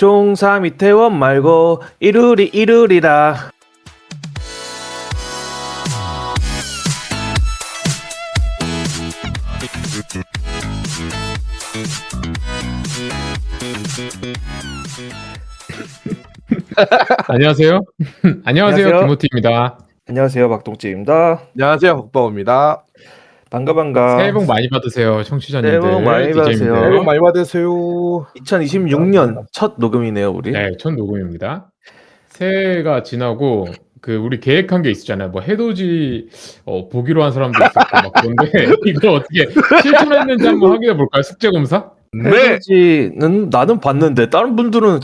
종삼 이태원 말고 이루리라. 안녕하세요. 안녕하세요. 안녕하세요. 김호티입니다. 안녕하세요, 박동찌입니다. 안녕하세요, 박바오입니다. 반가. 새해 복 많이 받으세요, 청취자님들. 새해 복 많이 받으세요. DJ님들. 새해 복 많이 받으세요. 2026년 첫 녹음이네요, 우리. 네, 첫 녹음입니다. 새해가 지나고 우리 계획한 게 있었잖아요. 뭐 해돋이 보기로 한 사람도 있었고 막 그런데 이거 어떻게 실천했는지 한번 확인해 볼까요? 숙제 검사? 네. 해돋이는 나는 봤는데 다른 분들은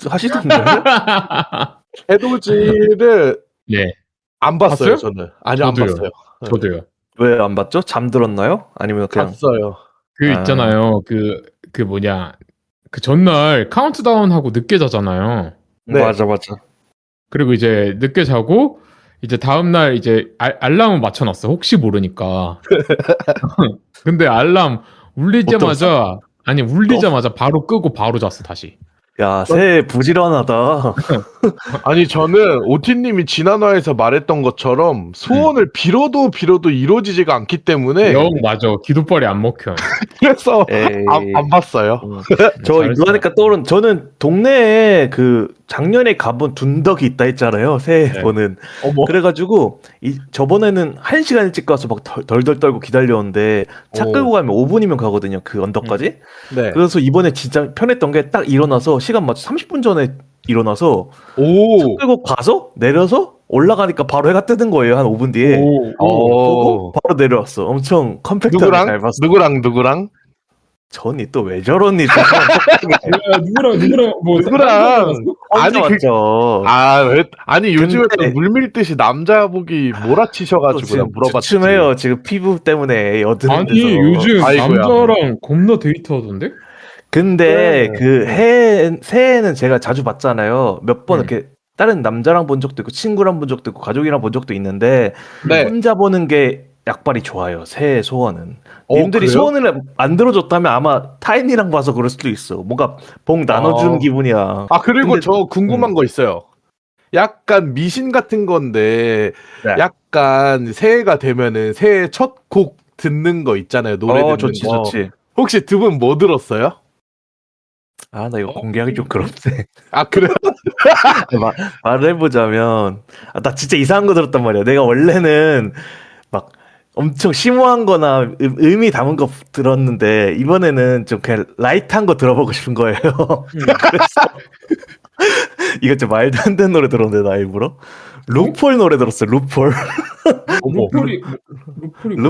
하시던데. 해돋이를 네, 안 봤어요, 봤어요? 저는. 아직 안 저도요. 봤어요. 저도요. 왜 안 봤죠? 잠들었나요? 아니면 그냥 봤어요. 있잖아요. 뭐냐. 그 전날 카운트다운 하고 늦게 자잖아요. 네. 맞아. 그리고 이제 늦게 자고 이제 다음날 이제 알람을 맞춰놨어. 혹시 모르니까. 근데 알람 울리자마자 바로 끄고 바로 잤어 다시. 야, 새해 부지런하다. 아니, 저는 오티님이 지난화에서 말했던 것처럼 소원을 빌어도 이루어지지가 않기 때문에 영 맞아. 기도빨이 안 먹혀. 그래서 에이. 안 봤어요. 저 잘했어요. 이거 하니까 떠오른 저는 동네에 작년에 가본 둔덕이 있다 했잖아요. 새해 네. 보는. 어머. 그래가지고 저번에는 1시간 일찍 가서 막 덜덜 떨고 기다렸는데 차 오. 끌고 가면 5분이면 가거든요. 그 언덕까지. 네. 그래서 이번에 진짜 편했던 게 딱 일어나서 시간 맞춰 30분 전에 일어나서 오. 끌고 가서 내려서 올라가니까 바로 해가 뜨는 거예요. 한 5분 뒤에. 보고 바로 내려왔어. 엄청 컴팩트하게 잘 봤어. 누구랑? 전이 또 왜 저러니? 누구랑 아니, 맞죠. 아니 요즘에 근데- 또 물밀듯이 남자복이 몰아치셔가지고 그냥 물어봤지. 주춤해요. 지금 피부 때문에 여드는 아니 데서. 요즘 아이고야. 남자랑 겁나 데이트하던데? 근데 네. 새해에는 제가 자주 봤잖아요. 몇 번 음. 이렇게 다른 남자랑 본 적도 있고 친구랑 본 적도 있고 가족이랑 본 적도 있는데 네. 혼자 보는 게 약발이 좋아요. 새해 소원은. 어, 님들이 그래요? 소원을 안 들어줬다면 아마 타인이랑 봐서 그럴 수도 있어. 뭔가 복 나눠주는 기분이야. 아, 그리고 근데- 저 궁금한 거 있어요. 약간 미신 같은 건데, 네. 약간 새해가 되면은 새해 첫 곡 듣는 거 있잖아요. 노래 듣는 좋지, 거. 좋지. 혹시 두 분 뭐 들었어요? 아, 나 이거 공개하기 좀 그렇대. 아, 그래요? 말을 해보자면, 나 진짜 이상한 거 들었단 말이야. 내가 원래는 막 엄청 심오한 거나 의미 담은 거 들었는데, 이번에는 좀 그냥 라이트한 거 들어보고 싶은 거예요. 그래서, 이거 좀 말도 안 되는 노래 들었는데, 나 일부러. 루폴 노래 들었어요, 루폴. 루폴이 뭐야?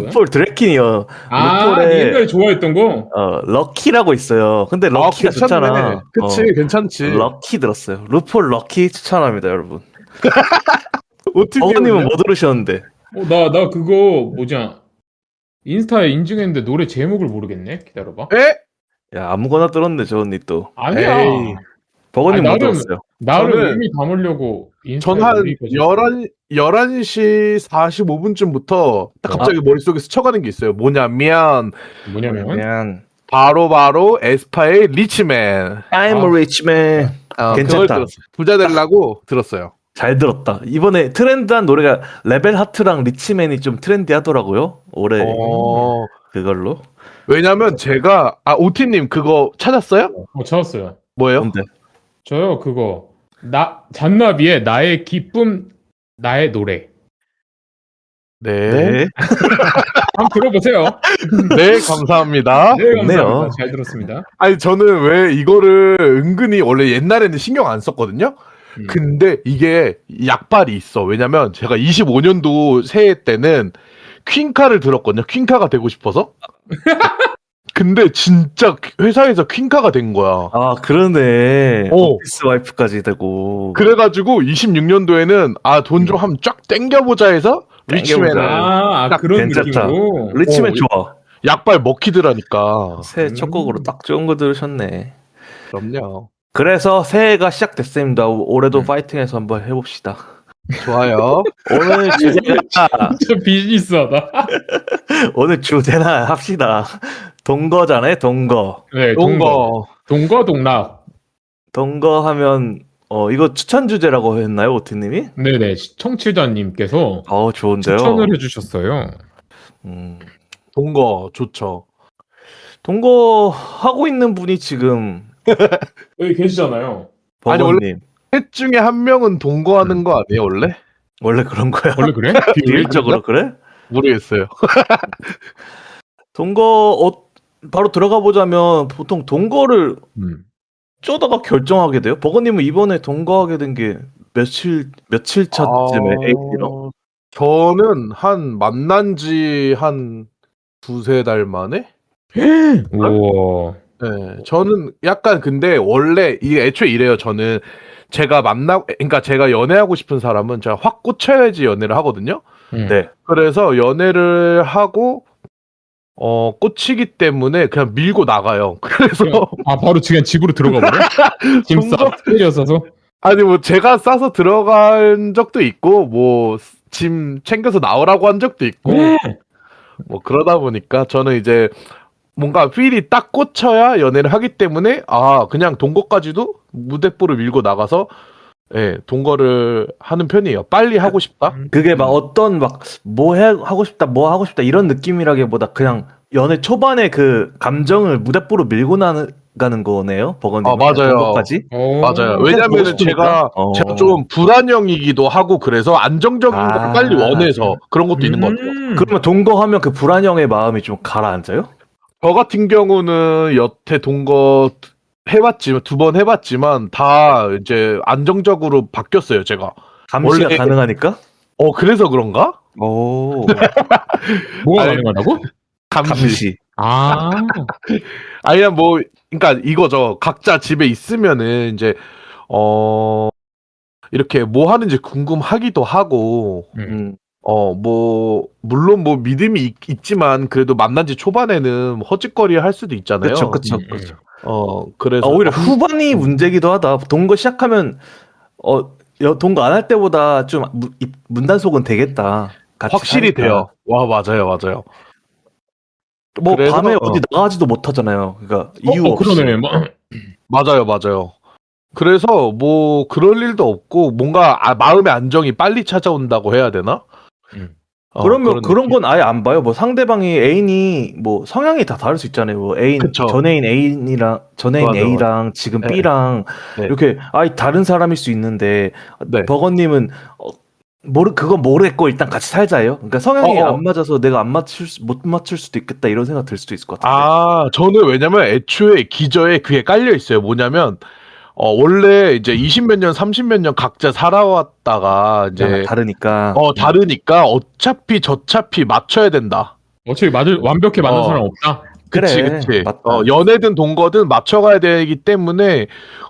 루폴 드래킨이요. 아, 루폴의- 네 옛날에 좋아했던 거? 럭키라고 있어요. 근데 럭키가 좋잖아. 그치, 괜찮지. 럭키 들었어요. 루폴 럭키 추천합니다, 여러분. 어떻게 어머님은 뭐 들으셨는데? 나 그거 뭐냐 인스타에 인증했는데 노래 제목을 모르겠네. 기다려봐. 에? 야, 아무거나 들었네, 저 언니 또. 아니야. 에이. 버거님 아니, 뭐 나름- 들었어요? 나를 저는- 의미 담으려고 인스타에 전 한 올리거든. 11시 45분쯤부터 딱 갑자기 머릿속에 스쳐가는 게 있어요. 뭐냐면, 뭐냐면 그냥 바로 에스파의 리치맨. I'm a rich man. 그걸 괜찮다. 들었어요. 부자 되려고 들었어요. 잘 들었다. 이번에 트렌드한 노래가 레벨 하트랑 리치맨이 좀 트렌디하더라고요. 올해 그걸로. 왜냐면 제가 오티님 그거 찾았어요? 찾았어요. 뭐예요? 뭔데? 저요 그거 잔나비의 나의 기쁨 나의 노래. 네. 한번 들어보세요. 네, 감사합니다. 네, 좋네요. 감사합니다. 잘 들었습니다. 아니 저는 왜 이거를 은근히 원래 옛날에는 신경 안 썼거든요. 근데 이게 약발이 있어. 왜냐면 제가 25년도 새해 때는 퀸카를 들었거든요. 퀸카가 되고 싶어서. 근데 진짜 회사에서 퀸카가 된 거야. 아, 그러네. 어. 오피스 와이프까지 되고. 그래가지고 26년도에는 돈 좀 한번 쫙 땡겨보자 해서 땡겨보자. 리치맨을 아 그런 괜찮다. 느낌으로. 리치맨 어, 좋아. 약발 먹히더라니까. 새해 첫 곡으로 딱 좋은 거 들으셨네. 그럼요. 그래서 새해가 시작됐습니다. 올해도 파이팅해서 한번 해봅시다. 좋아요. 오늘 주제가 진짜 비즈니스하다. 오늘 주제나 합시다. 동거잖아요, 동거. 네, 좋은 거. 동거 동락. 동거하면 이거 추천 주제라고 했나요, 오티님이? 네네, 청취자님께서 좋은데요. 추천을 해주셨어요. 음, 동거 좋죠. 동거 하고 있는 분이 지금 여기 계시잖아요. 아니, 원래- 버거님. 셋 중에 한 명은 동거하는 거 아니에요 원래? 원래 그런 거야? 원래 그래? 비율적으로 그래? 모르겠어요. 동거 바로 들어가 보자면 보통 동거를 음. 쪼다가 결정하게 돼요? 버거님은 이번에 동거하게 된 게 며칠 차쯤에 A랑? 저는 한 만난 지 한 두세 달 만에? 우와. 네, 저는 약간 근데 원래 이게 애초에 이래요. 저는 그러니까 제가 연애하고 싶은 사람은 제가 확 꽂혀야지 연애를 하거든요. 네. 그래서 연애를 하고 꽂히기 때문에 그냥 밀고 나가요. 그래서 바로 그냥 집으로 들어가 버려? 짐 싸, 때려서서? 아니 뭐 제가 싸서 들어간 적도 있고 뭐 짐 챙겨서 나오라고 한 적도 있고 뭐 그러다 보니까 저는 이제 뭔가 필이 딱 꽂혀야 연애를 하기 때문에 그냥 동거까지도 무대뽀를 밀고 나가서 동거를 하는 편이에요. 빨리 하고 싶다. 그게 막 어떤 하고 싶다 이런 느낌이라기보다 그냥 연애 초반에 그 감정을 무대뽀로 밀고 나가는 거네요, 버거님. 맞아요. 동거까지? 맞아요. 왜냐면 멋있으니까? 제가 좀 불안형이기도 하고 그래서 안정적인 걸 빨리 원해서 그런 것도 있는 것 같아요. 그러면 동거하면 그 불안형의 마음이 좀 가라앉아요? 저 같은 경우는 여태 동거 해봤지만 2번 해봤지만 다 이제 안정적으로 바뀌었어요. 제가 감시가 원래- 가능하니까? 그래서 그런가? 오. 뭐가 아니, 가능하다고? 감시. 아니야 뭐 그러니까 이거죠. 각자 집에 있으면은 이제 이렇게 뭐 하는지 궁금하기도 하고 뭐 물론 뭐 믿음이 있지만 그래도 만난 지 초반에는 허짓거리 할 수도 있잖아요. 그쵸. 그래서 오히려 후반이 문제기도 하다. 동거 시작하면 동거 안 할 때보다 좀 문단속은 되겠다. 같이 확실히 사니까. 돼요. 와 맞아요. 뭐 그래서, 밤에 어디 나가지도 못하잖아요. 그러니까 이유 없이. 그러네. 맞아요. 그래서 뭐 그럴 일도 없고 뭔가 마음의 안정이 빨리 찾아온다고 해야 되나? 그러면 그런 느낌? 건 아예 안 봐요. 뭐 상대방이 애인이 뭐 성향이 다 다를 수 있잖아요. 뭐 그쵸. 전애인 맞아. A랑 지금 네. B랑 네. 이렇게 아예 다른 사람일 수 있는데 네. 버거님은 그건 모르겠고 일단 같이 살자예요. 그러니까 성향이 안 맞아서 내가 못 맞출 수도 있겠다 이런 생각 들 수도 있을 것 같은데. 저는 왜냐면 애초에 기저에 그게 깔려 있어요. 뭐냐면 원래 이제 20몇 년, 30몇 년 각자 살아왔다가 이제 다르니까. 다르니까 어차피 저차피 맞춰야 된다. 어차피 완벽히 맞는 사람 없다. 그치. 맞다. 연애든 동거든 맞춰가야 되기 때문에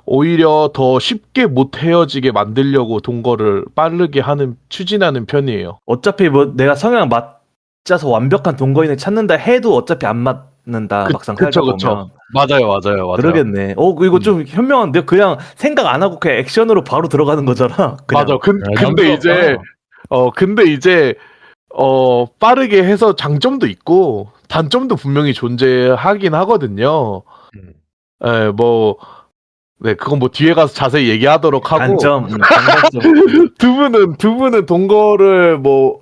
오히려 더 쉽게 못 헤어지게 만들려고 동거를 빠르게 추진하는 편이에요. 어차피 뭐 내가 성향 맞자서 완벽한 동거인을 찾는다 해도 어차피 안 맞는다. 막상 살다 보면. 맞아요. 그러겠네. 이거 좀 현명한데요? 그냥 생각 안 하고 그냥 액션으로 바로 들어가는 거잖아. 그냥. 맞아. 근데 이제 빠르게 해서 장점도 있고 단점도 분명히 존재하긴 하거든요. 그건 뭐 뒤에 가서 자세히 얘기하도록 하고. 단점. 두 분은 동거를 뭐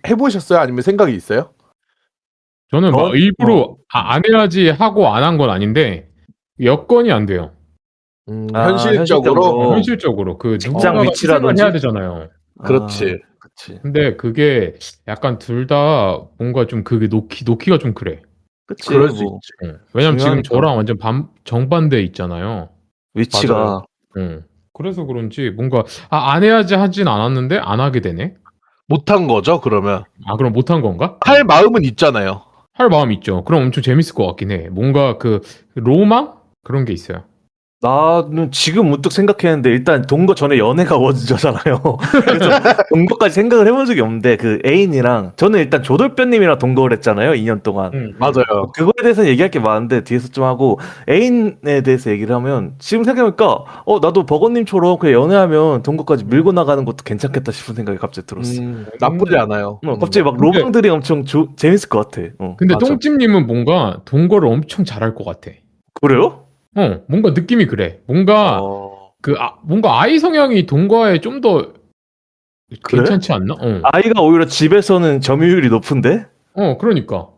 해보셨어요? 아니면 생각이 있어요? 저는 막 일부러 안 해야지 하고 안 한 건 아닌데 여건이 안 돼요. 현실적으로. 현실적으로 그 직장 누군가가 위치라든지? 희생을 해야 되잖아요. 그렇지. 근데 그게 약간 둘 다 뭔가 좀 그게 놓기가 좀 그래. 그치. 그럴 수 뭐, 있지. 왜냐면 지금 중요하니까. 저랑 완전 정반대 있잖아요. 위치가. 그래서 그런지 뭔가 안 해야지 하진 않았는데 안 하게 되네. 못한 거죠, 그러면. 그럼 못한 건가? 할 마음은 있잖아요. 할 마음 있죠. 그럼 엄청 재밌을 것 같긴 해. 뭔가 그 로망 그런 게 있어요. 나는 지금 문득 생각했는데 일단 동거 전에 연애가 먼저잖아요. 그래서 동거까지 생각을 해본 적이 없는데 그 애인이랑 저는 일단 조돌뼈님이랑 동거를 했잖아요. 2년 동안. 맞아요. 그거에 대해서 얘기할 게 많은데 뒤에서 좀 하고 애인에 대해서 얘기를 하면 지금 생각해보니까 나도 버거님처럼 그냥 연애하면 동거까지 밀고 나가는 것도 괜찮겠다 싶은 생각이 갑자기 들었어. 나쁘지 않아요. 갑자기 막 로망들이 엄청 재밌을 것 같아. 근데 맞아. 똥찜님은 뭔가 동거를 엄청 잘할 것 같아. 그래요? 뭔가 느낌이 그래. 뭔가 뭔가 아이 성향이 동거에 좀 더 그래? 괜찮지 않나? 아이가 오히려 집에서는 점유율이 높은데? 그러니까.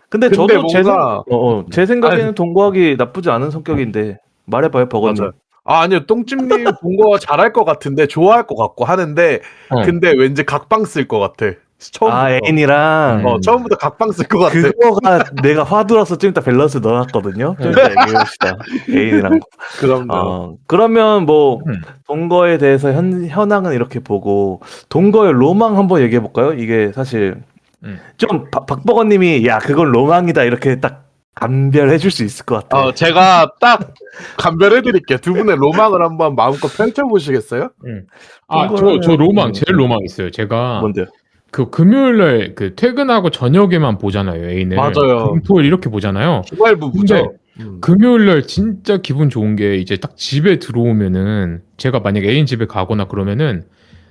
근데 근데 저도 뭔가 제 생각에는 아니, 동거하기 나쁘지 않은 성격인데 말해봐요, 버거님. 맞아요. 아니요, 똥찜님 동거 잘할 것 같은데 좋아할 것 같고 하는데 근데 왠지 각방 쓸 것 같아. 처음부터. 애인이랑 처음부터 각방 쓸 것 같아. 그거가 내가 화두라서 좀 이따 밸런스 넣어놨거든요. 좀 이따 얘기해봅시다. 애인이랑. 그럼요. 그러면 뭐 음. 동거에 대해서 현황은 이렇게 보고 동거의 로망 한번 얘기해볼까요? 이게 사실 좀 박버거님이 야 그건 로망이다 이렇게 딱 감별해줄 수 있을 것 같아. 제가 딱 감별해드릴게요. 두 분의 로망을 한번 마음껏 펼쳐보시겠어요? 저 로망, 제일 로망 있어요. 제가 뭔데요? 그 금요일날 그 퇴근하고 저녁에만 보잖아요, 애인을. 맞아요. 금토일 이렇게 보잖아요. 주말 부부죠. 금요일날 진짜 기분 좋은 게 이제 딱 집에 들어오면은 제가 만약에 애인 집에 가거나 그러면은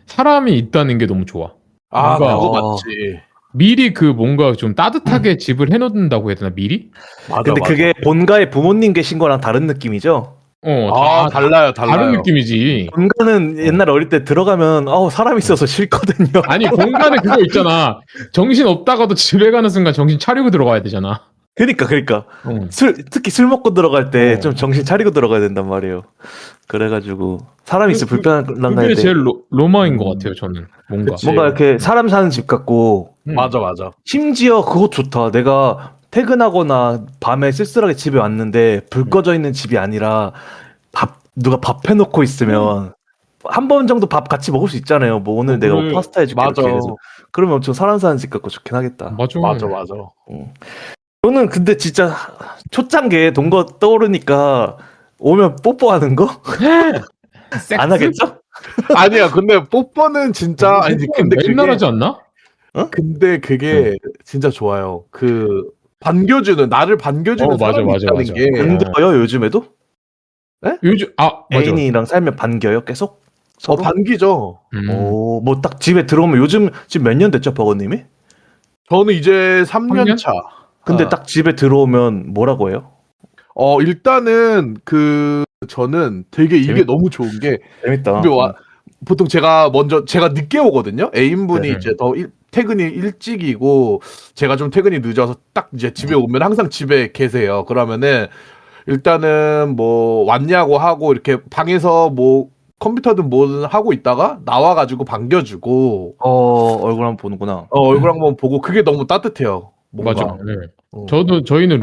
사람이 있다는 게 너무 좋아. 뭔가 그거 맞지. 미리 그 뭔가 좀 따뜻하게 집을 해놓는다고 해야 되나, 미리? 맞아, 근데 맞아. 그게 본가에 부모님 계신 거랑 다른 느낌이죠? 달라요. 다른 느낌이지. 본가는 옛날 어릴 때 들어가면 사람 있어서 싫거든요. 아니, 본관에 그거 있잖아. 정신 없다가도 집에 가는 순간 정신 차리고 들어가야 되잖아. 그러니까 응. 특히 술 먹고 들어갈 때 좀 어. 정신 차리고 들어가야 된단 말이에요. 그래가지고 사람 있으면 불편한 그게 데 제일 로망인 것 같아요, 저는. 뭔가. 그치. 뭔가 이렇게 사람 사는 집 같고 맞아. 심지어 그거 좋다. 내가 퇴근하거나 밤에 쓸쓸하게 집에 왔는데 불 꺼져 있는 집이 아니라 누가 밥 해놓고 있으면 한 번 정도 밥 같이 먹을 수 있잖아요. 뭐 오늘 내가 뭐 그래. 파스타 해줄게 맞아. 이렇게 해서 그러면 엄청 사람 사는 집 같고 좋긴 하겠다. 맞아. 맞아. 저는 근데 진짜 초창기에 동거 떠오르니까 오면 뽀뽀하는 거? 안 하겠죠? 아니야, 근데 뽀뽀는 진짜 근데 맨날 하지 않나? 근데 그게 진짜 좋아요. 그 나를 반겨주는 맞아, 사람이 맞아, 있다는 맞아. 게 반겨요 요즘에도? 요즘 맞아. 애인이랑 살면 반겨요 계속? 서로? 반기죠. 뭐 딱 집에 들어오면 요즘 지금 몇 년 됐죠 버거님이? 저는 이제 3년 차. 근데 딱 집에 들어오면 뭐라고 해요? 일단은 저는 되게 이게 너무 좋은 게 재밌다. 보통 제가 늦게 오거든요. 애인분이 네. 이제 퇴근이 일찍이고 제가 좀 퇴근이 늦어서 딱 이제 집에 오면 항상 집에 계세요. 그러면은 일단은 뭐 왔냐고 하고 이렇게 방에서 뭐 컴퓨터든 뭐든 하고 있다가 나와가지고 반겨주고 얼굴 한번 보는구나. 얼굴 한번 보고 그게 너무 따뜻해요. 뭔가. 맞아. 네. 저희는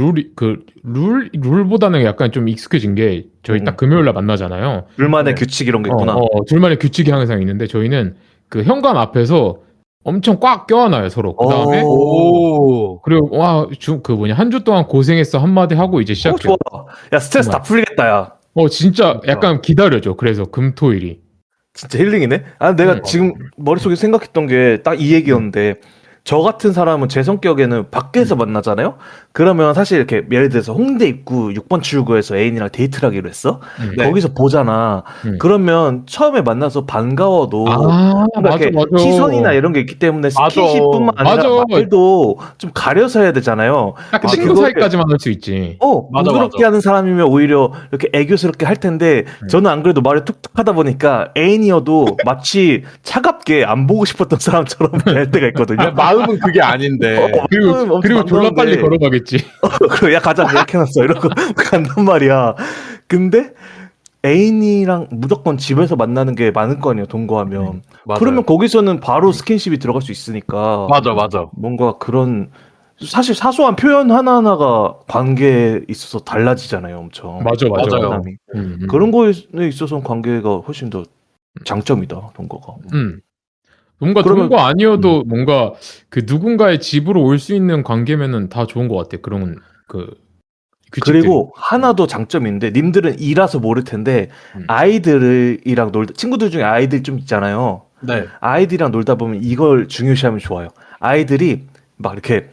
룰보다는 약간 좀 익숙해진 게 저희 딱 금요일날 만나잖아요. 둘만의 규칙 이런 게 있구나. 둘만의 규칙이 항상 있는데 저희는 그 현관 앞에서 엄청 꽉 껴안아요 서로. 그 다음에 그리고 한 주 동안 고생했어 한마디 하고 이제 시작해요. 좋아. 야 스트레스 다 풀리겠다 야. 진짜 약간 기다려줘. 그래서 금토일이. 진짜 힐링이네. 내가 지금 머릿속에 생각했던 게 딱 이 얘기였는데 저 같은 사람은 제 성격에는 밖에서 만나잖아요. 그러면 사실 이렇게 예를 들어서 홍대 입구 6번 출구에서 애인이랑 데이트를 하기로 했어. 거기서 보잖아. 그러면 처음에 만나서 반가워도 맞아. 시선이나 이런 게 있기 때문에 스킨십뿐만 아니라 말도 좀 가려서 해야 되잖아요. 딱 친구 사이까지만 할 수 있지. 부드럽게 하는 사람이면 오히려 이렇게 애교스럽게 할 텐데 저는 안 그래도 말을 툭툭 하다 보니까 애인이어도 마치 차갑게 안 보고 싶었던 사람처럼 될 때가 있거든요. 마음은 그게 아닌데. 그리고 졸라 빨리 걸어가겠지. 야 가자 이렇게 해놨어 이러고 간단 말이야. 근데 애인이랑 무조건 집에서 만나는 게 많을 거 아니에요 동거하면. 그러면 거기서는 바로 스킨십이 들어갈 수 있으니까. 맞아. 뭔가 그런 사실 사소한 표현 하나하나가 관계에 있어서 달라지잖아요 엄청. 맞아요. 그런 거에 있어서는 관계가 훨씬 더 장점이다 동거가. 뭔가 동거 아니어도 뭔가 그 누군가의 집으로 올 수 있는 관계면은 다 좋은 것 같아. 그런 규칙들이. 그리고 하나 더 장점인데 님들은 이라서 모를 텐데 아이들이랑 친구들 중에 아이들 좀 있잖아요. 네. 아이들이랑 놀다 보면 이걸 중요시하면 좋아요. 아이들이 막 이렇게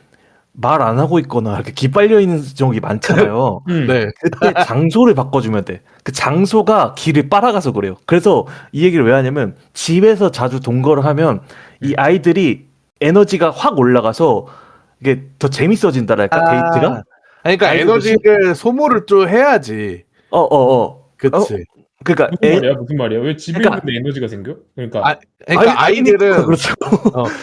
말 안 하고 있거나 이렇게 기빨려 있는 적이 많잖아요. 네. 그때 장소를 바꿔주면 돼. 그 장소가 길을 빨아가서 그래요. 그래서 이 얘기를 왜 하냐면 집에서 자주 동거를 하면 이 아이들이 에너지가 확 올라가서 이게 더 재밌어진다랄까 데이트가. 그러니까 에너지를 소모를 좀 해야지. 그치. 그러니까 무슨 말이야? 무슨 말이야? 왜 집에 그러니까- 있는데 에너지가 생겨? 그러니까 아, 그러니까 아이들은 그렇죠.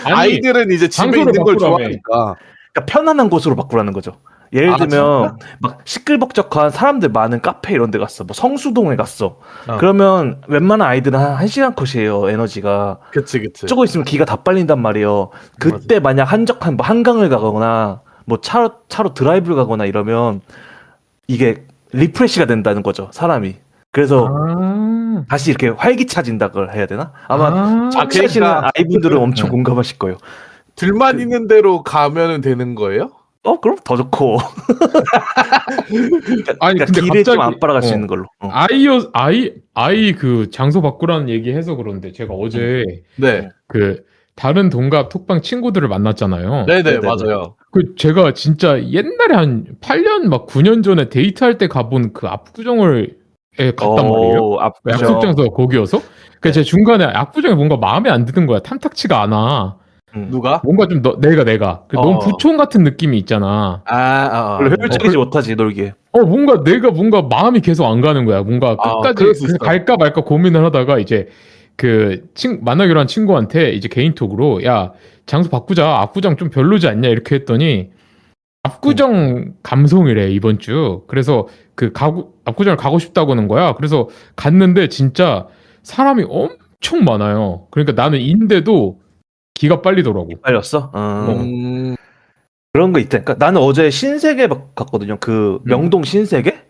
아니, 아이들은 이제 집에 장소를 있는 걸 바꾸라며. 좋아하니까. 그러니까 편안한 곳으로 바꾸라는 거죠. 예를 아, 들면 막 시끌벅적한 사람들 많은 카페 이런 데 갔어. 뭐 성수동에 갔어. 어. 그러면 웬만한 아이들은 한 1시간 컷이에요. 에너지가. 그치. 쪼고 있으면 기가 다 빨린단 말이에요. 그때 만약 한적한 뭐 한강을 가거나 뭐 차로 드라이브를 가거나 이러면 이게 리프레시가 된다는 거죠. 사람이. 그래서 아, 다시 이렇게 활기차진다고 해야 되나? 아마 아, 청취하시는 그러니까- 아이분들은 엄청 네. 공감하실 거예요. 들만 있는 대로 가면은 되는 거예요? 그럼 더 좋고. 아니, 그러니까 근데 길을 좀 갑자기- 안 빨아갈 수 어. 있는 걸로. 아이 그 장소 바꾸라는 얘기 해서 그런데 제가 어제 네. 그 다른 동갑 톡방 친구들을 만났잖아요. 네네, 네네네. 맞아요. 그 제가 진짜 옛날에 한 8년 막 9년 전에 데이트할 때 가본 그 압구정을 갔단 말이에요. 압구정. 약속 장소가 거기여서. 그 제 중간에 압구정에 뭔가 마음에 안 드는 거야. 탐탁치가 않아. 누가? 뭔가 좀 내가 너무 어. 부촌 같은 느낌이 있잖아. 별로 효율적이지 못하지 놀기에. 뭔가 마음이 계속 안 가는 거야. 뭔가 끝까지 그럴 수 있어. 갈까 말까 고민을 하다가 이제 그 만나기로 한 친구한테 이제 개인톡으로 야 장소 바꾸자. 압구정 좀 별로지 않냐 이렇게 했더니 압구정 감성이래 이번 주. 그래서 압구정을 가고 싶다고 하는 거야. 그래서 갔는데 진짜 사람이 엄청 많아요. 그러니까 나는 인데도 기가 빨리더라고. 빨렸어? 음, 그런 거 있다니까. 나는 어제 신세계 갔거든요. 그 명동 신세계?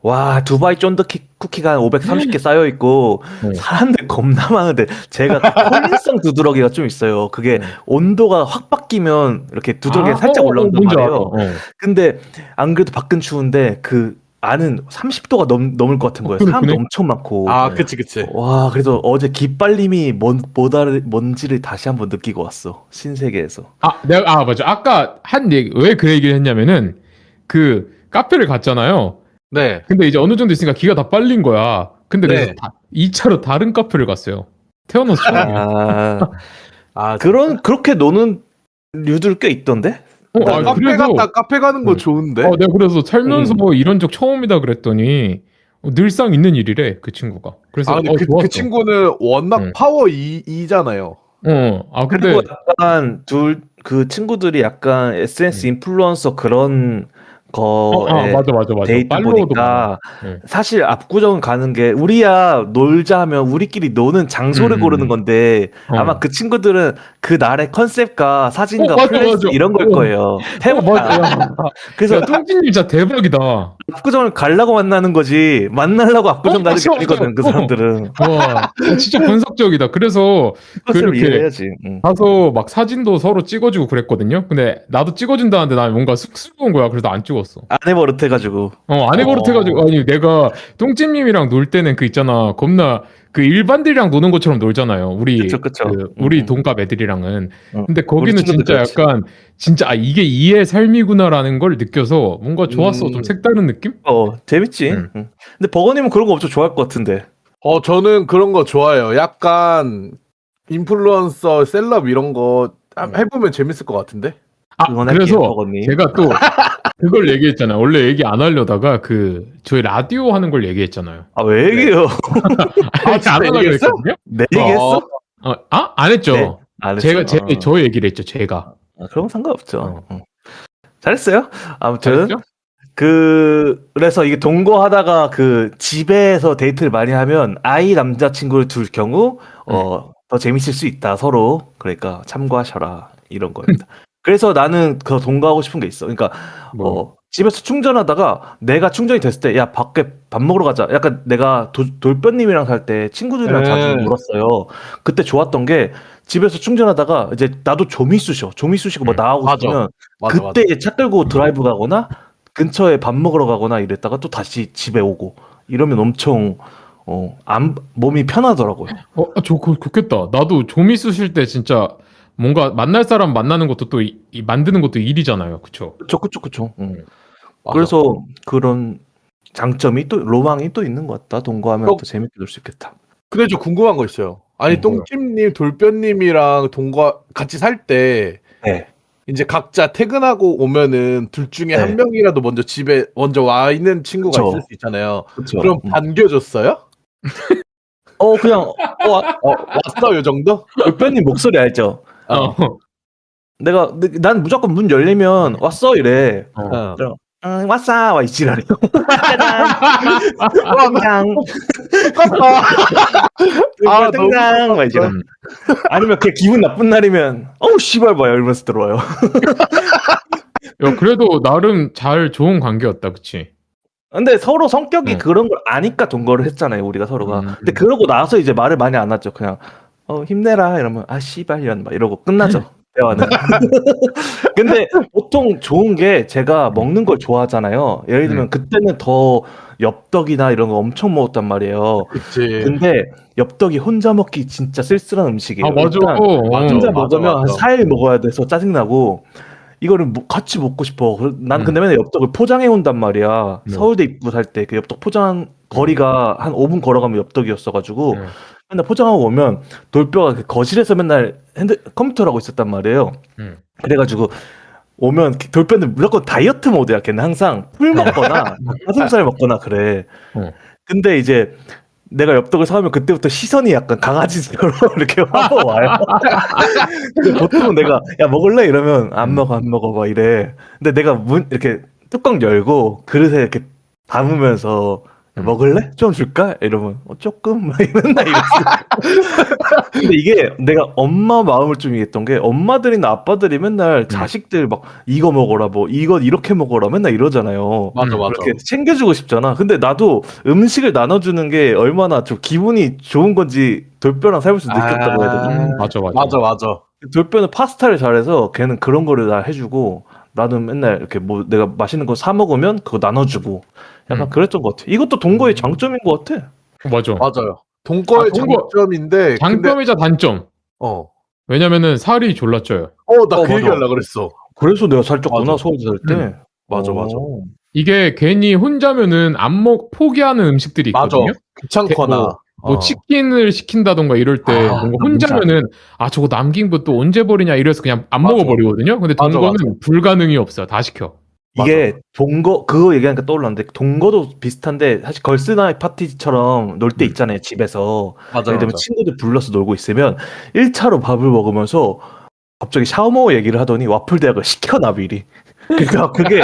와, 두바이 쫀득 쿠키가 한 530개 쌓여 있고 사람들 겁나 많은데 제가 콜린성 두드러기가 좀 있어요. 그게 온도가 확 바뀌면 이렇게 두드러기가 살짝 올라온단 뭔지 말이에요. 알아. 근데 안 그래도 밖은 추운데 그 안은 30도가 넘을 것 같은 거예요. 사람도 그러네. 엄청 많고. 그치. 와, 그래서 어제 기빨림이 뭔지를 다시 한번 느끼고 왔어. 신세계에서. 맞아. 아까 한 얘기, 왜 그 얘기를 했냐면은, 그, 카페를 갔잖아요. 네. 근데 이제 어느 정도 있으니까 기가 다 빨린 거야. 근데 네. 그래서 2차로 다른 카페를 갔어요. 태어나서. 그렇게 노는 류들 꽤 있던데? 카페 그래도- 갔다 카페 가는 거 좋은데? 내가 그래서 살면서 이런 적 처음이다 그랬더니, 늘상 있는 일이래, 그 친구가. 그래서, 근데 좋았어. 그 친구는 워낙 응. 파워 2잖아요. 근데, 그리고 약간 그 친구들이 약간 SNS 인플루언서 그런 거에 맞아. 데이트 팔로워도 많아. 보니까 사실 압구정 가는 게 우리야 놀자 하면 우리끼리 노는 장소를 고르는 건데 아마 그 친구들은 그 날의 컨셉과 사진과 맞아, 플레이스 맞아. 이런 걸 거예요. 맞아. 그래서 똥진님 진짜 대박이다. 압구정을 가려고 만나는 거지 만나려고 압구정 가는 게 맞아. 아니거든 그 사람들은. 와, 진짜 분석적이다. 그래서 컨셉을 그렇게 이해해야지. 가서 막 사진도 서로 찍어주고 그랬거든요. 근데 나도 찍어준다는데 난 뭔가 쑥스러운 거야. 그래서 안 찍었어. 안해 버릇해가지고. 안 해버릇해가지고 아니 내가 똥찜님이랑 놀 때는 그 있잖아. 겁나 그 일반들이랑 노는 것처럼 놀잖아요. 그쵸. 우리 동갑 애들이랑은. 근데 우리 거기는 친구들 진짜 그렇지. 약간 진짜 이게 이의 삶이구나라는 걸 느껴서 뭔가 좋았어. 좀 색다른 느낌? 재밌지. 근데 버거님은 그런 거 엄청 좋아할 것 같은데. 저는 그런 거 좋아해요. 약간 인플루언서, 셀럽 이런 거 해보면 재밌을 것 같은데? 응원할게요, 그래서 버거님. 제가 또 그걸 얘기했잖아요. 원래 얘기 안 하려다가 저희 라디오 하는 걸 얘기했잖아요. 왜 얘기해요? 진짜 안 하려고 얘기했어? 했거든요. 내 얘기했어? 안 했죠. 네, 안 했어? 저 얘기를 했죠. 제가. 그럼 상관없죠. 잘했어요. 아무튼 잘했죠? 그래서 이게 동거하다가 그 집에서 데이트를 많이 하면 아이 남자친구를 둘 경우 더 재밌을 수 있다 서로. 그러니까 참고하셔라 이런 거입니다. 그래서 나는 그 동거하고 싶은 게 있어. 그러니까 집에서 충전하다가 내가 충전이 됐을 때 야 밖에 밥 먹으러 가자. 약간 내가 돌변님이랑 살 때 친구들이랑 자주 놀았어요. 그때 좋았던 게 집에서 충전하다가 이제 나도 좀이 쑤시고 뭐 나가고 맞아. 싶으면 맞아. 그때 이제 차 끌고 드라이브 가거나 근처에 밥 먹으러 가거나 이랬다가 또 다시 집에 오고 이러면 엄청 몸이 편하더라고요. 좋겠다. 나도 좀이 쑤실 때 진짜 뭔가 만날 사람 만나는 것도 또 만드는 것도 일이잖아요. 그쵸? 그쵸. 맞아. 그래서 그런 장점이 또 로망이 또 있는 것 같다. 동거하면 또 재밌게 놀 수 있겠다. 근데 저 궁금한 거 있어요. 아니, 똥찜님, 돌변님이랑 같이 살 때, 네. 이제 각자 퇴근하고 오면은 둘 중에 네. 한 명이라도 먼저 집에 먼저 와 있는 친구가 그쵸. 있을 수 있잖아요. 그쵸. 그럼 반겨줬어요? 그냥 왔어요 정도? 돌변님 목소리 알죠? 어. 난 무조건 문 열리면 왔어 이래. 어. 그럼, 왔어 와 이지랄이. 짜잔. 등장. 똑같다. 아, 너무 등장 와 이지랄. 음. 아니면 걔 기분 나쁜 날이면 어우 씨발 뭐야 이러면서 들어와요. 야, 그래도 나름 잘 좋은 관계였다, 그치? 근데 서로 성격이 응. 그런 걸 아니까 동거를 했잖아요 우리가 서로가. 음. 근데 그러고 나서 이제 말을 많이 안 하죠. 그냥 힘내라 이러면 아 씨발 이런 막 이러고 끝나죠 대화는. 근데 보통 좋은 게 제가 먹는 걸 좋아하잖아요. 예를 들면 그때는 더 엽떡이나 이런 거 엄청 먹었단 말이에요. 그치. 근데 엽떡이 혼자 먹기 진짜 쓸쓸한 음식이에요. 아, 맞아. 일단 맞아. 혼자 맞아, 먹으면 한 맞아. 4일 먹어야 돼서 짜증나고 이거를 같이 먹고 싶어. 난 근데 맨날 엽떡을 포장해 온단 말이야. 서울대 입구 살 때 그 엽떡 포장 거리가 한 5분 걸어가면 엽떡이었어가지고 맨날 포장하고 오면 돌뼈가 그 거실에서 맨날 컴퓨터를 하고 있었단 말이에요. 그래가지고 오면 돌뼈는 무조건 다이어트 모드야. 걔는 항상 풀 먹거나 가슴살 먹거나 그래. 근데 이제 내가 엽떡을 사오면 그때부터 시선이 약간 강아지처럼 이렇게 와요. 근데 보통 내가 야 먹을래 이러면 안 먹어 막 이래. 근데 내가 이렇게 뚜껑 열고 그릇에 이렇게 담으면서 야, 먹을래? 좀 줄까? 이러면 조금 막 맨날 이랬어. 근데 이게 내가 엄마 마음을 좀 이해했던 게 엄마들이나 아빠들이 맨날 자식들 막 이거 먹어라 뭐 이거 이렇게 먹어라 맨날 이러잖아요. 맞아, 맞아. 그렇게 챙겨주고 싶잖아. 근데 나도 음식을 나눠주는 게 얼마나 좀 기분이 좋은 건지 돌뼈랑 살면서 느꼈다고 해야 되나? 맞아. 맞아. 돌뼈는 파스타를 잘해서 걔는 그런 거를 다 해주고 나는 맨날 이렇게 뭐 내가 맛있는 거 사 먹으면 그거 나눠주고 약간 그랬던 것 같아. 이것도 동거의 장점인 것 같아. 맞아. 맞아요. 동거의 동거- 장점인데 장점이자 단점. 왜냐면은 살이 졸라 쪄요. 나 그 맞아. 얘기 하려고 그랬어. 그래서 내가 살쪘구나 맞아. 서울대 살 때. 맞아. 이게 괜히 혼자면은 포기하는 음식들이 맞아. 있거든요. 귀찮거나. 뭐 치킨을 시킨다던가 이럴 때 아, 뭔가 뭔지 혼자면은 저거 남긴 거 또 언제 버리냐 이래서 그냥 안 맞아. 먹어버리거든요. 근데 맞아, 동거는 불가능이 없어요. 다 시켜. 이게 동거 그거 얘기하니까 떠올랐는데 동거도 비슷한데 사실 걸스나잇 파티처럼 놀 때 있잖아요 집에서. 맞아. 예를 들면 친구들 불러서 놀고 있으면 1차로 밥을 먹으면서 갑자기 샤오머우 얘기를 하더니 와플 대학을 시켜놔 미리. 그러니까 그게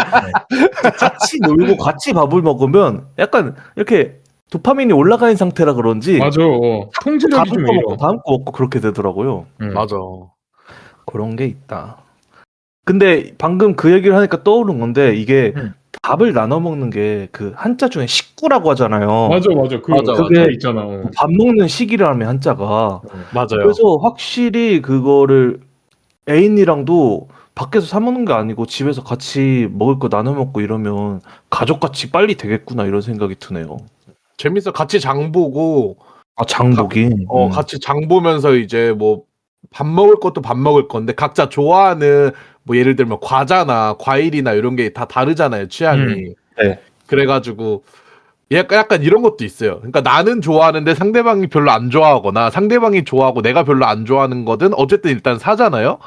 같이 놀고 같이 밥을 먹으면 약간 이렇게 도파민이 올라가는 상태라 그런지 맞아. 통제력이 좀 이래. 다음 거 먹고 그렇게 되더라고요. 맞아. 그런 게 있다. 근데 방금 그 얘기를 하니까 떠오른 건데 이게 밥을 나눠 먹는 게 그 한자 중에 식구라고 하잖아요. 맞아. 그게 있잖아. 밥 먹는 시기라며 한자가. 맞아요. 그래서 확실히 그거를 애인이랑도 밖에서 사 먹는 게 아니고 집에서 같이 먹을 거 나눠 먹고 이러면 가족같이 빨리 되겠구나 이런 생각이 드네요. 재밌어. 같이 장 보고 장보기. 같이 장 보면서 이제 뭐 밥 먹을 것도 밥 먹을 건데 각자 좋아하는 뭐 예를 들면 과자나 과일이나 이런 게 다 다르잖아요 취향이. 네. 그래가지고 약간 이런 것도 있어요. 그러니까 나는 좋아하는데 상대방이 별로 안 좋아하거나 상대방이 좋아하고 내가 별로 안 좋아하는 거든 어쨌든 일단 사잖아요.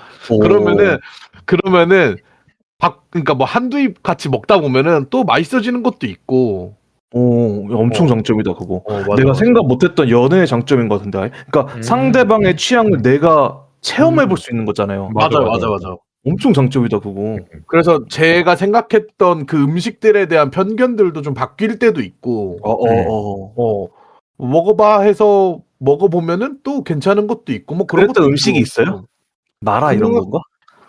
그러면은 그러니까 뭐 한두 입 같이 먹다 보면은 또 맛있어지는 것도 있고. 엄청 장점이다 그거. 맞아, 내가 맞아. 생각 못했던 연애의 장점인 것 같은데. 그러니까 상대방의 취향을 내가 체험해 볼 수 있는 거잖아요. 맞아. 엄청 장점이다 그거. 그래서 제가 생각했던 그 음식들에 대한 편견들도 좀 바뀔 때도 있고. 먹어봐 해서 먹어보면은 또 괜찮은 것도 있고 뭐 그런 그랬던 것도 음식이 있고. 있어요? 마라 이런 건가?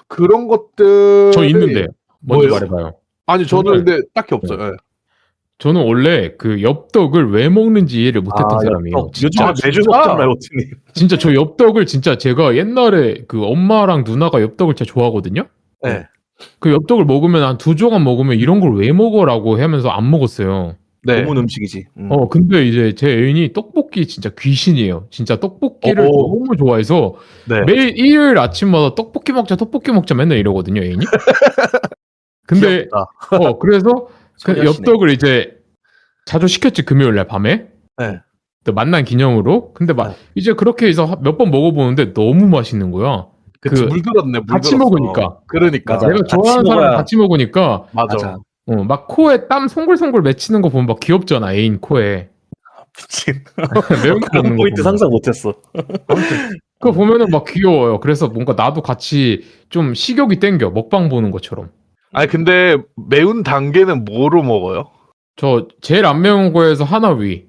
그런 것들 저 있는데 먼저 뭐예요? 말해봐요. 아니 저는 근데 딱히 없어요. 예. 저는 원래 그 엽떡을 왜 먹는지 이해를 못했던 사람이에요. 요즘 매주 먹잖아요, 오트님. 진짜 저 엽떡을 진짜 제가 옛날에 그 엄마랑 누나가 엽떡을 진짜 좋아하거든요. 네. 그 엽떡을 먹으면 한 2조각 먹으면 이런 걸 왜 먹어라고 하면서 안 먹었어요. 네. 좋은 음식이지. 근데 이제 제 애인이 떡볶이 진짜 귀신이에요. 진짜 떡볶이를 너무 좋아해서 네. 매일 일요일 아침마다 떡볶이 먹자 맨날 이러거든요, 애인이. 근데 그래서 그 엽떡을 이제 자주 시켰지 금요일 날 밤에. 네. 또 만난 기념으로. 근데 이제 그렇게 해서 몇 번 먹어보는데 너무 맛있는 거야. 그치, 그 물들었네. 같이 물들었어. 먹으니까. 그러니까. 맞아. 내가 같이 좋아하는 사람 먹어야- 같이 먹으니까 맞아. 막 코에 땀 송글송글 맺히는 거 보면 막 귀엽잖아. 애인 코에 미친. 매운 거 그런 먹는 거 포인트 보면. 상상 못했어. 아무튼 그거 보면은 막 귀여워요. 그래서 뭔가 나도 같이 좀 식욕이 땡겨. 먹방 보는 것처럼. 아니 근데 매운 단계는 뭐로 먹어요? 저 제일 안 매운 거에서 하나 위.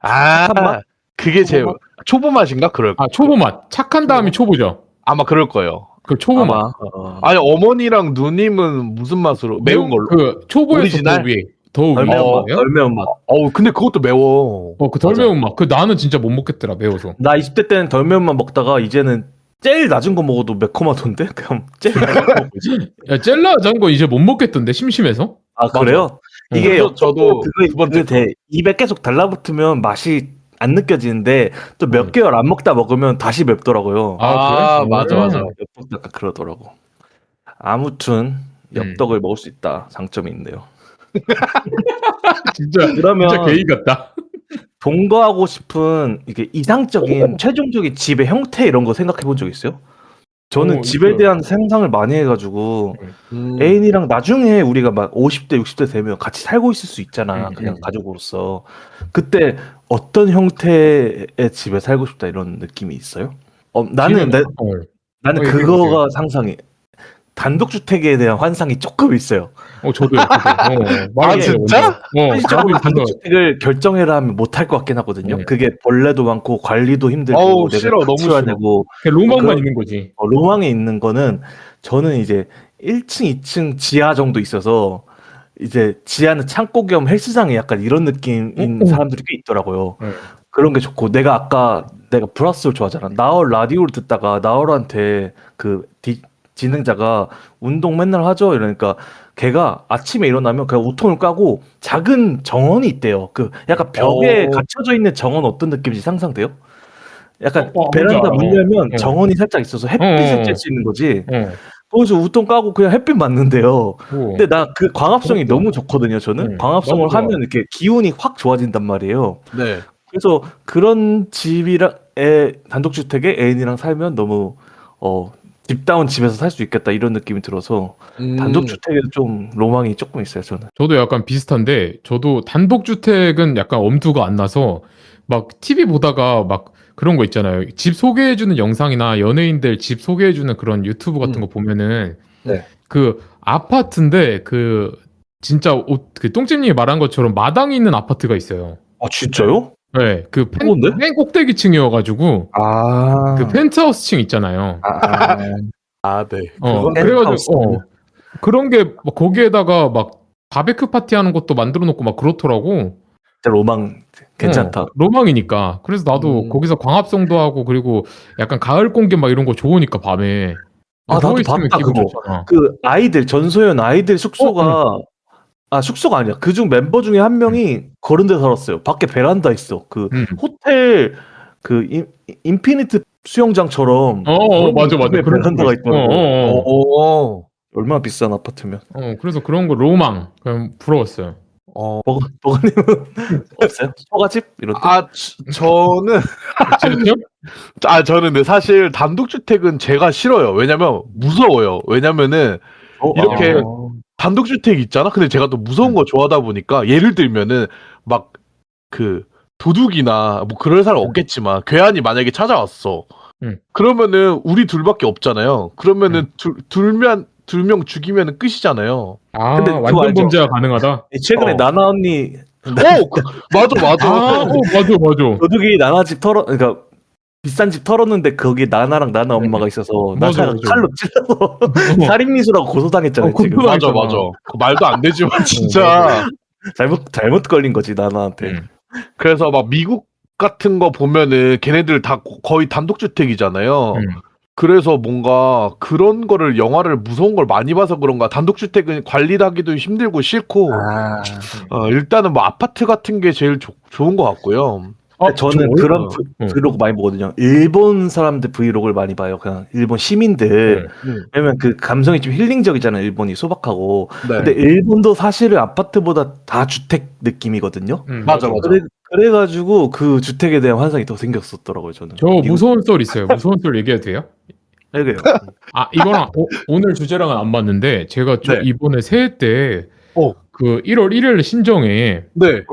아, 착한 맛? 그게 제 초보 맛? 초보 맛인가? 그럴 아 초보 맛. 착한 다음이 초보죠. 아마 그럴 거예요. 그 초보 맛. 아마. 아니 어머니랑 누님은 무슨 맛으로 매운 걸로? 그 초보에서 오리지널? 더 위에. 더 덜 위. 매운 맛. 어, 덜 매운 맛. 근데 그것도 매워. 그 덜 맞아. 매운 맛. 그 나는 진짜 못 먹겠더라. 매워서. 나 20대 때는 덜 매운 맛 먹다가 이제는 제일 낮은 거 먹어도 매콤하던데? 그냥 제일 낮은 거 먹고 있어. 야 젤라잔 거 이제 못 먹겠던데 심심해서. 아 그래요? 맞아. 이게 그래서 저도 두 번째 입에 계속 달라붙으면 맛이 안 느껴지는데 또 몇 개월 안 먹다 먹으면 다시 맵더라고요. 아, 그래? 맞아, 맞아. 엽떡도 약간 그러더라고. 아무튼 엽떡을 먹을 수 있다. 장점이 있네요. 진짜 그러면 진짜 게이 같다. 동거하고 싶은 이게 이상적인 최종적인 집의 형태 이런 거 생각해 본 적 있어요? 저는 집에 있어요. 대한 상상을 많이 해가지고 음. 애인이랑 나중에 우리가 막 50대 60대 되면 같이 살고 있을 수 있잖아. 음, 그냥 가족으로서. 그때 어떤 형태의 집에 살고 싶다 이런 느낌이 있어요? 나는 나는 얘기해 그거가 상상이 단독주택에 대한 환상이 조금 있어요. 저도요. 아, 진짜? 현실적으로 나도 단독주택을 결정해라 하면 못할 것 같긴 하거든요. 네. 그게 벌레도 많고 관리도 힘들고 어우, 내가 싫어. 다 너무 치워야 싫어. 되고 로망만 그런- 있는 거지. 로망이 있는 거는 저는 이제 1층, 2층 지하 정도 있어서 이제 지하는 창고 겸 헬스장이 약간 이런 느낌인 사람들이 꽤 있더라고요. 네. 그런 게 좋고 내가 브라스를 좋아하잖아. 나얼 라디오를 듣다가 나얼한테 진행자가 운동 맨날 하죠 이러니까 걔가 아침에 일어나면 그냥 우통을 까고 작은 정원이 있대요. 그 약간 벽에 갇혀져 있는 정원 어떤 느낌인지 상상돼요? 약간 베란다 문 열면 정원이 살짝 있어서 햇빛을 쬐 수 있는 거지. 거기서 우통 까고 그냥 햇빛 맞는데요. 근데 나 그 광합성이 너무 너무 좋거든요. 저는 광합성을 너무 좋아. 하면 이렇게 기운이 확 좋아진단 말이에요. 네. 그래서 그런 단독주택에 애인이랑 살면 너무 딥다운 집에서 살 수 있겠다 이런 느낌이 들어서 단독주택에 좀 로망이 조금 있어요. 저는. 저도 약간 비슷한데 저도 단독주택은 약간 엄두가 안 나서 막 TV 보다가 막 그런 거 있잖아요. 집 소개해주는 영상이나 연예인들 집 소개해주는 그런 유튜브 같은 거 보면은 네. 그 아파트인데 그 진짜 그 똥집님이 말한 것처럼 마당이 있는 아파트가 있어요. 아 진짜요? 네, 그 좋은데? 맨 꼭대기층이어가지고 아. 그 펜트하우스층 있잖아요. 아, 네. 그래가지고 그런 게 막 거기에다가 막 바베큐 파티 하는 것도 만들어 놓고 막 그렇더라고. 진짜 로망 괜찮다. 로망이니까. 그래서 나도 거기서 광합성도 하고 그리고 약간 가을 공기 막 이런 거 좋으니까 밤에. 나도 누워있으면 봤다 기분 그거. 좋잖아. 그 아이들 전소연 아이들 숙소가 숙소가 아니야. 그중 멤버 중에 한 명이 그런 데 살았어요. 밖에 베란다 있어. 그 호텔 그 인피니트 수영장처럼 맞아. 집에 그런 베란다가 거 있더라고. 얼마나 비싼 아파트면. 그래서 그런 거 로망. 그냥 부러웠어요. 버거님은 없어요? 처가집 이런 데? 저는 저는 근데 사실 단독주택은 제가 싫어요. 왜냐면 무서워요. 왜냐면은 이렇게 단독주택 있잖아. 근데 제가 또 무서운 거 좋아하다 보니까 예를 들면은 막 그 도둑이나 뭐 그럴 사람 없겠지만 괴한이 만약에 찾아왔어. 그러면은 우리 둘밖에 없잖아요. 그러면은 두 명 죽이면은 끝이잖아요. 근데 그거 완전 알죠? 범죄가 가능하다. 최근에 나나 언니 맞아. 맞아. 도둑이 나나 집 그러니까 비싼 집 털었는데 거기 나나랑 나나 엄마가 있어서 나나가 맞아. 칼로 찔러서 살인미수라고 고소당했잖아요. 지금. 맞아. 그 말도 안 되지만 진짜 잘못 걸린 거지 나나한테. 그래서 막 미국 같은 거 보면은 걔네들 다 거의 단독주택이잖아요. 그래서 뭔가 그런 거를 영화를 무서운 걸 많이 봐서 그런가 단독주택은 관리하기도 힘들고 싫고 일단은 뭐 아파트 같은 게 제일 좋은 것 같고요. 저는 그런 브이로그 많이 보거든요. 일본 사람들 브이로그를 많이 봐요. 그냥 일본 시민들. 왜냐면 그 감성이 좀 힐링적이잖아요. 일본이 소박하고. 근데 일본도 사실은 아파트보다 다 주택 느낌이거든요. 맞아. 그래가지고 그 주택에 대한 환상이 더 생겼었더라고요. 저는. 저 무서운 썰 있어요. 무서운 썰 얘기해도 돼요? 이게요. 아 이거랑 오늘 주제랑은 안 맞는데 제가 좀 네. 이번에 새해 때 어. 그 1월 1일 신정에 네.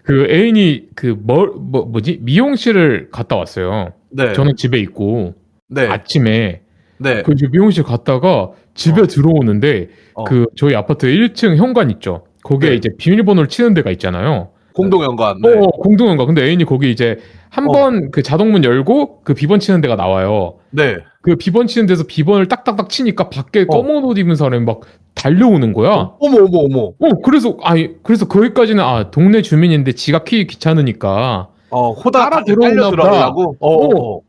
그 애인이 그 뭐지 미용실을 갔다 왔어요. 네. 저는 집에 있고 네. 아침에 네. 그 이제 미용실 갔다가 집에 들어오는데 어. 그 저희 아파트 1층 현관 있죠. 거기에 네. 이제 비밀번호를 치는 데가 있잖아요. 공동연관. 네. 공동현관. 근데 애인이 거기 이제 한 번 그 자동문 열고 그 비번 치는 데가 나와요. 네. 그 비번 치는 데서 비번을 딱딱딱 치니까 밖에 어. 검은 옷 입은 사람이 막 달려오는 거야. 어머. 그래서 거기까지는 동네 주민인데 지가 키기 귀찮으니까. 호다 따라 들어오나 들어오나 보다. 들어가려고.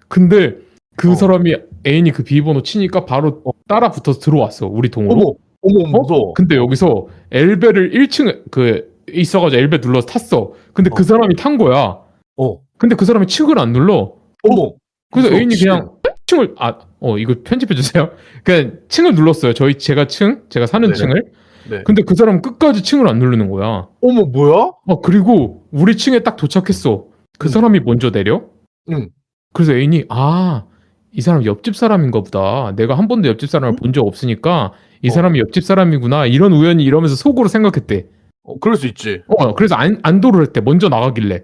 근데 그 사람이 애인이 그 비번호 치니까 바로 따라 붙어서 들어왔어. 우리 동으로. 어머 무서워. 근데 여기서 엘베를 1층 그 있어가지고 엘베 눌러서 tas어. 근데 그 사람이 탄 거야. 근데 그 사람이 층을 안 눌러. 어머. 그래서 무서워, 애인이 그냥 층을 이거 편집해 주세요. 그냥 층을 눌렀어요. 제가 사는 네. 층을. 네. 근데 그 사람은 끝까지 층을 안 누르는 거야. 어머 뭐야? 그리고 우리 층에 딱 도착했어. 그 사람이 먼저 내려. 응. 그래서 애인이 이 사람 옆집 사람인가 보다. 내가 한 번도 옆집 사람을 본 적 없으니까 이 사람이 옆집 사람이구나. 이런 우연히 이러면서 속으로 생각했대. 그럴 수 있지. 그래서 안도를 했대. 먼저 나가길래.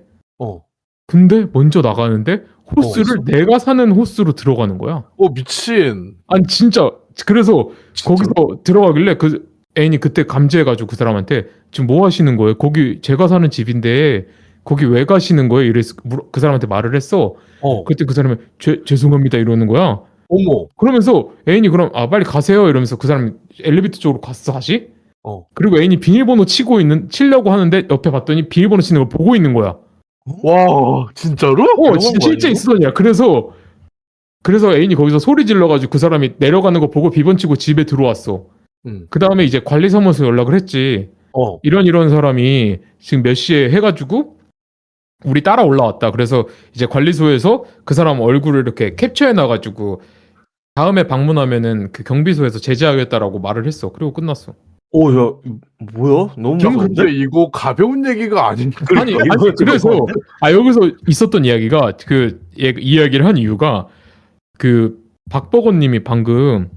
근데 먼저 나가는데 호스를 내가 사는 호스로 들어가는 거야. 미친. 아니 진짜. 그래서 진짜로? 거기서 들어가길래 그 애인이 그때 감지해가지고 그 사람한테 지금 뭐 하시는 거예요? 거기 제가 사는 집인데 거기 왜 가시는 거예요? 이래서 그 사람한테 말을 했어. 그때 그 사람이 죄송합니다 이러는 거야. 어머. 그러면서 애인이 그럼 빨리 가세요 이러면서 그 사람이 엘리베이터 쪽으로 갔어 다시. 그리고 애인이 비밀번호 치려고 하는데 옆에 봤더니 비밀번호 치는 걸 보고 있는 거야. 와 진짜로? 실제 있었던 일이야. 그래서 애인이 거기서 소리 질러가지고 그 사람이 내려가는 거 보고 비번 치고 집에 들어왔어. 그 다음에 이제 관리사무소 연락을 했지. 이런 사람이 지금 몇 시에 해가지고 우리 따라 올라왔다. 그래서 이제 관리소에서 그 사람 얼굴을 이렇게 캡처해놔가지고 다음에 방문하면은 그 경비소에서 제재하겠다라고 말을 했어. 그리고 끝났어. 야, 뭐야? 너무 좀 무서운데? 근데 이거 가벼운 얘기가 아닌데. 아니 그래서 여기서 있었던 이야기가 이야기를 한 이유가 그 박버거님이 방금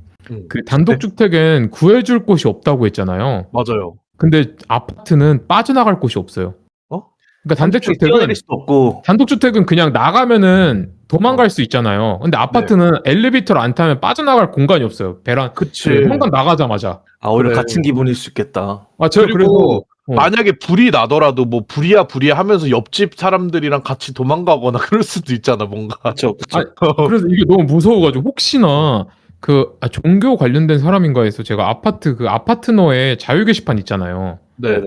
그 단독주택엔 구해줄 곳이 없다고 했잖아요. 맞아요. 근데 아파트는 빠져나갈 곳이 없어요. 그러니까 뛰어내릴 수도 없고. 단독주택은 그냥 나가면은 도망갈 수 있잖아요. 근데 아파트는 엘리베이터를 안 타면 빠져나갈 공간이 없어요. 그치. 현관 나가자마자. 오히려 그래. 갇힌 기분일 수 있겠다. 그리고 만약에 불이 나더라도 뭐 불이야 하면서 옆집 사람들이랑 같이 도망가거나 그럴 수도 있잖아 뭔가. 그렇죠. 그래서 이게 너무 무서워가지고 혹시나 종교 관련된 사람인가 해서 제가 아파트너에 자유 게시판 있잖아요. 네.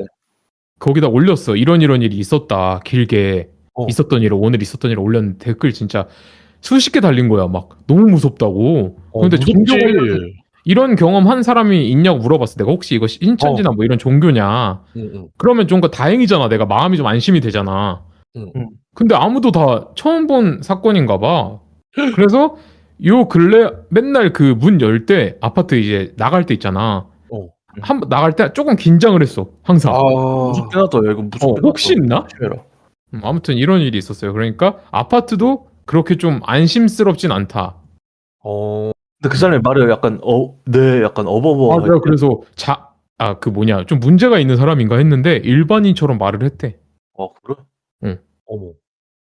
거기다 올렸어. 이런 일이 있었다. 길게 오늘 있었던 일을 올렸는데 댓글 진짜 수십 개 달린 거야. 막 너무 무섭다고. 근데 종교 관련 이런 경험 한 사람이 있냐고 물어봤어. 내가 혹시 이거 신천지나 뭐 이런 종교냐. 그러면 좀 다행이잖아. 내가 마음이 좀 안심이 되잖아. 근데 아무도 다 처음 본 사건인가 봐. 그래서 요 근래 맨날 그 문 열 때 아파트 이제 나갈 때 있잖아. 한번 나갈 때 조금 긴장을 했어. 항상. 무섭긴 하다. 야, 이거 무섭긴 혹시 있나? 조심해라. 아무튼 이런 일이 있었어요. 그러니까 아파트도 그렇게 좀 안심스럽진 않다. 근데 그 사람의 말을 약간 약간 어버버. 내가 그래서 좀 문제가 있는 사람인가 했는데 일반인처럼 말을 했대. 그래? 응. 어머.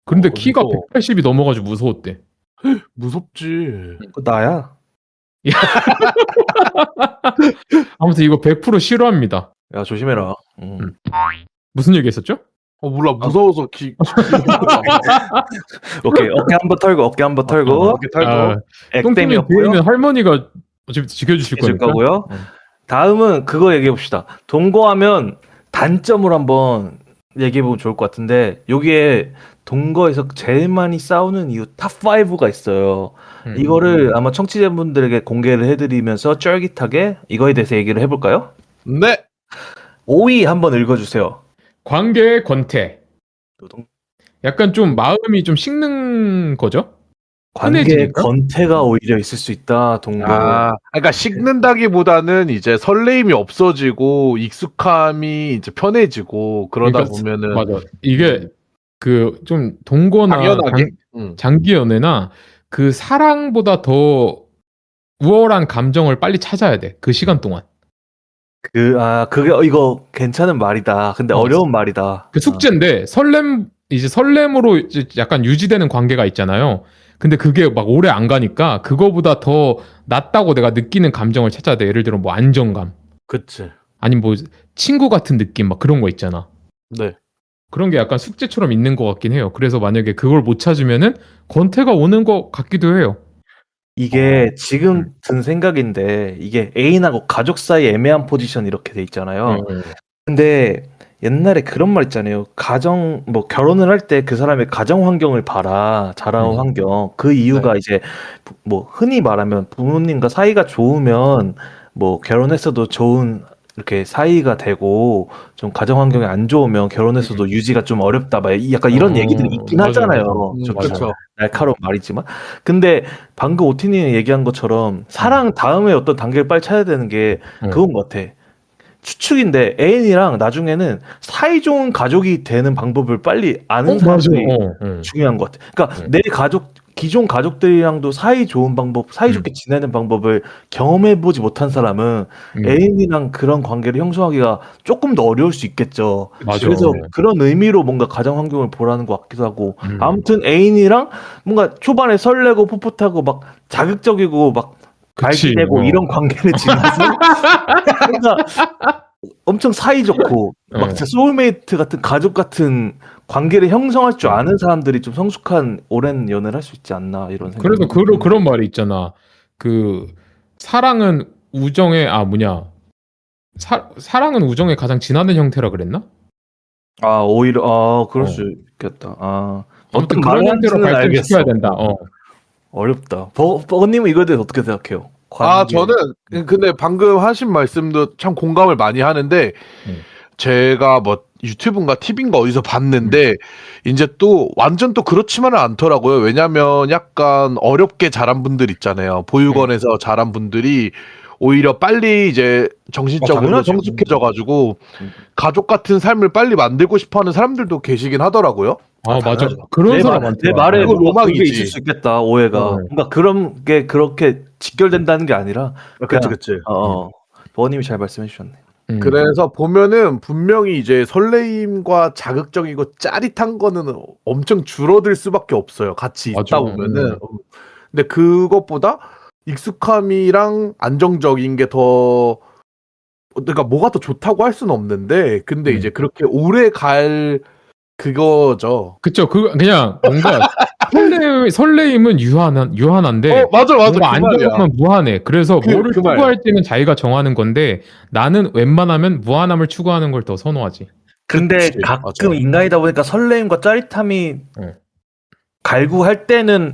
근데 키가 무서워. 180이 넘어가지고 무서웠대. 무섭지. 그 나야. 아무튼 이거 100% 싫어합니다. 야, 조심해라. 무슨 얘기 했었죠? 몰라 무서워서 오케이. 어깨 한번 털고. 이렇게 탈거. 똥님이 뒤에 액땜이었고요. 있는 할머니가 어차피 지켜주실 해줄 거니까. 거고요. 다음은 그거 얘기해 봅시다. 동거하면 단점을 한번 얘기해 보면 좋을 것 같은데 여기에 동거에서 제일 많이 싸우는 이유 탑 5가 있어요. 이거를 아마 청취자분들에게 공개를 해드리면서 쫄깃하게 이거에 대해서 얘기를 해볼까요? 네. 5위 한번 읽어주세요. 관계의 권태. 노동- 약간 좀 마음이 좀 식는 거죠? 관계의 흔해지니까? 건태가 오히려 있을 수 있다. 동거. 그러니까 식는다기보다는 이제 설레임이 없어지고 익숙함이 이제 편해지고 그러다 그러니까 보면은 맞아. 이게 그 좀 동거나 당연하게. 장기 연애나 그 사랑보다 더 우월한 감정을 빨리 찾아야 돼. 그 시간 동안. 이거 괜찮은 말이다. 근데 어. 어려운 말이다. 그 숙제인데 설렘으로 이제 약간 유지되는 관계가 있잖아요. 근데 그게 막 오래 안 가니까 그거보다 더 낫다고 내가 느끼는 감정을 찾아야 돼. 예를 들어 뭐 안정감, 그치. 아니면 뭐 친구 같은 느낌 막 그런 거 있잖아. 네. 그런 게 약간 숙제처럼 있는 것 같긴 해요. 그래서 만약에 그걸 못 찾으면은 권태가 오는 것 같기도 해요. 이게 지금 든 생각인데 이게 애인하고 가족 사이 애매한 포지션 이렇게 돼 있잖아요. 근데 옛날에 그런 말 있잖아요. 뭐 결혼을 할 때 그 사람의 가정 환경을 봐라. 자라온 환경. 그 이유가 이제 뭐 흔히 말하면 부모님과 사이가 좋으면 뭐 결혼했어도 좋은 이렇게 사이가 되고 좀 가정 환경이 안 좋으면 결혼했어도 유지가 좀 어렵다. 막 약간 이런 얘기들이 있긴 맞아요, 하잖아요. 맞아요. 좀 그렇죠. 날카로운 말이지만. 근데 방금 오티님이 얘기한 것처럼 사랑 다음에 어떤 단계를 빨리 찾아야 되는 게 그건 것 같아. 추측인데 애인이랑 나중에는 사이좋은 가족이 되는 방법을 빨리 아는 사람들이 중요한 것 같아. 그러니까 내 기존 가족들이랑도 사이좋은 방법, 사이좋게 지내는 방법을 경험해보지 못한 사람은 애인이랑 그런 관계를 형성하기가 조금 더 어려울 수 있겠죠. 맞아. 그래서 그런 의미로 뭔가 가정 환경을 보라는 것 같기도 하고 아무튼 애인이랑 뭔가 초반에 설레고 풋풋하고 막 자극적이고 막 그치. 발기되고 이런 관계를 지나서 뭔가 엄청 사이좋고 막 진짜 소울메이트 같은 가족 같은 관계를 형성할 줄 아는 사람들이 좀 성숙한 오랜 연애를 할 수 있지 않나 이런 생각. 그래서 그런 말이 있잖아. 그 사랑은 우정의 사랑은 우정의 가장 진화된 형태라 그랬나? 오히려 그럴 어. 수 있겠다. 아무튼 어떤 그런 형태로 말인지는 발전시켜야 알겠어. 된다. 어렵다. 버거님은 이거에 대해서 어떻게 생각해요? 저는 근데 방금 하신 말씀도 참 공감을 많이 하는데 제가 뭐 유튜브인가 TV인가 어디서 봤는데 이제 또 완전 또 그렇지만은 않더라고요. 왜냐면 약간 어렵게 자란 분들 있잖아요. 보육원에서 자란 분들이 오히려 빨리 이제 정신적으로 당연하죠. 성숙해져가지고 가족 같은 삶을 빨리 만들고 싶어하는 사람들도 계시긴 하더라고요. 맞아. 당연하죠. 그런 사람 내 많더라. 말에 그거 뭔가 그게 로망이지. 있을 수 있겠다. 오해가. 뭔가 그런 게 그렇게 직결된다는 게 아니라 그치, 그치. 버거님이 잘 말씀해 주셨네. 그래서 보면은 분명히 이제 설레임과 자극적이고 짜릿한 거는 엄청 줄어들 수밖에 없어요. 같이 맞아. 있다 보면은. 근데 그것보다 익숙함이랑 안정적인 게 더, 그러니까 뭐가 더 좋다고 할 수는 없는데, 근데 이제 그렇게 오래 갈 그거죠. 그쵸. 그냥 뭔가 설레임은 유한한데 맞아. 뭔가 그 말이야. 안정감은 무한해. 그래서 뭐를 그 말. 추구할지는 자기가 정하는 건데 나는 웬만하면 무한함을 추구하는 걸 더 선호하지. 근데 그치, 가끔 맞아. 인간이다 보니까 설레임과 짜릿함이 갈구할 때는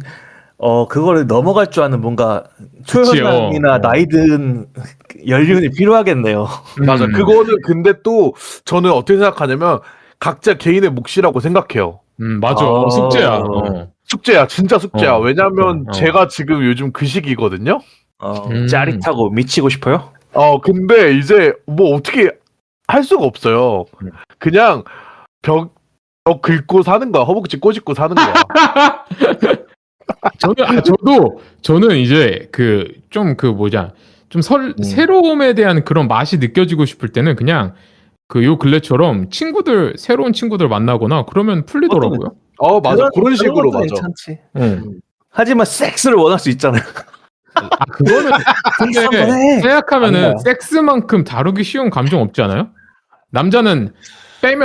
그거를 넘어갈 줄 아는 뭔가 초연함이나 나이 든 연륜이 필요하겠네요. 맞아. 그거는 근데 또 저는 어떻게 생각하냐면 각자 개인의 몫이라고 생각해요. 맞아. 숙제야. 숙제야. 진짜 숙제야. 왜냐면 진짜. 제가 지금 요즘 그 시기거든요. 짜릿하고 미치고 싶어요? 근데 이제 뭐 어떻게 할 수가 없어요. 그냥 벽 긁고 사는 거야. 허벅지 꼬집고 사는 거야. 저는 이제 좀 새로움에 대한 그런 맛이 느껴지고 싶을 때는 그냥 요 근래처럼 새로운 친구들 만나거나 그러면 풀리더라고요. 맞아. 그런 식으로 것도 맞아. 괜찮지. 하지만 섹스를 원할 수 있잖아요. 그거는 근데 한번 해. 생각하면은 아니야. 섹스만큼 다루기 쉬운 감정 없지 않아요? 남자는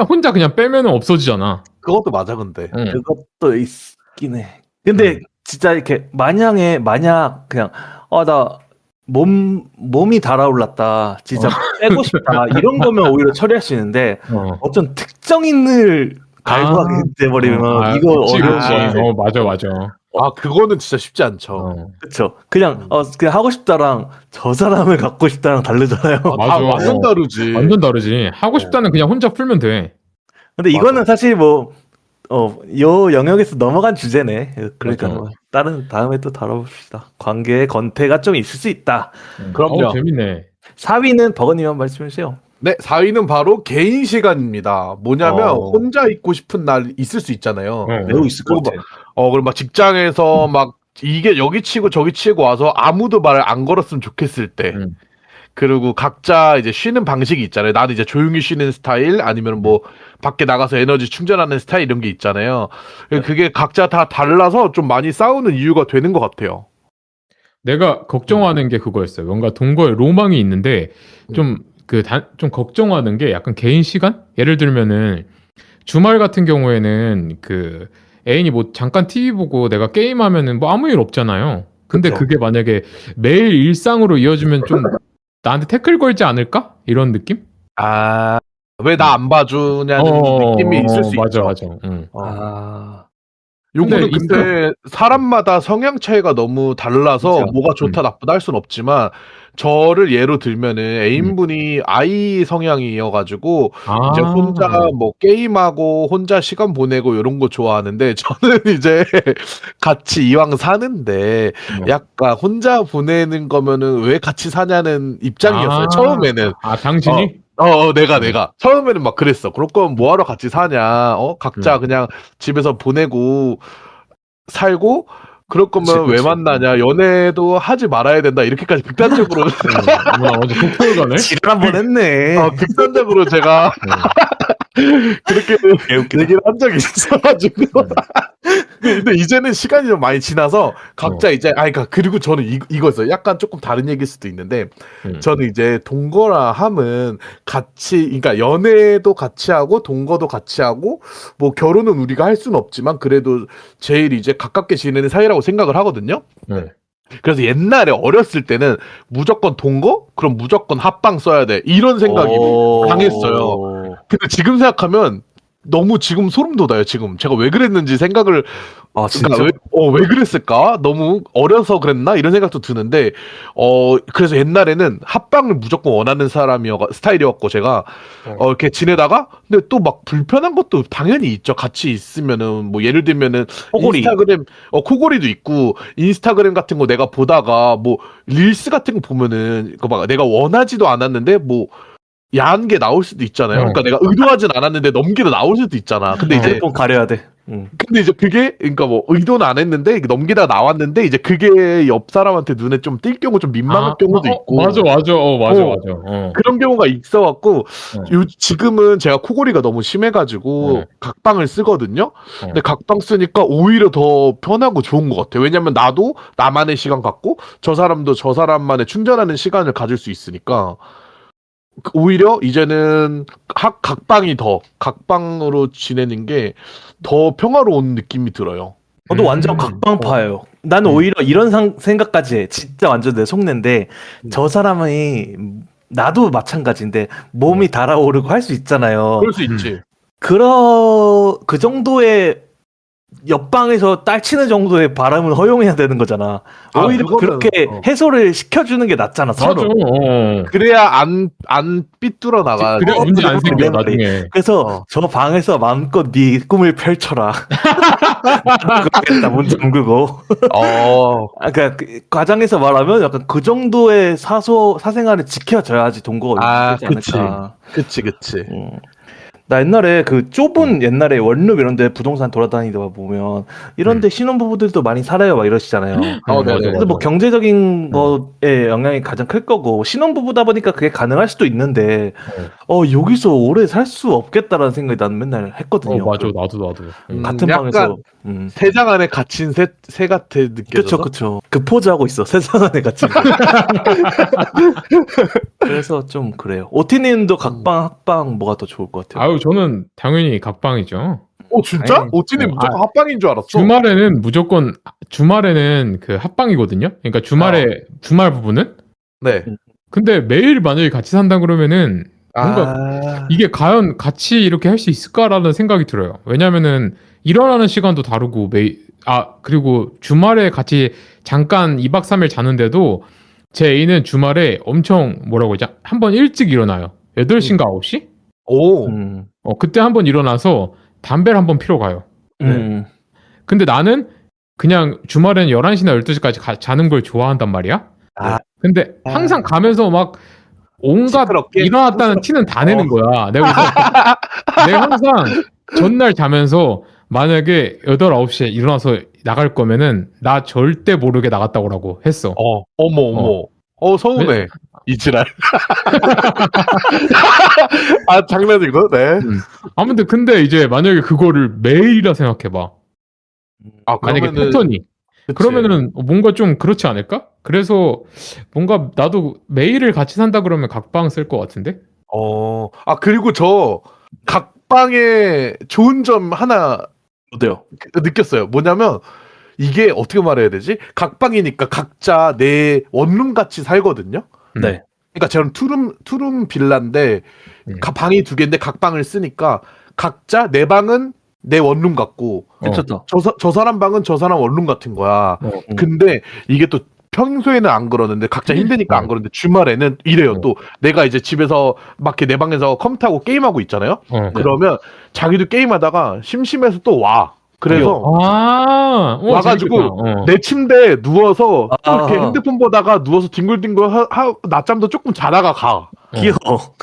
혼자 그냥 빼면은 없어지잖아. 그것도 맞아. 근데 그것도 있긴 해. 근데 진짜 이렇게 만약 그냥 나 몸이 달아올랐다. 진짜 빼고 싶다. 이런 거면 오히려 처리할 수 있는데 어떤 특정인을 갈구하게 돼버리면 이거 어려운 거 같아. 맞아. 그거는 진짜 쉽지 않죠. 그쵸. 그냥 하고 싶다랑 저 사람을 갖고 싶다랑 다르잖아요. 맞아. 완전 다르지. 완전 다르지. 하고 싶다는 그냥 혼자 풀면 돼. 근데 이거는 사실 요 영역에서 넘어간 주제네. 그러니까 다음에 또 다뤄봅시다. 관계의 건태가 좀 있을 수 있다. 그럼요. 재밌네. 4위는 버거님 한번 말씀해 주세요. 네, 4위는 바로 개인 시간입니다. 뭐냐면 혼자 있고 싶은 날 있을 수 있잖아요. 매우 있을 것 같아. 그리고 막 직장에서 막 이게 여기 치고 저기 치고 와서 아무도 말을 안 걸었으면 좋겠을 때. 그리고 각자 이제 쉬는 방식이 있잖아요. 나는 이제 조용히 쉬는 스타일, 아니면 뭐 밖에 나가서 에너지 충전하는 스타일 이런 게 있잖아요. 그게 각자 다 달라서 좀 많이 싸우는 이유가 되는 것 같아요. 내가 걱정하는 게 그거였어요. 뭔가 동거에 로망이 있는데 좀 좀 걱정하는 게 약간 개인 시간? 예를 들면은 주말 같은 경우에는 그 애인이 뭐 잠깐 TV 보고 내가 게임하면은 뭐 아무 일 없잖아요. 근데 그쵸. 그게 만약에 매일 일상으로 이어지면 좀 나한테 태클 걸지 않을까? 이런 느낌? 아, 왜 나 안 봐주냐는 느낌이 있을 수 맞아, 있죠. 맞아. 응. 아. 요거는 근데 근데 사람마다 성향 차이가 너무 달라서 진짜. 뭐가 좋다 나쁘다 할 순 없지만, 저를 예로 들면은 애인분이 아이 성향이어가지고 이제 혼자 뭐 게임하고 혼자 시간 보내고 이런 거 좋아하는데, 저는 이제 같이 이왕 사는데 약간 혼자 보내는 거면은 왜 같이 사냐는 입장이었어요. 처음에는. 당신이? 내가. 처음에는 막 그랬어. 그럴 거면 뭐하러 같이 사냐. 각자 그냥 집에서 보내고 살고, 그럴 거면 왜 그치. 만나냐. 연애도 하지 말아야 된다. 이렇게까지 극단적으로, 뭐나 완전 독설 가네? 지랄 한번 했네. 극단적으로 제가 그렇게 개웃기다. 얘기를 한 적이 있어가지고. 근데 이제는 시간이 좀 많이 지나서 각자 이제, 그러니까 그리고 저는 이거였어요. 약간 조금 다른 얘기일 수도 있는데, 저는 이제 동거라 함은 같이, 그러니까 연애도 같이 하고 동거도 같이 하고 뭐 결혼은 우리가 할 수는 없지만 그래도 제일 이제 가깝게 지내는 사이라고 생각을 하거든요. 그래서 옛날에 어렸을 때는 무조건 동거? 그럼 무조건 합방 써야 돼. 이런 생각이 강했어요. 근데 지금 생각하면 너무 지금 소름 돋아요. 지금 제가 왜 그랬는지 생각을, 진짜. 그러니까 왜 그랬을까? 너무 어려서 그랬나? 이런 생각도 드는데, 그래서 옛날에는 합방을 무조건 원하는 스타일이었고, 제가 이렇게 지내다가, 근데 또 막 불편한 것도 당연히 있죠. 같이 있으면은, 뭐 예를 들면은 코골이. 인스타그램, 코골이도 있고, 인스타그램 같은 거 내가 보다가 뭐 릴스 같은 거 보면은 그거 막 내가 원하지도 않았는데 뭐 야한 게 나올 수도 있잖아요. 그러니까 내가 의도하진 않았는데 넘기도 나올 수도 있잖아. 근데 이제 좀 가려야 돼. 근데 이제 그게, 그러니까 뭐 의도는 안 했는데 넘기다 나왔는데, 이제 그게 옆 사람한테 눈에 좀 띌 경우, 좀 민망한 경우도 있고. 맞아. 그런 경우가 있어갖고, 지금은 제가 코골이가 너무 심해가지고 각방을 쓰거든요. 근데 각방 쓰니까 오히려 더 편하고 좋은 것 같아요. 왜냐면 나도 나만의 시간 갖고 저 사람도 저 사람만의 충전하는 시간을 가질 수 있으니까. 오히려 이제는 각방으로 지내는 게 더 평화로운 느낌이 들어요. 저도 완전 각방파예요. 나는 오히려 이런 생각까지 해. 진짜 완전 내 속내인데, 저 사람이 나도 마찬가지인데 몸이 달아오르고 할 수 있잖아요. 그럴 수 있지. 그 정도의 옆방에서 딸치는 정도의 바람은 허용해야 되는 거잖아. 오히려 그거는, 그렇게 해소를 시켜주는 게 낫잖아, 서로. 그래야 안 삐뚤어 나가. 그래 문제 안 생겨 나중에. 그래서 저 방에서 마음껏 네 꿈을 펼쳐라. 그렇겠다, 문 잠그고. 그러니까 그 과정에서 말하면 약간 그 정도의 사생활을 지켜줘야지 동거가 유지되지 않을까. 그치. 나 옛날에 그 좁은 옛날에 원룸 이런 데 부동산 돌아다니다 보면 이런 데 신혼부부들도 많이 살아요 막 이러시잖아요. 그래서 뭐 경제적인 거에 영향이 가장 클 거고 신혼부부다 보니까 그게 가능할 수도 있는데 여기서 오래 살 수 없겠다라는 생각이 나는 맨날 했거든요. 맞아. 나도. 같은 약간 방에서 세장 안에 갇힌 새 같아 느껴져서. 그쵸. 그 포즈 하고 있어. 세상 안에 갇힌. 그래서 좀 그래요. 오티님도 각방 합방 뭐가 더 좋을 것 같아요? 저는 당연히 각방이죠. 진짜? 오찌님 무조건 합방인 줄 알았어. 주말에는 그 합방이거든요. 그러니까 주말 부부는. 네. 근데 매일 만약에 같이 산다 그러면은 뭔가 이게 과연 같이 이렇게 할 수 있을까라는 생각이 들어요. 왜냐면은 일어나는 시간도 다르고 그리고 주말에 같이 잠깐 2박 3일 자는데도 제 애인은 주말에 엄청 뭐라고 하죠? 한번 일찍 일어나요. 8시인가 9시? 그때 한번 일어나서 담배를 한번 피러 가요. 근데 나는 그냥 주말에는 11시나 12시까지 자는 걸 좋아한단 말이야. 근데 항상 가면서 막 온갖 일어났다는 티는 다 내는 거야. 내가 항상 전날 자면서 만약에 8, 9시에 일어나서 나갈 거면은 나 절대 모르게 나갔다 오라고 했어. 어머. 서운해. 이지랄. 아, 장난이고, 네. 아무튼 근데 이제 만약에 그거를 매일이라 생각해봐. 아, 만약에 그러면은. 패턴이. 그치. 그러면은 뭔가 좀 그렇지 않을까? 그래서 뭔가 나도 매일을 같이 산다 그러면 각방 쓸 것 같은데? 그리고 저 각방의 좋은 점 하나 어때요? 느꼈어요. 뭐냐면, 이게 어떻게 말해야 되지? 각방이니까 각자 내 원룸 같이 살거든요? 네. 그러니까 저는 투룸 빌라인데, 방이 2개인데 각방을 쓰니까, 각자 내 방은 내 원룸 같고, 괜찮다. 저 사람 방은 저 사람 원룸 같은 거야. 음. 근데 이게 또 평소에는 안 그러는데 각자 힘드니까 안 그러는데 주말에는 이래요. 또 내가 이제 집에서 막 이렇게 내 방에서 컴퓨터하고 게임하고 있잖아요. 그러면 자기도 게임하다가 심심해서 또 와. 그래서 와가지고 내 침대에 누워서 또 이렇게 핸드폰 보다가 누워서 뒹굴뒹굴 낮잠도 조금 자다가 가. 귀여워.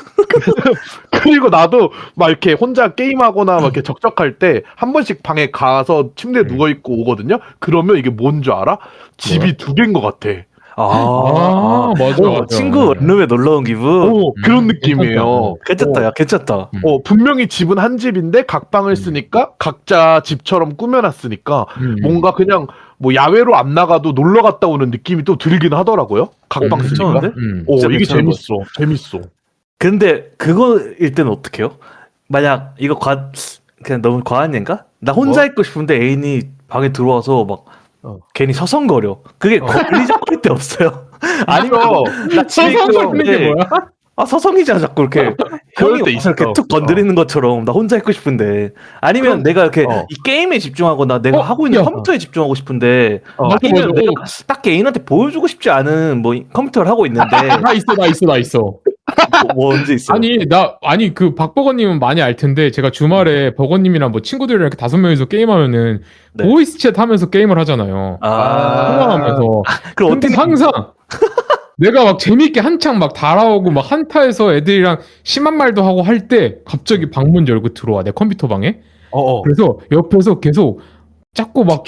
그리고 나도 막 이렇게 혼자 게임하거나 막 이렇게 적적할 때 한 번씩 방에 가서 침대에 누워 있고 오거든요. 그러면 이게 뭔 줄 알아? 집이 2개인 것 같아. 맞아. 친구 원룸에 놀러 온 기분. 그런 느낌이에요. 괜찮다, 야, 괜찮다. 분명히 집은 한 집인데 각방을 쓰니까 각자 집처럼 꾸며놨으니까 뭔가 그냥 뭐 야외로 안 나가도 놀러 갔다 오는 느낌이 또 들긴 하더라고요. 각방 쓰니까. 이게 재밌어. 근데 그거일 때는 어떡해요? 만약 이거 그냥 너무 과한 얘인가? 나 혼자 있고 싶은데 애인이 방에 들어와서 막 괜히 서성거려. 그게 걸리적거릴 때 없어요. 아니면 나 집에 서성거리는 게 뭐야? 서성이잖아, 자꾸 이렇게. 그럴 때 형이 있어. 이렇게 툭 건드리는 것처럼 나 혼자 있고 싶은데. 아니면 내가 이렇게 이 게임에 집중하거나 내가 하고 있는 컴퓨터에 집중하고 싶은데. 아니면 내가 딱 애인한테 보여주고 싶지 않은 뭐 컴퓨터를 하고 있는데. 나 있어. 뭐 언제 있어? 아니 그 박버거님은 많이 알 텐데 제가 주말에 버거님이랑 뭐 친구들이랑 이렇게 5명이서 게임하면은 보이스 챗 하면서 게임을 하잖아요. 통화하면서. 그럼 근데 항상 내가 막 재밌게 한창 막 달아오고 막 한타에서 애들이랑 심한 말도 하고 할 때 갑자기 방문 열고 들어와 내 컴퓨터 방에. 그래서 옆에서 계속 자꾸 막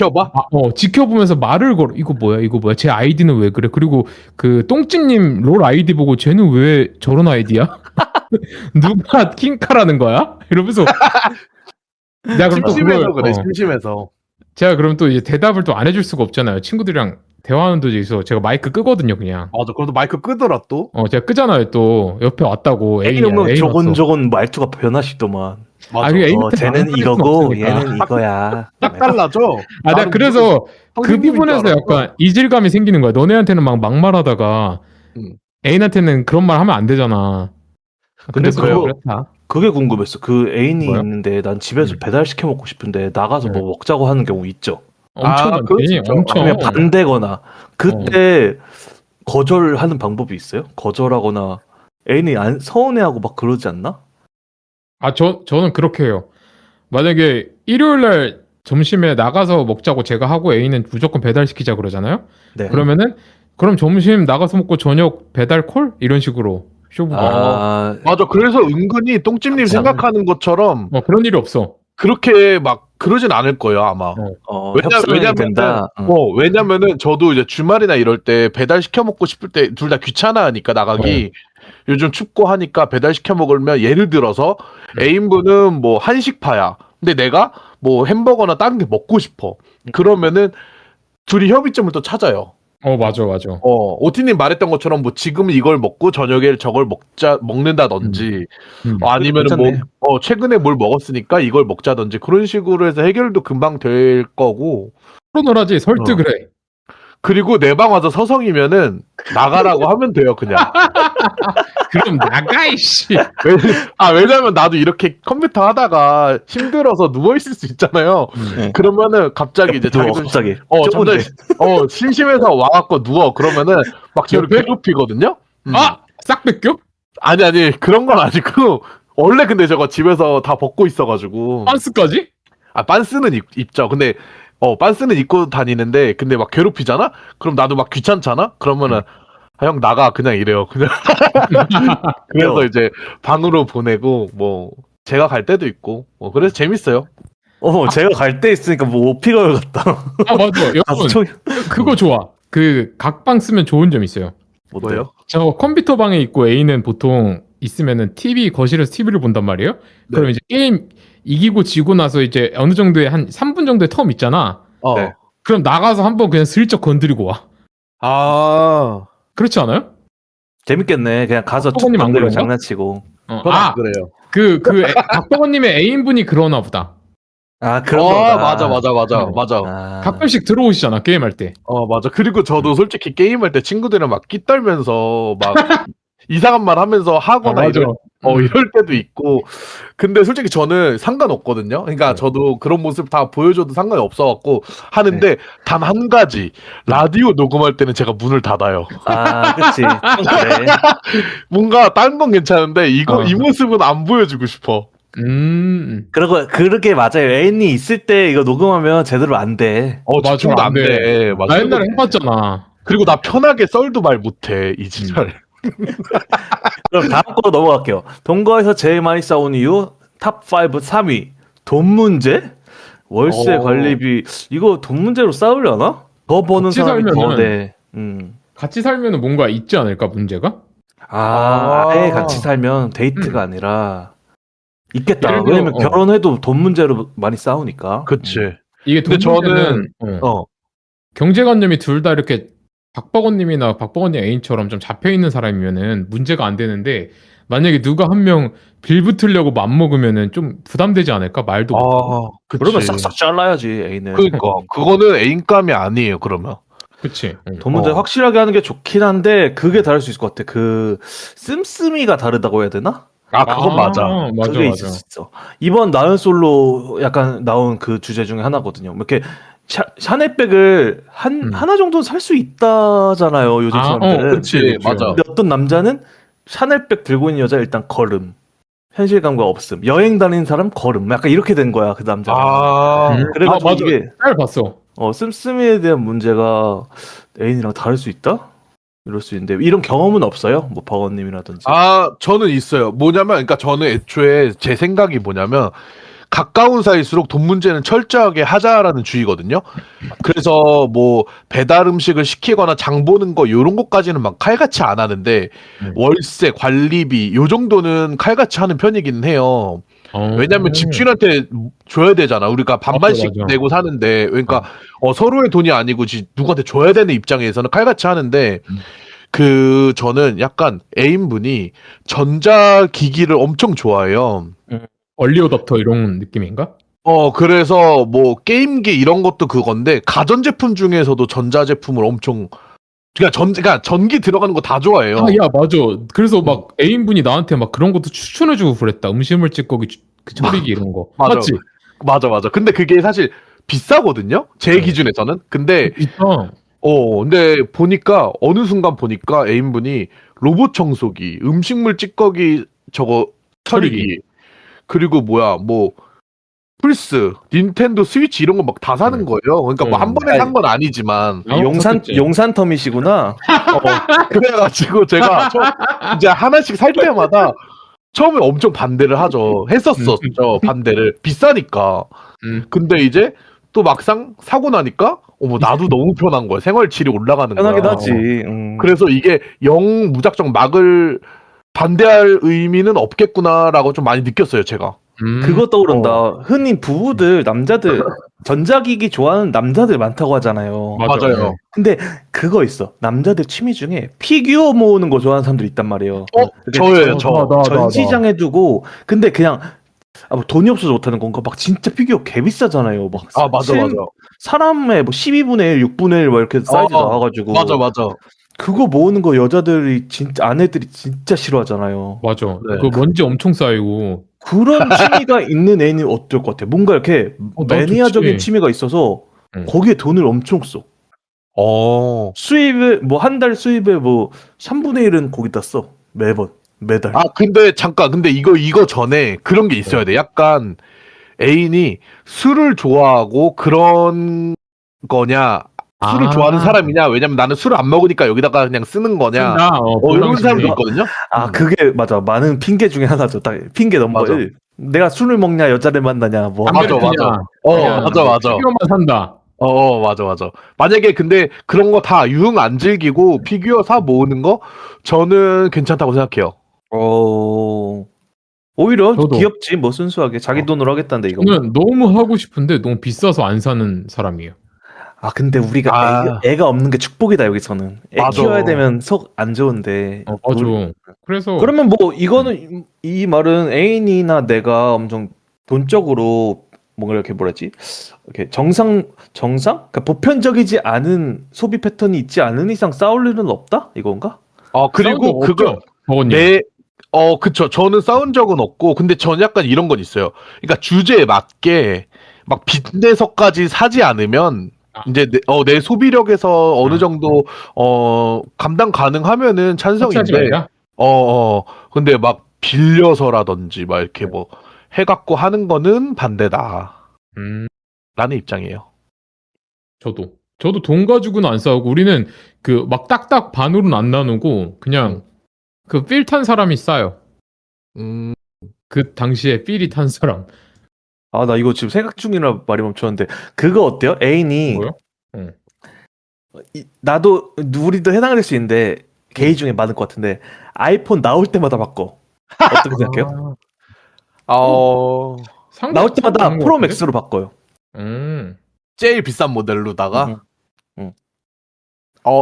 지켜보면서 말을 걸어. 이거 뭐야? 제 아이디는 왜 그래? 그리고 그 똥찜님 롤 아이디 보고 쟤는 왜 저런 아이디야? 누가 킹카라는 거야? 이러면서 내가 그럼 심심해서 그래. 심심해서. 제가 그럼 또 이제 대답을 또 안 해줄 수가 없잖아요. 친구들이랑 대화하는 도중에서 제가 마이크 끄거든요, 그냥. 맞아. 그래도 마이크 끄더라 또. 제가 끄잖아요, 또 옆에 왔다고. 애인은 조곤조곤 말투가 변하시더만. 맞아. 쟤는 이거고 얘는 이거야. 딱 달라져. 내가 그래서 그 부분에서 약간 이질감이 생기는 거야. 너네한테는 막 막말하다가 애인한테는 그런 말 하면 안 되잖아. 근데 그렇다. 그게 궁금했어. 그 애인이 뭐요? 있는데 난 집에서 배달 시켜 먹고 싶은데 나가서 뭐 먹자고 하는 경우 있죠. 엄청 많지. 엄청. 아니면 반대거나 그때 거절하는 방법이 있어요? 거절하거나 애인이 서운해하고 막 그러지 않나? 저는 그렇게 해요. 만약에 일요일날 점심에 나가서 먹자고 제가 하고 애인은 무조건 배달시키자 그러잖아요? 네. 그럼 점심 나가서 먹고 저녁 배달 콜? 이런 식으로 쇼부가. 맞아. 그래서 은근히 똥찜님 생각하는 것처럼 그런 일이 없어. 그렇게 막 그러진 않을 거예요, 아마. 왜냐면은 저도 이제 주말이나 이럴 때 배달 시켜 먹고 싶을 때 둘 다 귀찮아하니까 나가기. 요즘 춥고 하니까 배달 시켜 먹으면 예를 들어서 애인분은 뭐 한식파야. 근데 내가 뭐 햄버거나 다른 게 먹고 싶어. 그러면은 둘이 협의점을 또 찾아요. 맞아. 오티님 말했던 것처럼 뭐 지금 이걸 먹고 저녁에 저걸 먹는다든지 아니면은 뭐 최근에 뭘 먹었으니까 이걸 먹자든지 그런 식으로 해서 해결도 금방 될 거고. 토론을 하지 설득을 해. 그리고 내 방 와서 서성이면은 나가라고 하면 돼요, 그냥. 그럼 나가 이씨. 왜냐면 나도 이렇게 컴퓨터 하다가 힘들어서 누워 있을 수 있잖아요. 그러면은 갑자기 이제 갑자기 심심해서 와갖고 누워. 그러면은 막 저를 괴롭히거든요. 싹 뺏겨? 아니 그런 건 아니고 원래 근데 저거 집에서 다 벗고 있어가지고. 빤스까지? 빤스는 입죠. 근데 빤스는 입고 다니는데 근데 막 괴롭히잖아? 그럼 나도 막 귀찮잖아? 그러면은 형 나가 그냥 이래요. 그냥. 그래서 이제 방으로 보내고 뭐 제가 갈 때도 있고 그래서 재밌어요. 제가 갈 때 있으니까 뭐 오피걸 같다. 아 맞아. 여러분 가서 총 그거 좋아. 그 각방 쓰면 좋은 점 있어요. 뭐예요? 저 컴퓨터 방에 있고 A는 보통 있으면은 TV 거실에서 TV를 본단 말이에요. 그럼 이제 게임 이기고 지고 나서 이제 어느 정도의 한 3분 정도의 텀 있잖아. 네. 그럼 나가서 한번 그냥 슬쩍 건드리고 와. 아, 그렇지 않아요? 재밌겠네. 그냥 가서 툭 박버거님 안 건드리고 그런가? 장난치고. 그건 안 그래요. 박버거님의 애인분이 그러나 보다. 그런 거다. 맞아. 가끔씩 들어오시잖아 게임할 때. 맞아. 그리고 저도 솔직히 게임할 때 친구들이랑 막 끼떨면서 막 이상한 말 하면서 하거나 맞아. 이럴 때도 있고. 근데 솔직히 저는 상관없거든요. 그러니까 저도 그런 모습 다 보여줘도 상관이 없어갖고 하는데 단 한 가지 라디오 녹음할 때는 제가 문을 닫아요. 그치. 그래. 뭔가 다른 건 괜찮은데 이 모습은 안 보여주고 싶어. 그러게 맞아요. 애인이 있을 때 이거 녹음하면 제대로 안 돼. 집중도 안 돼. 나 옛날에 해봤잖아. 그리고 나 편하게 썰도 말 못해 이 진짜를. 그럼 다음 거로 넘어갈게요. 동거에서 제일 많이 싸운 이유 탑5 3위. 돈 문제? 월세 관리비. 이거 돈 문제로 싸우려나? 더 버는 같이 사람이 더 살면은- 돼. 같이 살면은 뭔가 있지 않을까 문제가? 아예 같이 살면 데이트가 아니라 있겠다. 예를 들어, 왜냐면 결혼해도 돈 문제로 많이 싸우니까. 그치. 이게 돈 근데 저는- 문제는 어. 경제관념이 둘 다 이렇게 박버거님이나 박버거님 애인처럼 좀 잡혀 있는 사람이면은 문제가 안 되는데 만약에 누가 한 명 빌붙으려고 맘먹으면은 좀 부담되지 않을까 말도 못하고. 그치. 그러면 싹싹 잘라야지 애인은. 그러니까 그거는 애인감이 아니에요. 그러면. 그치. 돈 문제 확실하게 하는 게 좋긴 한데 그게 다를 수 있을 것 같아. 그 씀씀이가 다르다고 해야 되나? 그건 맞아. 맞아. 그게 있을 수 있어. 이번 나은 솔로 약간 나온 그 주제 중에 하나거든요. 이렇게 샤넬백을 하나 정도는 살 수 있다잖아요. 요즘 사람들은. 그치. 맞아. 근데 어떤 남자는 샤넬백 들고 있는 여자 일단 걸음. 현실감과 없음. 여행 다니는 사람 걸음. 약간 이렇게 된 거야 그 남자가. 그래가지고 맞아. 이게 잘 봤어. 씀씀이에 대한 문제가 애인이랑 다를 수 있다? 이럴 수 있는데 이런 경험은 없어요? 뭐 버거님이라든지. 저는 있어요. 뭐냐면, 그러니까 저는 애초에 제 생각이 뭐냐면, 가까운 사이일수록 돈 문제는 철저하게 하자라는 주의거든요. 그래서 뭐 배달 음식을 시키거나 장 보는 거 요런 것까지는 막 칼같이 안 하는데 월세, 관리비 요 정도는 칼같이 하는 편이긴 해요. 왜냐면 집주인한테 줘야 되잖아. 우리가 반반씩 맞아. 내고 사는데, 그러니까 서로의 돈이 아니고 누구한테 줘야 되는 입장에서는 칼같이 하는데, 저는 약간 애인분이 전자기기를 엄청 좋아해요. 얼리어답터 이런 느낌인가? 그래서 뭐 게임기 이런 것도 그건데 가전제품 중에서도 전자제품을 엄청 그러니까 전기 들어가는 거 다 좋아해요. 야 맞아. 그래서 막 애인분이 나한테 막 그런 것도 추천해주고 그랬다. 음식물 찌꺼기 처리기 이런 거. 맞아. 맞지? 맞아. 근데 그게 사실 비싸거든요. 제 기준에서는. 근데 비싸. 근데 보니까 어느 순간 보니까 애인분이 로봇 청소기, 음식물 찌꺼기 저거 처리기. 그리고 뭐 플스, 닌텐도 스위치 이런 거 막 다 사는 거예요. 그러니까 뭐 한 번에 산 건 아니지만 용산텀이시구나. 그래가지고 제가 이제 하나씩 살 때마다 처음에 엄청 반대를 했었죠. 반대를 비싸니까. 근데 이제 또 막상 사고 나니까 나도 너무 편한 거야. 생활질이 올라가는 거야. 편하긴 하지. 그래서 이게 무작정 반대할 의미는 없겠구나라고 좀 많이 느꼈어요, 제가. 그거 떠오른다. 흔히 부부들, 남자들, 전자기기 좋아하는 남자들 많다고 하잖아요. 맞아요. 근데 그거 있어. 남자들 취미 중에 피규어 모으는 거 좋아하는 사람들 있단 말이에요. 저예요, 전시장에 두고, 근데 그냥, 뭐 돈이 없어서 못하는 건가? 막 진짜 피규어 개 비싸잖아요. 막. 맞아. 사람의 뭐 12분의 1, 6분의 1, 뭐 이렇게 사이즈 나와가지고. 맞아. 그거 모으는 거 여자들이 아내들이 진짜 싫어하잖아요. 맞아. 네. 그 먼지 엄청 쌓이고. 그런 취미가 있는 애는 어떨 것 같아? 뭔가 이렇게 매니아적인 좋지. 취미가 있어서 거기에 돈을 엄청 써. 수입에 뭐 한 달 수입에 뭐 3분의 1은 거기다 써. 매달. 근데 이거 전에 그런 게 있어야 돼. 약간 애인이 술을 좋아하고 그런 거냐, 술을 좋아하는 사람이냐, 왜냐면 나는 술을 안 먹으니까 여기다가 그냥 쓰는 거냐, 이런 사람도 있거든요. 그게 맞아. 많은 핑계 중에 하나죠. 딱 핑계 넘버 맞아. 1. 내가 술을 먹냐 여자를 만나냐 뭐 맞아, 담배를 맞아. 피냐, 맞아. 피규어만 산다. 맞아. 만약에 근데 그런 거 다 유흥 안 즐기고 피규어 사 모으는 거 저는 괜찮다고 생각해요. 오히려 저도. 귀엽지 뭐 순수하게 자기 돈으로 하겠다는데 이거. 저는 너무 하고 싶은데 너무 비싸서 안 사는 사람이에요. 아 근데 우리가 아. 애가 없는 게 축복이다 여기서는. 애 맞아. 키워야 되면 속 안 좋은데. 맞아. 그래서 그러면 뭐 이거는 이 말은 애인이나 내가 엄청 돈적으로 뭔가 이렇게 뭐라지? 이렇게 정상 그러니까 보편적이지 않은 소비 패턴이 있지 않은 이상 싸울 일은 없다 이건가? 그리고 그거 버거님. 그쵸. 저는 싸운 적은 없고, 근데 저는 약간 이런 건 있어요. 그러니까 주제에 맞게 막 빚내서까지 사지 않으면 아. 이제 내 소비력에서 어느 정도 감당 가능하면은 터치하지 찬성인데, 말자. 근데 막 빌려서라든지 막 이렇게 뭐 해갖고 하는 거는 반대다. 음, 라는 입장이에요. 저도 돈 가지고는 안 싸우고 우리는 그 막 딱딱 반으로는 안 나누고 그냥 그 필 탄 사람이 싸요. 음, 그 당시에 필이 탄 사람. 아 나 이거 지금 생각 중이라 말이 멈췄는데 그거 어때요? 애인이 뭐요? 나도 우리도 해당될 수 있는데 게이 중에 많을 것 같은데 아이폰 나올 때마다 바꿔. 어떻게 생각해요? 나올 때마다 상관없는 것 프로 같은데? 맥스로 바꿔요. 제일 비싼 모델로다가 응.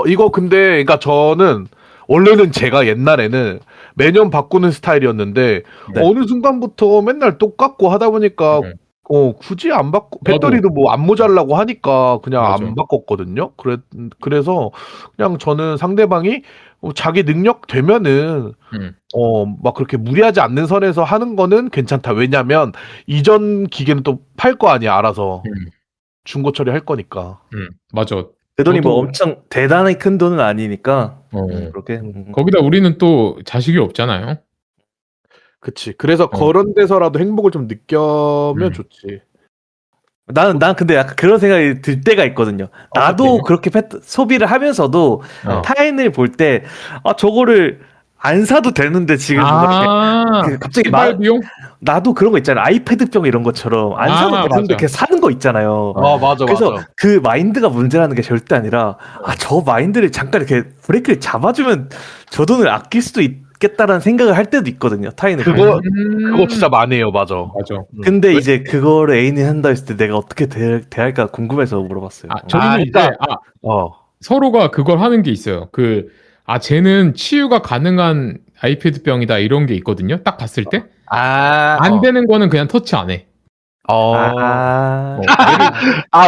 이거 근데 그러니까 저는 원래는 제가 옛날에는 매년 바꾸는 스타일이었는데 네. 어느 순간부터 맨날 똑같고 하다 보니까 굳이 안 바꾸 배터리도 뭐 안 모자라고 하니까 그냥 맞아. 안 바꿨거든요. 그래서 그냥 저는 상대방이 자기 능력 되면은 막 그렇게 무리하지 않는 선에서 하는 거는 괜찮다. 왜냐면 이전 기계는 또 팔 거 아니야, 알아서. 중고 처리할 거니까. 맞아. 그 돈이 뭐 저도- 엄청 대단히 큰 돈은 아니니까 그렇게 거기다 우리는 또 자식이 없잖아요. 그치. 그래서 그런 데서라도 행복을 좀 느껴면 좋지. 난 근데 약간 그런 생각이 들 때가 있거든요. 나도 그렇게 소비를 하면서도 타인을 볼 때 저거를 안 사도 되는데 지금 뭔가 갑자기 비용? 나도 그런 거 있잖아요. 아이패드병 이런 것처럼 안 사도 되는데 맞아. 이렇게 사는 거 있잖아요. 맞아. 그래서 그 마인드가 문제라는 게 절대 아니라 저 마인드를 잠깐 이렇게 브레이크를 잡아주면 저 돈을 아낄 수도 있겠다라는 생각을 할 때도 있거든요. 타인을 그거 진짜 많이 해요. 맞아. 근데 이제 그거를 애인이 한다 했을 때 내가 어떻게 대할까 궁금해서 물어봤어요. 저희는 이제 서로가 그걸 하는 게 있어요. 쟤는 치유가 가능한 아이패드병이다 이런 게 있거든요. 딱 봤을 때. 안 되는 거는 그냥 터치 안 해.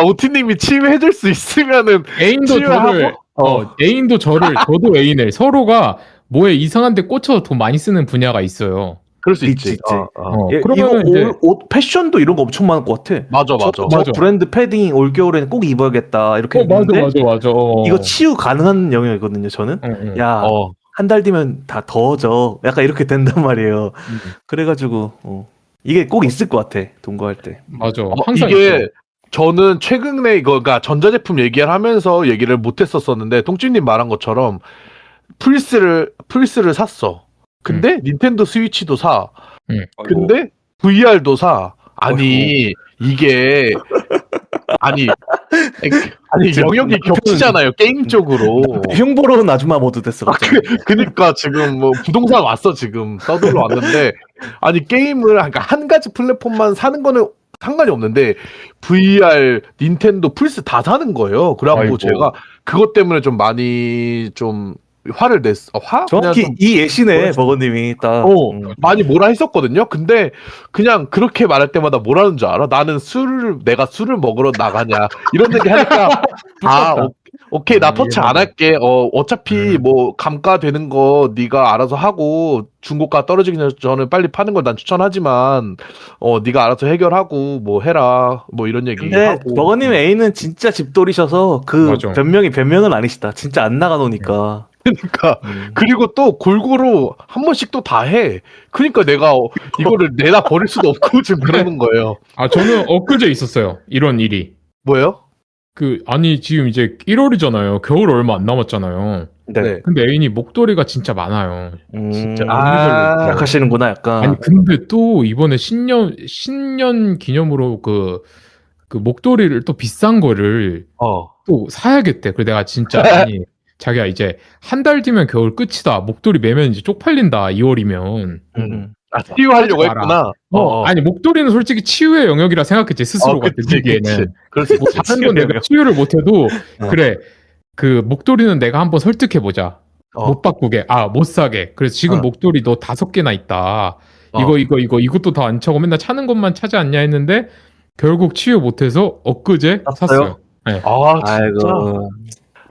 오티님이 치유해줄 수 있으면은 애인도 저를 애인도 저를 저도 애인을 서로가 뭐에 이상한 데 꽂혀서 돈 많이 쓰는 분야가 있어요. 그럴 수 있지. 그러면 이거 옷 패션도 이런 거 엄청 많을 것 같아. 맞아. 저 브랜드 패딩 올 겨울에는 꼭 입어야겠다 이렇게 했는데 맞아. 이거 치유 가능한 영역이거든요. 저는 야 한 달 뒤면 다 더워져. 약간 이렇게 된단 말이에요. 그래가지고 이게 꼭 있을 것 같아. 동거할 때. 맞아. 항상 이게 있어. 저는 최근에 그러니까 전자제품 얘기를 하면서 얘기를 못했었었는데 똥집님 말한 것처럼 플스를 샀어. 근데 닌텐도 스위치도 사. 근데 VR도 사. 아니 이게 아니 영역이 겹치잖아요. 게임 쪽으로. 흉보러운 아줌마 모드 됐어. 그니까 지금 뭐 부동산 왔어. 지금 서둘러 왔는데 아니 게임을 그러니까 한 가지 플랫폼만 사는 거는 상관이 없는데 VR, 닌텐도, 플스 다 사는 거예요. 그래갖고 제가 그것 때문에 좀 많이 좀 화를 냈어. 정확히 이 예시네, 버거님이 딱. 많이 뭐라 했었거든요. 근데 그냥 그렇게 말할 때마다 뭐라는 줄 알아? 내가 술을 먹으러 나가냐 이런 얘기 하니까 오케이 나 터치 안 할게. 어차피 뭐 감가되는 거 네가 알아서 하고 중고가 떨어지기 전에 빨리 파는 걸 난 추천하지만 네가 알아서 해결하고 뭐 해라 뭐 이런 얘기 근데 하고. 버거님 애인은 진짜 집돌이셔서 그 변명은 아니시다. 진짜 안 나가 노니까. 그러니까 그리고 또 골고루 한 번씩 또 다 해. 그러니까 내가 이거를 내다 버릴 수도 없고 지금 그러는 거예요. 저는 엊그제 있었어요. 이런 일이. 뭐예요? 아니 지금 이제 1월이잖아요. 겨울 얼마 안 남았잖아요. 네. 근데 애인이 목도리가 진짜 많아요. 진짜 아. 약하시는구나 약간. 아니 근데 또 이번에 신년 기념으로 그 목도리를 또 비싼 거를 또 사야겠대. 그래 내가 진짜 아니 자기야 이제 한 달 뒤면 겨울 끝이다. 목도리 매면 이제 쪽팔린다. 2월이면. 치유하려고 하지 마라. 했구나. 아니 목도리는 솔직히 치유의 영역이라 생각했지 스스로가 느끼기에는. 뭐 다른 건 내가 치유를 못해도 그래 그 목도리는 내가 한번 설득해 보자. 못 바꾸게, 못 사게. 그래서 지금 목도리 너 5개나 있다. 이것도 더 안 차고 맨날 차는 것만 차지 않냐 했는데 결국 치유 못해서 엊그제 샀어요. 네. 진짜. 아이고.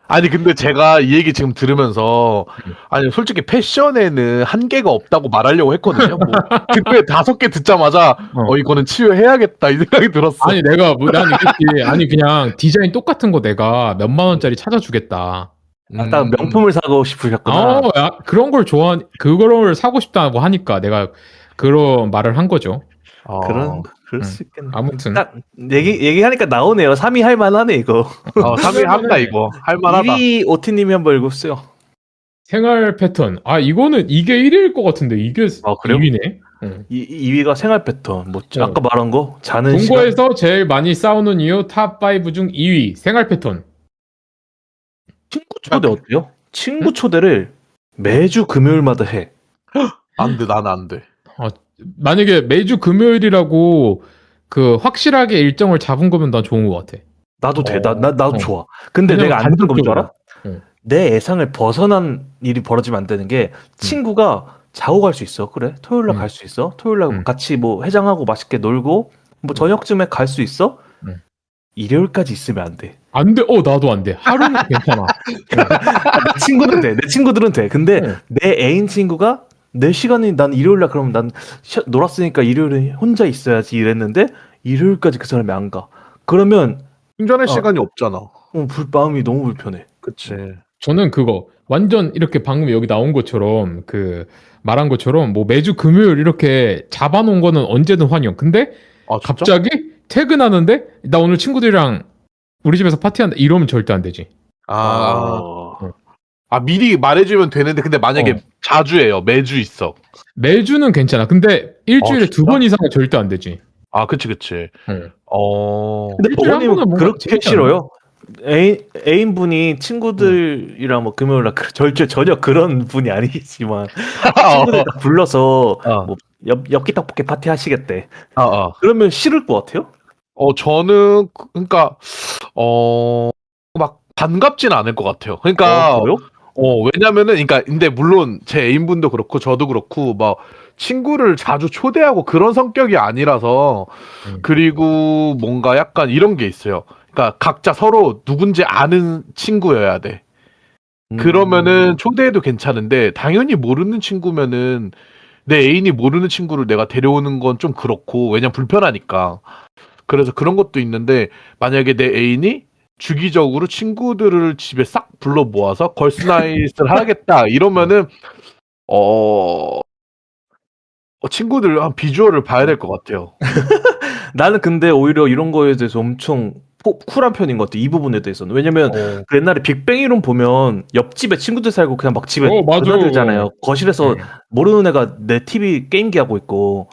아니 근데 제가 이 얘기 지금 들으면서 아니 솔직히 패션에는 한계가 없다고 말하려고 했거든요. 뭐 근데 5개 듣자마자 이거는 치유해야겠다 이 생각이 들었어. 아니 내가 난 이랬지. 아니 그냥 디자인 똑같은 거 내가 몇만 원짜리 찾아주겠다. 딱 명품을 사고 싶으셨구나. 그런 걸 그걸 사고 싶다고 하니까 내가 그런 말을 한 거죠. 그럴 수 있겠네. 아무튼 딱 얘기하니까 나오네요. 3위 할 만하네 이거. 3위 한다 이거. 할 만하다. 1위 오티님이 한번 읽어주세요. 생활 패턴. 이거는 이게 1위일 것 같은데 이게 그래요? 2위네. 2위가 생활 패턴. 뭐 아까 말한 거 자는 동거에서 제일 많이 싸우는 이유 탑5 중 2위 생활 패턴. 친구 초대 어때요? 친구 초대를 매주 금요일마다 해. 안 돼, 나는 안 돼. 만약에 매주 금요일이라고 그 확실하게 일정을 잡은 거면 난 좋은 것 같아. 나도 돼. 나도 좋아. 근데 내가 안 되는 건줄 알아? 내 예상을 벗어난 일이 벌어지면 안 되는 게 친구가 자고 갈 수 있어. 그래. 토요일 날 갈 수 있어. 토요일 날 같이 뭐 해장하고 맛있게 놀고 뭐 저녁쯤에 갈 수 있어. 일요일까지 있으면 안 돼. 안 돼. 나도 안 돼. 하루는 괜찮아. 내 친구는 돼. 내 친구들은 돼. 근데 내 애인 친구가 내 시간이 난 일요일 날 그러면 난 놀았으니까 일요일에 혼자 있어야지 이랬는데 일요일까지 그 사람이 안 가. 그러면 충전할 시간이 없잖아. 마음이 너무 불편해. 그치. 저는 그거 완전 이렇게 방금 여기 나온 것처럼 그 말한 것처럼 뭐 매주 금요일 이렇게 잡아놓은 거는 언제든 환영. 근데 갑자기 퇴근하는데 나 오늘 친구들이랑 우리 집에서 파티한다 이러면 절대 안 되지. 미리 말해주면 되는데 근데 만약에 자주 해요. 매주 있어. 매주는 괜찮아. 근데 일주일에 2번 이상은 절대 안 되지. 그치. 근데 일주일에 한 버거님은 번은 그렇게 재밌지 싫어요? 애인분이 친구들이랑 뭐 금요일 날 전혀 그런 분이 아니지만 친구들 다 불러서 뭐 엽기 떡볶이 파티 하시겠대. 그러면 싫을 것 같아요? 저는 그러니까 막 반갑진 않을 것 같아요. 그러니까 그래요? 왜냐면은 그러니까 근데 물론 제 애인분도 그렇고 저도 그렇고 막 친구를 자주 초대하고 그런 성격이 아니라서 그리고 뭔가 약간 이런 게 있어요. 그러니까 각자 서로 누군지 아는 친구여야 돼. 그러면은 초대해도 괜찮은데 당연히 모르는 친구면은 내 애인이 모르는 친구를 내가 데려오는 건 좀 그렇고 왜냐면 불편하니까. 그래서 그런 것도 있는데 만약에 내 애인이 주기적으로 친구들을 집에 싹 불러 모아서 걸스나잇을 하겠다 이러면은 친구들 한 비주얼을 봐야 될 것 같아요. 나는 근데 오히려 이런 거에 대해서 엄청 쿨한 편인 것 같아. 이 부분에 대해서는. 왜냐면 그 옛날에 빅뱅 이론 보면 옆집에 친구들 살고 그냥 막 집에 드나들잖아요. 거실에서 모르는 애가 내 TV 게임기 하고 있고.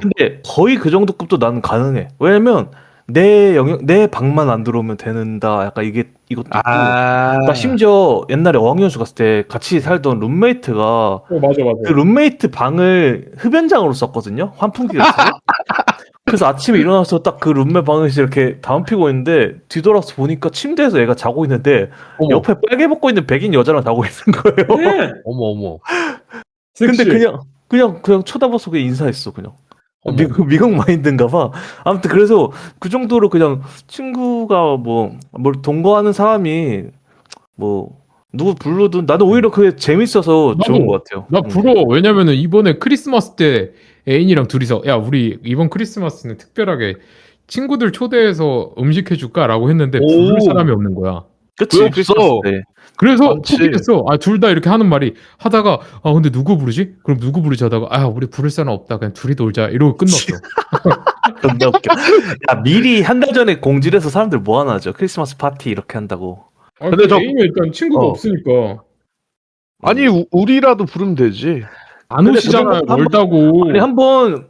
근데 거의 그 정도 급도 나는 가능해. 왜냐면 내 방만 안 들어오면 된다. 약간 이것도 있고. 나 심지어 옛날에 어학연수 갔을 때 같이 살던 룸메이트가 맞아. 그 룸메이트 방을 흡연장으로 썼거든요. 환풍기를 써서. 그래서 아침에 일어나서 딱 그 룸메 방에서 이렇게 담 피고 있는데 뒤돌아서 보니까 침대에서 애가 자고 있는데 옆에 빨개 벗고 있는 백인 여자랑 자고 있는 거예요. 어머. 근데 그냥 쳐다봐서 그냥 인사했어 그냥. 미국 마인드인가 봐. 아무튼 그래서 그 정도로 그냥 친구가 뭘 동거하는 사람이 뭐 누구 불러도 나는 오히려 그게 재밌어서 좋은 것 같아요. 나 부러워. 왜냐면은 이번에 크리스마스 때 애인이랑 둘이서 야 우리 이번 크리스마스는 특별하게 친구들 초대해서 음식 해줄까라고 했는데 부를 사람이 없는 거야. 그치, 왜 없어? 그래서 포기했어. 둘 다 이렇게 하는 말이 하다가 근데 누구 부르지? 그럼 누구 부르지 하다가 우리 부를 사람 없다. 그냥 둘이 놀자. 이러고 끝났어. 존나 웃겨. 야 미리 한 달 전에 공지해서 사람들 뭐 하나 하죠? 크리스마스 파티 이렇게 한다고. 근데 애인이 일단 친구가 없으니까. 아니 우리라도 부르면 되지. 안 근데 오시잖아요. 그러면 멀다고. 아니 한번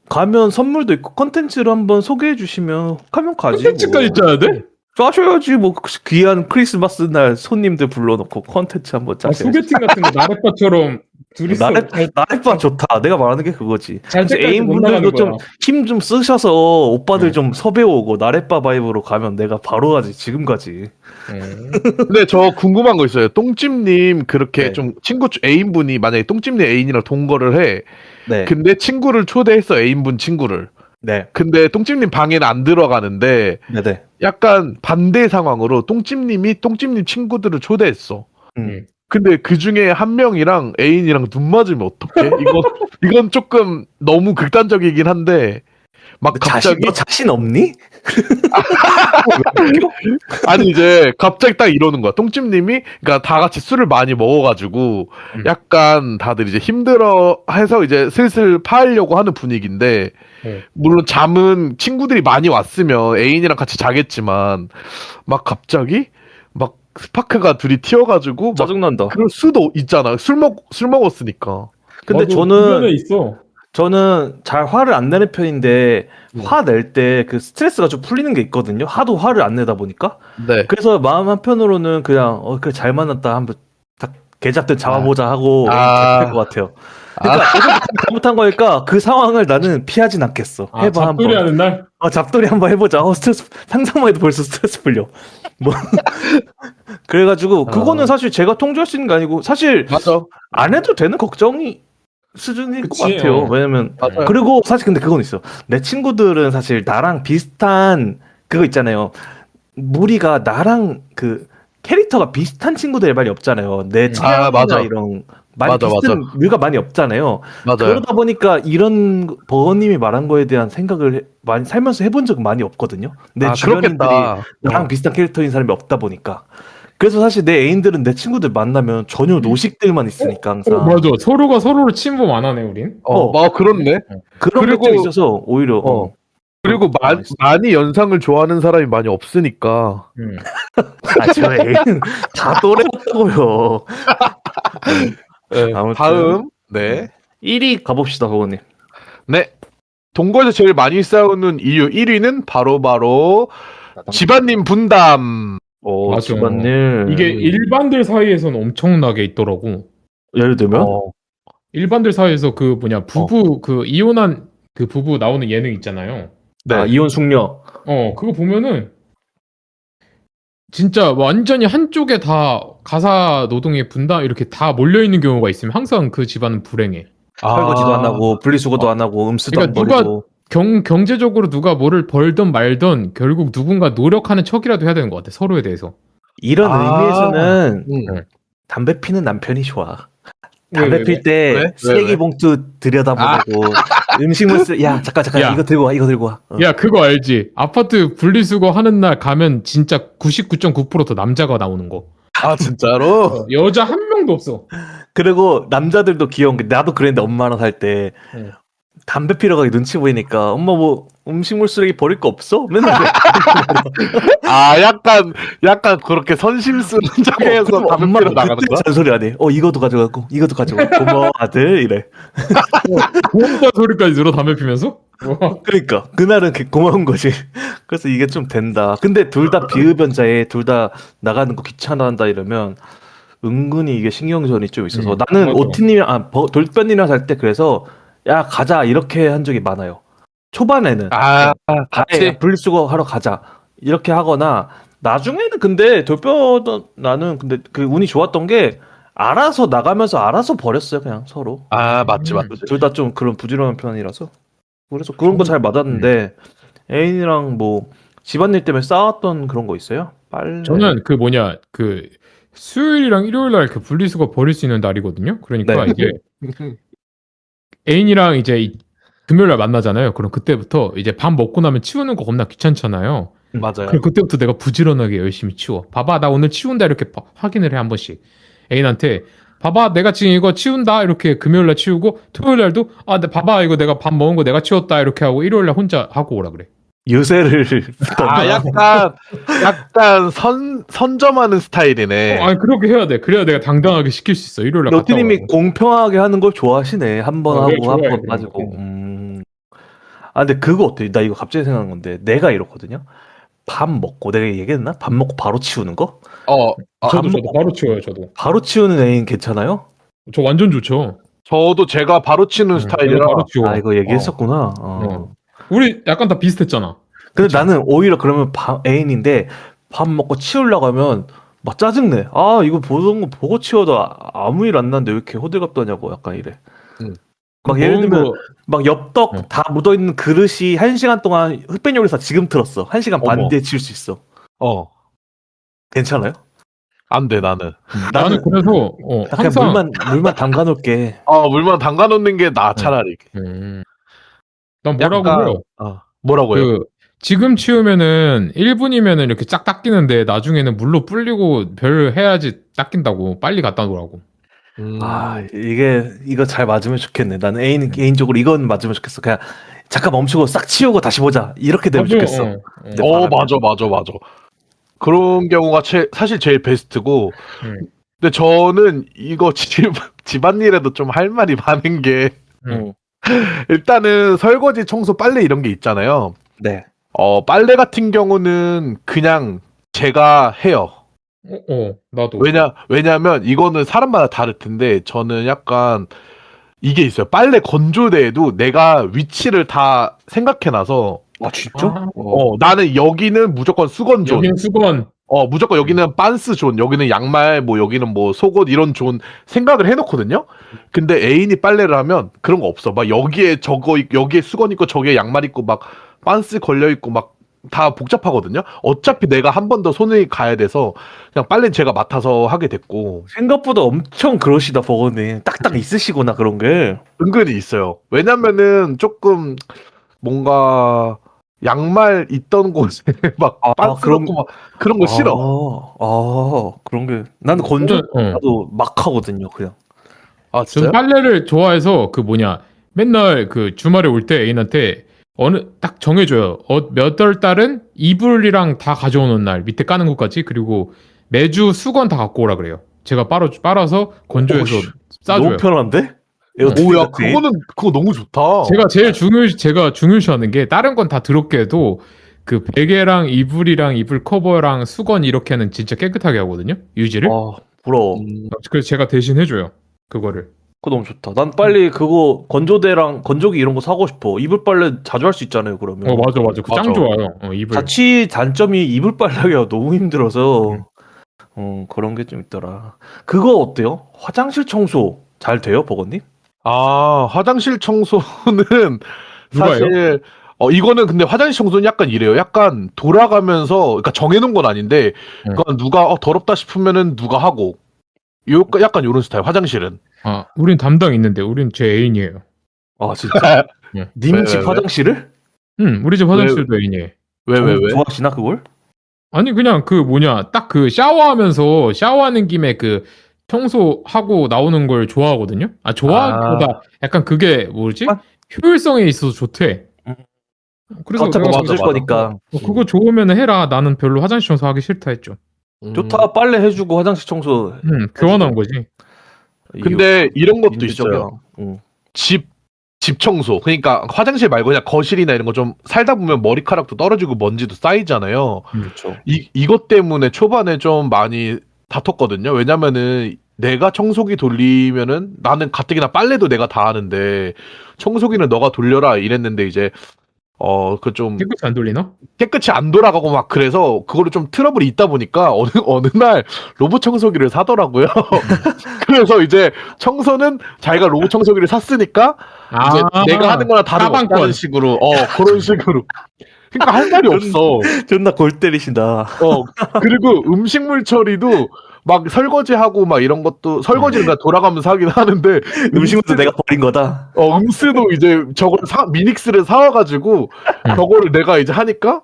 가면 선물도 있고 컨텐츠를 한번 소개해 주시면 하면 가지. 콘텐츠까지 짜야 돼? 짜셔야지 뭐 귀한 크리스마스 날 손님들 불러놓고 컨텐츠 한번 아, 짜셔야지. 소개팅 같은 거 나래빠처럼 둘이서 나래바 좋다. 내가 말하는 게 그거지. 잘 그래서 때까지 못 애인분들도 나가는 좀 거야. 힘 좀 쓰셔서 오빠들 네. 좀 섭외 오고 나래바 바이브로 가면 내가 바로 가지. 지금 가지. 근데 저 궁금한 거 있어요. 똥찜님 그렇게 네. 좀 친구 애인분이 만약에 똥찜님 애인이랑 동거를 해. 네. 근데 친구를 초대했어 애인분 친구를. 네. 근데 똥찜님 방에는 안 들어가는데 네네. 약간 반대 상황으로 똥찜님이 똥찜님 친구들을 초대했어. 음. 근데 그 중에 한 명이랑 애인이랑 눈 맞으면 어떡해? 이건 조금 너무 극단적이긴 한데 막 갑자기 너 자신 없니? 아니 이제 갑자기 딱 이러는 거야. 똥찜님이 그러니까 다 같이 술을 많이 먹어가지고 약간 다들 이제 힘들어해서 이제 슬슬 파하려고 하는 분위기인데 물론 잠은 친구들이 많이 왔으면 애인이랑 같이 자겠지만 막 갑자기 막 스파크가 둘이 튀어가지고 막 짜증난다. 그럴 수도 있잖아. 술 먹었으니까. 근데 주변에 있어. 저는 잘 화를 안 내는 편인데 화 낼 때 그 스트레스가 좀 풀리는 게 있거든요. 하도 화를 안 내다 보니까. 네. 그래서 마음 한편으로는 그냥 그래 잘 만났다 한번 딱 개잡든 잡아보자 하고 개될 것 같아요. 그러니까 내가 잘못한 거니까 그 상황을 나는 피하진 않겠어. 아, 해봐 잡돌이 한번. 하는 날? 잡돌이 한번 해보자. 스트레스 상상만 해도 벌써 스트레스 풀려. 뭐 그래가지고 그거는 사실 제가 통제할 수 있는 게 아니고 사실 맞아. 안 해도 되는 걱정이 수준일 것 그치, 같아요. 왜냐면 맞아요. 그리고 사실 근데 그건 있어. 내 친구들은 사실 나랑 비슷한 그거 있잖아요. 무리가 나랑 그 캐릭터가 비슷한 친구들이 많이 없잖아요. 내 취향이나 맞아. 이런 많이 맞아, 비슷한 류가 많이 없잖아요. 맞아요. 그러다 보니까 이런 버거님이 말한 거에 대한 생각을 많이 살면서 해본 적은 많이 없거든요. 내 주변인들이 그렇겠다. 나랑 비슷한 캐릭터인 사람이 없다 보니까. 그래서 사실 내 애인들은 내 친구들 만나면 전혀 노식들만 있으니까 항상 맞아. 서로가 서로를 침범 안 하네, 우린. 그렇네. 그런 그리고- 게 좀 있어서 오히려 그리고 많이 연상을 좋아하는 사람이 많이 없으니까. 저 애인 다 또래였고요. 아무튼. 다음. 네. 1위 가봅시다, 버거님. 네. 동거에서 제일 많이 싸우는 이유 1위는 바로 집안님 분담. 오, 맞아. 집안일. 이게 일반들 사이에서는 엄청나게 있더라고. 예를 들면 일반들 사이에서 그 부부 그 이혼한 그 부부 나오는 예능 있잖아요. 네. 이혼 숙녀. 그거 보면은 진짜 완전히 한쪽에 다 가사 노동의 분담 이렇게 다 몰려 있는 경우가 있으면 항상 그 집안은 불행해. 설거지도 안 하고 분리수거도 안 하고 음수도 그러니까 안 버리고. 경제적으로 누가 뭐를 벌든 말든 결국 누군가 노력하는 척이라도 해야 되는 것 같아. 서로에 대해서. 이런 의미에서는 음. 담배 피는 남편이 좋아. 왜, 담배 왜? 필 때 왜? 쓰레기 왜? 봉투 들여다보고 음식물 야 잠깐 야. 이거 들고 와. 야, 그거 알지? 아파트 분리수거 하는 날 가면 진짜 99.9% 더 남자가 나오는 거. 아 진짜로? 여자 한 명도 없어. 그리고 남자들도 귀여운 게 나도 그랬는데 엄마랑 살 때 응. 담배 피러 가기 눈치 보이니까 엄마 뭐 음식물 쓰레기 버릴 거 없어? 맨날 그래. 약간 그렇게 선심 쓰는 척해서 그럼 담배 엄마가 피러 나가는 그때 거야? 잔소리 안 해. 이것도 가져가고 이것도 가져가. 고마워 아들 이래. 고맙다 소리까지 들어 담배 피면서? 그러니까 그날은 고마운 거지. 그래서 이게 좀 된다. 근데 둘 다 비흡연자에 둘 다 나가는 거 귀찮아한다 이러면 은근히 이게 신경전이 좀 있어서 나는 맞아. 오티님이랑 돌변이랑 살 때 그래서 야 가자 이렇게 한 적이 많아요. 초반에는 아예 분리수거 하러 가자 이렇게 하거나 나중에는 근데 나는 근데 그 운이 좋았던 게 알아서 나가면서 알아서 버렸어요 그냥 서로. 맞지. 둘 다 좀 그런 부지런한 편이라서 그래서 그런 거 잘 맞았는데 애인이랑 뭐 집안일 때문에 싸웠던 그런 거 있어요? 빨래. 저는 그 수요일이랑 일요일 날 그 분리수거 버릴 수 있는 날이거든요. 그러니까 네. 이제 애인이랑 이제 금요일 날 만나잖아요. 그럼 그때부터 이제 밥 먹고 나면 치우는 거 겁나 귀찮잖아요. 맞아요. 그럼 그때부터 내가 부지런하게 열심히 치워. 봐봐, 나 오늘 치운다 이렇게 확인을 해 한 번씩. 애인한테 봐봐, 내가 지금 이거 치운다 이렇게 금요일 날 치우고 토요일 날도 봐봐 이거 내가 밥 먹은 거 내가 치웠다 이렇게 하고 일요일 날 혼자 하고 오라 그래. 유세를 아, 약간 선점하는 스타일이네. 아니 그렇게 해야 돼. 그래야 내가 당당하게 시킬 수 있어. 일요일 날 갔다 너티님이 오라고. 공평하게 하는 걸 좋아하시네. 한 번 내가 하고 한 좋아해, 번 그런 빠지고. 거. 아 근데 그거 어때? 나 이거 갑자기 생각난 건데 내가 이렇거든요. 밥 먹고 내가 얘기했나? 밥 먹고 바로 치우는 거? 저도 바로 치워요. 저도. 바로 치우는 애인 괜찮아요? 저 완전 좋죠. 저도 제가 바로 치는 제가 스타일이라. 바로 치워. 아 이거 얘기했었구나. 우리 약간 다 비슷했잖아. 근데 그치? 나는 오히려 그러면 애인인데 밥 먹고 치우려고 하면 막 짜증내. 아 이거 보던 거 보고 치워도 아무 일 안 나는데 왜 이렇게 호들갑 떠냐고 약간 이래. 막 예를 먹은 들면 거- 막 엽떡 어. 다 묻어있는 그릇이 1시간 동안 흑백 요리사 지금 틀었어. 1시간 반 어머. 뒤에 치울 수 있어. 괜찮아요? 안 돼, 나는. 나는 그래서 그냥 항상 물만 담가 놓을게. 물만 담가 놓는 게 나아, 차라리. 난 뭐라고 약간- 해요. 뭐라고요? 그 지금 치우면은 1분이면은 이렇게 쫙 닦이는데 나중에는 물로 불리고 별 해야지 닦인다고 빨리 갖다 놓으라고. 아 이거 잘 맞으면 좋겠네. 나는 개인적으로 이건 맞으면 좋겠어. 그냥 잠깐 멈추고 싹 치우고 다시 보자. 이렇게 되면 맞아, 좋겠어. 네, 맞아. 그런 경우가 사실 제일 베스트고. 음. 근데 저는 이거 집안일에도 좀 할 말이 많은 게, 일단은 설거지, 청소, 빨래 이런 게 있잖아요. 네. 빨래 같은 경우는 그냥 제가 해요. 나도. 왜냐면 이거는 사람마다 다를 텐데, 저는 약간 이게 있어요. 빨래 건조대에도 내가 위치를 다 생각해놔서, 아 진짜? 아, 나는 여기는 무조건 수건 존. 여기는 수건. 무조건 여기는 빤스 존, 여기는 양말, 뭐 여기는 뭐 속옷 이런 존 생각을 해놓거든요. 근데 애인이 빨래를 하면 그런 거 없어. 막 여기에 여기에 수건 있고 저기에 양말 있고 막 빤스 걸려 있고 막 다 복잡하거든요. 어차피 내가 한 번 더 손을 가야 돼서 그냥 빨래는 제가 맡아서 하게 됐고. 생각보다 엄청 그러시다 버거님. 딱딱 있으시구나 그런 게. 은근히 있어요. 왜냐면은 조금 뭔가 양말 있던 곳에 막 빤스 그런 넣고 막 그런 거 싫어. 그런 게 나는 건조 나도 막 하거든요 그냥. 저는 빨래를 좋아해서 맨날 그 주말에 올 때 애인한테 딱 정해줘요. 몇 월 달은 이불이랑 다 가져오는 날 밑에 까는 것까지, 그리고 매주 수건 다 갖고 오라 그래요. 제가 빨아서 건조해서 싸줘요. 너무 편한데? 오야, 그거 너무 좋다. 제가 중요시하는 게 다른 건 다 더럽게 해도 그 베개랑 이불이랑 이불 커버랑 수건 이렇게는 진짜 깨끗하게 하거든요. 유지를. 부러워. 그래서 제가 대신 해줘요. 그거를. 그거 너무 좋다. 난 빨리 그거 건조대랑 건조기 이런 거 사고 싶어. 이불 빨래 자주 할 수 있잖아요 그러면. 맞아. 그 짱 좋아요. 이불. 자취 단점이 이불 빨래가 너무 힘들어서 그런 게 좀 있더라. 그거 어때요? 화장실 청소 잘 돼요 버거님? 화장실 청소는 누가 사실 이거는 근데 화장실 청소는 약간 이래요. 약간 돌아가면서, 그러니까 정해놓은 건 아닌데, 그건 누가 더럽다 싶으면은 누가 하고, 약간 요런 스타일. 화장실은. 우린 담당 있는데 우린 제 애인이에요. 아 진짜? 네. 님 집 화장실을? 우리 집 화장실도 애인이에요. 왜? 좋아하시나 그걸? 아니 그냥 딱 그 샤워하는 김에 그 청소하고 나오는 걸 좋아하거든요. 좋아하기보다 약간 그게 효율성에 있어서 좋대. 그래서 어차피 내가 맞을 거니까. 그거 좋으면 해라. 나는 별로 화장실 청소하기 싫다 했죠. 좋다. 빨래 해주고 화장실 청소. 교환한 거지. 근데 이런 것도 인지적이야. 있어요. 집 청소. 그러니까 화장실 말고 그냥 거실이나 이런 거 좀 살다 보면 머리카락도 떨어지고 먼지도 쌓이잖아요. 그렇죠. 이것 때문에 초반에 좀 많이 다퉜거든요. 왜냐면은 내가 청소기 돌리면은 나는 가뜩이나 빨래도 내가 다 하는데 청소기는 너가 돌려라 이랬는데 이제 그 좀 깨끗이 안 돌리나? 깨끗이 안 돌아가고 막 그래서 그거를 좀 트러블이 있다 보니까 어느 날 로봇 청소기를 사더라고요. 그래서 이제 청소는 자기가 로봇 청소기를 샀으니까 이제 내가 하는 거나 다름없다는 식으로 그런 식으로. 그러니까 할 말이 없어. 존나 골 때리신다. 그리고 음식물 처리도 막 설거지하고 막 이런 것도 설거지를 다 돌아가면서 하긴 하는데 음식물도 내가 버린 거다. 음스도 이제 저걸 미닉스를 사와가지고 저거를 내가 이제 하니까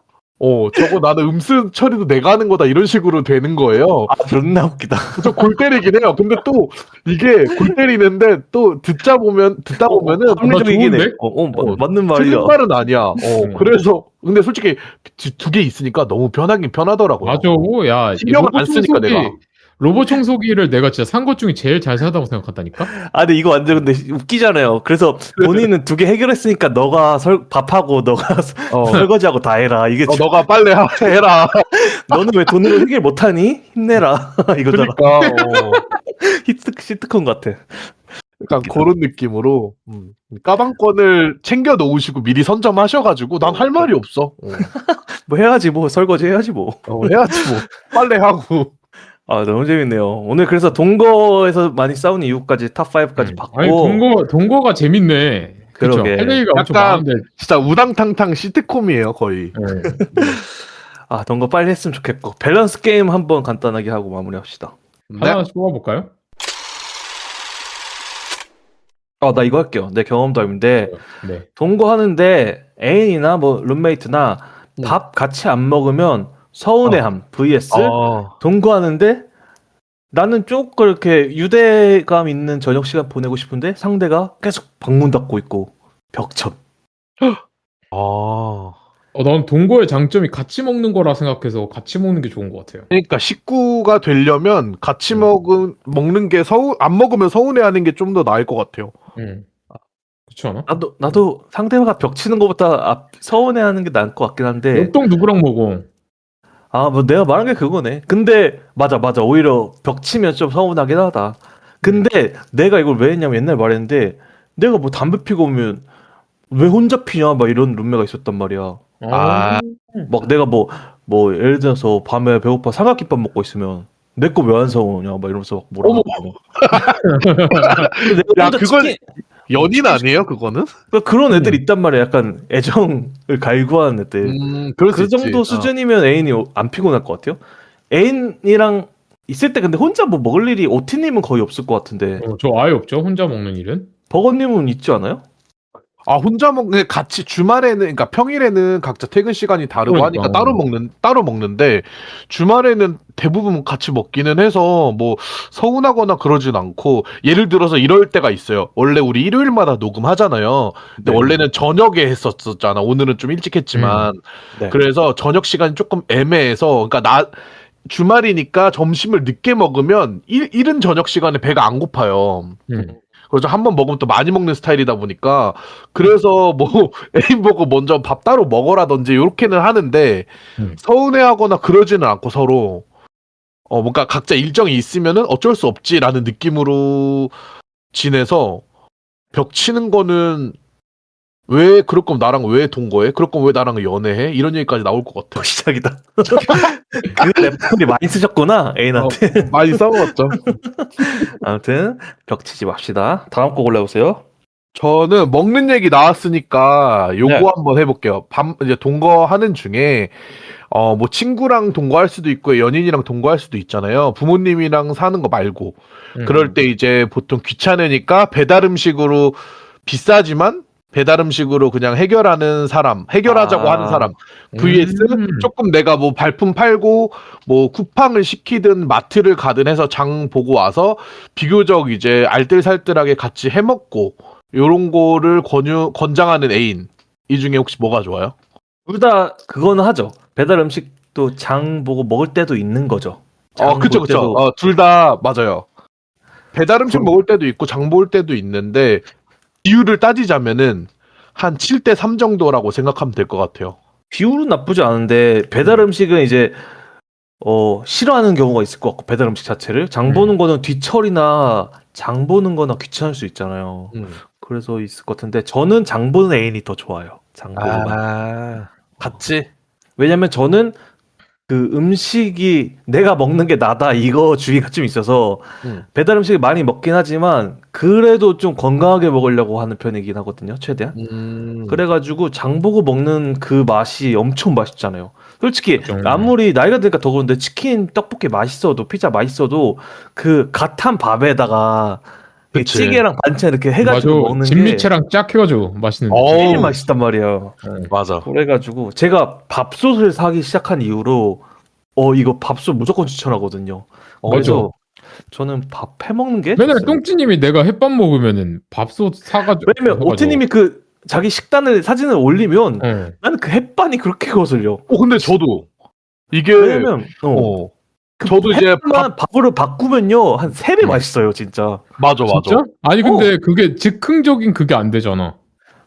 저거 나는 음수 처리도 내가 하는 거다 이런 식으로 되는 거예요. 아, 존나 웃기다. 저 골 때리긴 해요. 근데 또 이게 골 때리는데 또 듣다 보면은 합리적이긴 해. 좋은데? 맞는 말이야. 틀린 말은 아니야. 음. 그래서 근데 솔직히 두 개 있으니까 너무 편하긴 편하더라고요. 맞아. 야, 신경을 안 쓰니까 내가. 로봇 청소기를 내가 진짜 산 것 중에 제일 잘 사다고 생각한다니까? 아, 근데 이거 완전 근데 웃기잖아요. 그래서 본인은 두 개 해결했으니까 너가 밥하고 너가 설거지하고 다 해라. 이게 너가 빨래 해라. 너는 왜 돈으로 해결 못하니? 힘내라. 이거잖아. 그러니까 시트콤 같아. 약간 그런 느낌으로 까방권을 챙겨 놓으시고 미리 선점하셔가지고 난 할 말이 없어. 뭐 해야지 뭐 설거지 해야지 뭐. 해야지 뭐 빨래하고. 아, 너무 재밌네요. 오늘 그래서 동거에서 많이 싸운 이유까지 탑 5까지 봤고. 아니, 동거가 재밌네. 그쵸? 그러게. 할 얘기가 엄청 약간 많은데. 진짜 우당탕탕 시트콤이에요 거의. 네. 아, 동거 빨리 했으면 좋겠고. 밸런스 게임 한번 간단하게 하고 마무리합시다. 하나 뽑아볼까요? 아, 나 이거 할게요. 내 경험담인데 네. 동거하는데 애인이나 뭐 룸메이트나 밥 같이 안 먹으면 서운해함 vs 동거하는데 나는 조금 이렇게 유대감 있는 저녁 시간 보내고 싶은데 상대가 계속 방문 닫고 있고 벽천. 난 동거의 장점이 같이 먹는 거라 생각해서 같이 먹는 게 좋은 것 같아요. 그러니까 식구가 되려면 같이 먹는 게 안 먹으면 서운해하는 게 좀 더 나을 것 같아요. 그렇지 않아? 나도 상대가 벽 치는 것보다 서운해하는 게 나을 것 같긴 한데. 옆동 누구랑 먹어? 아, 뭐 내가 말한 게 그거네. 근데 맞아. 오히려 벽 치면 좀 서운하긴 하다. 근데 내가 이걸 왜 했냐면 옛날에 말했는데 내가 뭐 담배 피고 오면 왜 혼자 피냐 막 이런 룸메가 있었단 말이야. 막 내가 뭐 예를 들어서 밤에 배고파 삼각김밥 먹고 있으면 내 거 왜 안 사오냐 막 이러면서 막 뭐라 하고. 야, 그건 연인 아니에요, 그거는? 그런 애들 있단 말이야. 약간 애정을 갈구하는 애들. 그 정도 수준이면 애인이 안 피곤할 것 같아요. 애인이랑 있을 때 근데 혼자 뭐 먹을 일이 오티님은 거의 없을 것 같은데. 저 아예 없죠. 혼자 먹는 일은. 버거님은 있지 않아요? 혼자 먹는 같이 주말에는 그러니까 평일에는 각자 퇴근 시간이 다르고 그러니까. 하니까 따로 먹는데 주말에는 대부분 같이 먹기는 해서 뭐 서운하거나 그러진 않고 예를 들어서 이럴 때가 있어요. 원래 우리 일요일마다 녹음하잖아요. 근데 네. 원래는 저녁에 했었잖아. 오늘은 좀 일찍 했지만 네. 그래서 저녁 시간이 조금 애매해서 그러니까 주말이니까 점심을 늦게 먹으면 이른 저녁 시간에 배가 안 고파요. 그래서 한 번 먹으면 또 많이 먹는 스타일이다 보니까 그래서 뭐 애인 보고 먼저 밥 따로 먹어라든지 이렇게는 하는데 서운해하거나 그러지는 않고 서로 뭔가 각자 일정이 있으면은 어쩔 수 없지라는 느낌으로 지내서 벽 치는 거는 왜 그럴 거면 나랑 왜 동거해? 그럴 거면 왜 나랑 연애해? 이런 얘기까지 나올 것 같아. 시작이다. 그 랩톤이 많이 쓰셨구나 애인한테. 많이 싸워봤죠. 아무튼 벽 치지 맙시다. 다음 거 골라보세요. 저는 먹는 얘기 나왔으니까 요거 네. 한번 해볼게요. 이제 동거하는 중에 뭐 친구랑 동거할 수도 있고 연인이랑 동거할 수도 있잖아요. 부모님이랑 사는 거 말고. 그럴 때 이제 보통 귀찮으니까 배달 음식으로 비싸지만 배달 음식으로 그냥 해결하자고 하는 사람 vs 조금 내가 뭐 발품 팔고 뭐 쿠팡을 시키든 마트를 가든 해서 장 보고 와서 비교적 이제 알뜰살뜰하게 같이 해먹고 요런 거를 권장하는 애인 이 중에 혹시 뭐가 좋아요? 둘 다 그거는 하죠. 배달 음식도 장 보고 먹을 때도 있는 거죠. 그쵸. 둘 다 맞아요. 배달 음식 먹을 때도 있고 장 볼 때도 있는데 비율을 따지자면은 한 7대 3 정도라고 생각하면 될 것 같아요. 비율은 나쁘지 않은데 배달 음식은 이제 싫어하는 경우가 있을 것 같고 배달 음식 자체를 장 보는 거는 뒤처리나 장 보는 거나 귀찮을 수 있잖아요. 그래서 있을 것 같은데 저는 장 보는 애인이 더 좋아요. 장 보는 같이. 왜냐면 저는 그 음식이 내가 먹는 게 나다 이거 주의가 좀 있어서 배달 음식을 많이 먹긴 하지만 그래도 좀 건강하게 먹으려고 하는 편이긴 하거든요. 최대한. 그래가지고 장 보고 먹는 그 맛이 엄청 맛있잖아요. 솔직히 아무리 나이가 드니까 더 그런데 치킨 떡볶이 맛있어도 피자 맛있어도 그 갓한 밥에다가 그치. 찌개랑 반찬 이렇게 맞아. 해가지고 먹는 게 진미채랑 쫙 해가지고 맛있는. 제일 어우, 맛있단 말이야. 맞아. 그래가지고 제가 밥솥을 사기 시작한 이후로 이거 밥솥 무조건 추천하거든요. 그래서 저는 밥 해먹는 게 맨날 좋습니다. 똥찌님이 내가 햇밥 먹으면은 밥솥 사가지고. 왜냐면 오트님이 그 자기 식단을 사진을 올리면 어. 나는 그 햇반이 그렇게 거슬려. 근데 저도 이게 왜냐면 저도 이제 햇반만 밥으로 바꾸면요 한 3배 맛있어요 진짜. 맞아. 진짜? 아니 근데 그게 즉흥적인 그게 안 되잖아.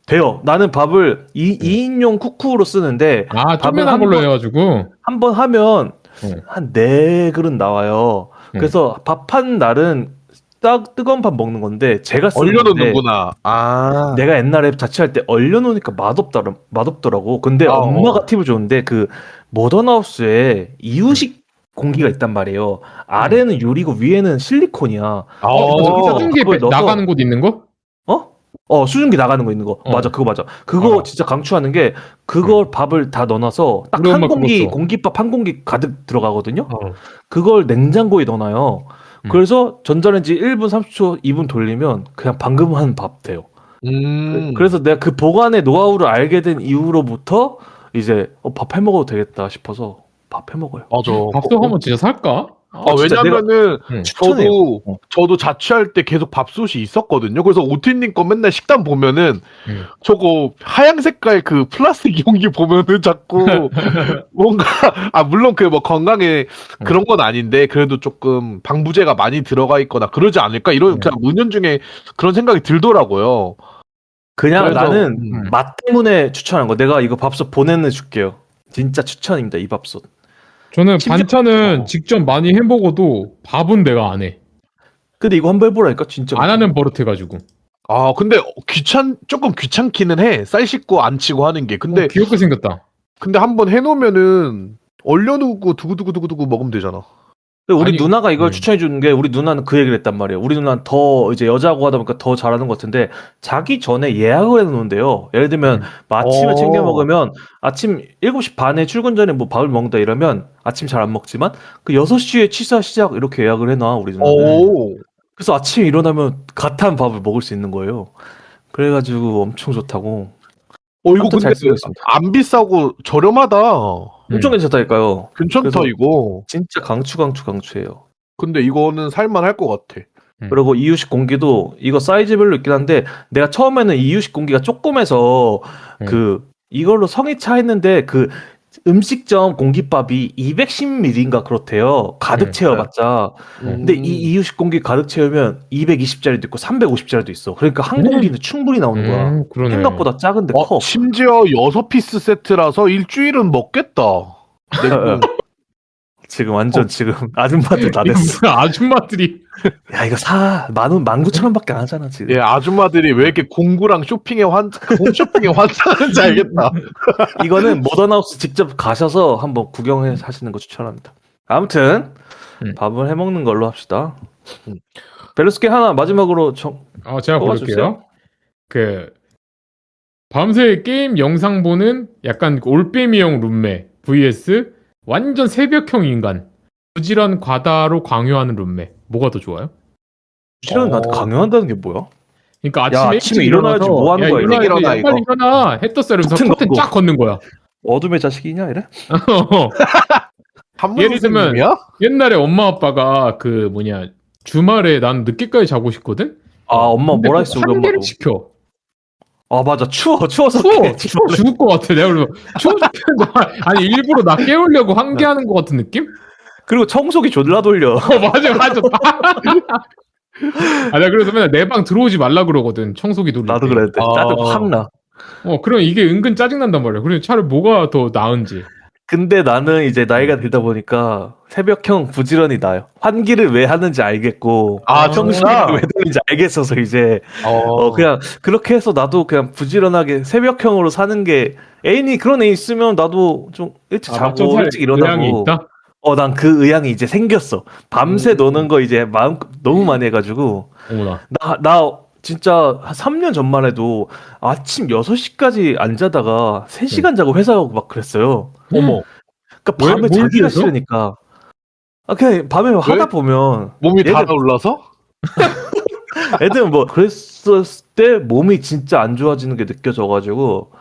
돼요. 나는 밥을 2인용 쿠쿠로 쓰는데 아, 밥을 쪼매난 걸로 해가지고. 한 번 하면 응. 한 4그릇 나와요. 그래서 밥 한 날은 딱 뜨거운 밥 먹는 건데 제가 쓰는데 얼려놓는구나. 아, 내가 옛날에 자취할 때 얼려놓으니까 맛없더라고. 근데 엄마가 팁을 줬는데 그 모던하우스에 이유식 공기가 있단 말이에요. 아래는 유리고 위에는 실리콘이야. 거기다가 수증기 밥을 넣어서- 나가는 곳 있는 거? 수증기 나가는 거 있는 거. 맞아, 그거 맞아. 그거 알아. 진짜 강추하는 게 그걸 밥을 다 넣어놔서 딱 우리 한 엄마 공기, 그거 써. 공깃밥 한 공기 가득 들어가거든요. 그걸 냉장고에 넣어놔요. 그래서 전자레인지 1분 30초, 2분 돌리면 그냥 방금 한 밥 돼요. 그래서 내가 그 보관의 노하우를 알게 된 이후로부터 이제 밥 해먹어도 되겠다 싶어서 밥 해먹어요. 맞아. 밥솥 한번 진짜 살까? 진짜 왜냐면은 추천해요. 저도 자취할 때 계속 밥솥이 있었거든요. 그래서 오티님 거 맨날 식단 보면은 저거 하얀 색깔 그 플라스틱 용기 보면은 자꾸 뭔가 물론 그 뭐 건강에 그런 건 아닌데 그래도 조금 방부제가 많이 들어가 있거나 그러지 않을까 이런 그냥 은연중에 그런 생각이 들더라고요. 그냥 그래서, 나는 맛 때문에 추천한 거. 내가 이거 밥솥 보내줄게요. 진짜 추천입니다, 이 밥솥. 저는 심지어- 반찬은 직접 많이 해 먹어도 밥은 내가 안 해. 근데 이거 한번 해보라니까 진짜. 안 하는 버릇해가지고. 근데 조금 귀찮기는 해. 쌀 씻고 안 치고 하는 게. 근데 귀엽게 생겼다. 한번 해놓으면은 얼려놓고 두고두고 먹으면 되잖아. 우리 아니, 누나가 이걸 추천해 주는 게 우리 누나는 그 얘기를 했단 말이에요. 우리 누나는 더 이제 여자고 하다 보니까 더 잘하는 것 같은데 자기 전에 예약을 해놓는데요. 예를 들면 아침에 챙겨 먹으면 아침 7시 반에 출근 전에 뭐 밥을 먹는다 이러면 아침 잘 안 먹지만 그 6시에 취사 시작 이렇게 예약을 해놔 우리 누나는. 그래서 아침에 일어나면 갓한 밥을 먹을 수 있는 거예요. 그래가지고 엄청 좋다고. 이거 아무튼 근데 잘 쓰고 있습니다. 안 비싸고 저렴하다. 엄청 괜찮다니까요. 괜찮다 그래서- 이거. 진짜 강추예요. 근데 이거는 살만할 것 같아. 그리고 이유식 공기도 이거 사이즈별로 있긴 한데 내가 처음에는 이유식 공기가 조그매서 그 이걸로 성이 차 했는데 그 음식점 공깃밥이 210ml인가 그렇대요. 가득 채워봤자. 근데 이 이유식 공기 가득 채우면 220짜리도 있고 350짜리도 있어. 그러니까 한 공기는 충분히 나오는 거야. 그러네. 생각보다 작은데 커. 심지어 6피스 세트라서 일주일은 먹겠다. 지금 완전 지금 아줌마들 다 이거 됐어. 무슨 아줌마들이. 야 이거 사 19,000원밖에 안 하잖아 지금. 예, 아줌마들이 왜 이렇게 공구랑 홈쇼핑에 환장하는지 알겠다. 이거는 모던하우스 직접 가셔서 한번 구경해 하시는 거 추천합니다. 아무튼 밥을 해 먹는 걸로 합시다. 밸런스게 하나 마지막으로 제가 뽑아주세요. 볼게요. 그 밤새 게임 영상 보는 약간 올빼미형 룸메 vs 완전 새벽형 인간. 부지런 과다로 강요하는 룸메. 뭐가 더 좋아요? 실은 나한테 강요한다는 게 뭐야? 그러니까 야, 아침에 아침에 일찍 일어나야지 일어나서 뭐 하는 거야, 일어나야 일찍 일어나, 돼. 빨리 일어나. 해 떴어 이러면서 같은 커튼 거고. 쫙 걷는 거야. 어둠의 자식이냐 이래? 예를 들면 옛날에 엄마 아빠가 그 뭐냐 주말에 난 늦게까지 자고 싶거든. 엄마 근데 뭐라 꼭 했어 우리 한 개를 엄마도. 시켜. 맞아 추워서 추워 죽을 것 같아. 내가 그래서 추워 죽겠는데 아니 일부러 나 깨우려고 한 개 하는 것 같은 느낌? 그리고 청소기 졸라 돌려. 맞아. 내가 그래서 맨날 내 방 들어오지 말라 그러거든. 청소기 돌릴 나도 때. 그랬는데 짜증 확 나. 그럼 이게 은근 짜증난단 말이야. 그래 차라리 뭐가 더 나은지. 근데 나는 이제 나이가 들다 보니까 새벽형 부지런히 나요. 환기를 왜 하는지 알겠고 청소기를 왜 되는지 알겠어서 이제 그냥 그렇게 해서 나도 그냥 부지런하게 새벽형으로 사는 게 그런 애인 있으면 나도 좀 일찍 자고 일찍 의향이 일어나고. 있다? 난 그 의향이 이제 생겼어. 밤새 노는 거 이제 마음 너무 많이 해가지고 어머나. 나 진짜 한 3년 전만 해도 아침 6시까지 안 자다가 3시간 자고 회사 가고 막 그랬어요. 어머, 그러니까 왜? 밤에 뭘 자기가 위해서? 싫으니까. 그냥 밤에 하다 보면 몸이 얘가- 달아올라서? 애들은 뭐 그랬을 때 몸이 진짜 안 좋아지는 게 느껴져가지고.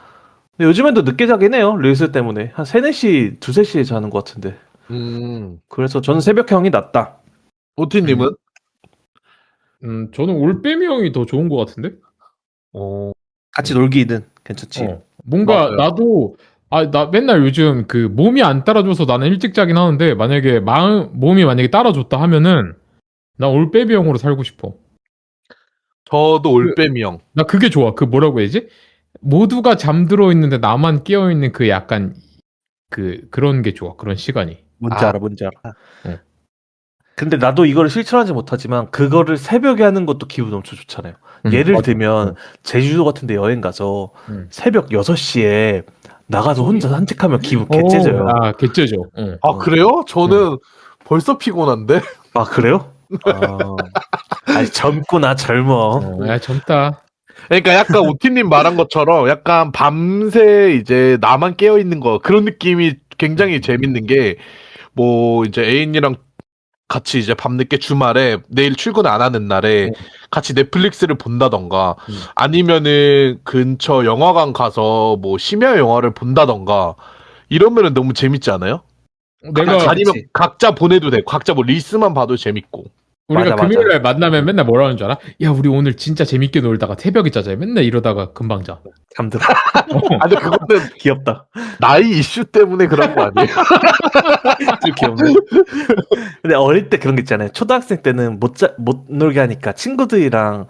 근데 요즘엔 또 늦게 자긴 해요. 릴스 때문에. 한 3, 4시, 2, 3시에 자는 것 같은데. 그래서 저는 새벽형이 낫다. 오티님은? 저는 올빼미 형이 더 좋은 것 같은데? 같이 놀기든 괜찮지. 뭔가 맞아요. 나도 나 맨날 요즘 그 몸이 안 따라줘서 나는 일찍 자긴 하는데 만약에 몸이 만약에 따라줬다 하면은 나 올빼미 형으로 살고 싶어. 저도 올빼미 형. 나 그게 좋아. 그 뭐라고 해야지? 모두가 잠들어 있는데 나만 깨어 있는 그 약간 그런 게 좋아. 그런 시간이. 뭔지 아. 알아, 뭔지 알아. 응. 근데 나도 이거를 실천하지 못하지만 그거를 새벽에 하는 것도 기분 엄청 좋잖아요. 예를 맞아. 들면 제주도 같은 데 여행 가서 응. 새벽 6시에 나가서 혼자 산책하면 기분 개째져요. 개째져. 아, 그래요? 저는 벌써 피곤한데? 아, 그래요? 아니, 젊구나, 젊어. 야, 젊다. 그러니까 약간 오티님 말한 것처럼 약간 밤새 이제 나만 깨어 있는 거 그런 느낌이 굉장히 재밌는 게 뭐 이제 애인이랑 같이 이제 밤늦게 주말에 내일 출근 안 하는 날에 같이 넷플릭스를 본다던가 아니면은 근처 영화관 가서 뭐 심야 영화를 본다던가 이러면은 너무 재밌지 않아요? 내가 아니면 그치. 각자 보내도 돼. 각자 뭐 릴스만 봐도 재밌고. 우리가 맞아, 맞아. 금요일 날 만나면 맨날 뭐라 하는 줄 알아? 야, 우리 오늘 진짜 재밌게 놀다가 새벽에 자자. 맨날 이러다가 금방 자. 잠들어. 아, 근데 그거는 귀엽다. 나이 이슈 때문에 그런 거 아니에요? 좀 귀엽네. 근데 어릴 때 그런 게 있잖아요. 초등학생 때는 못 놀게 하니까 친구들이랑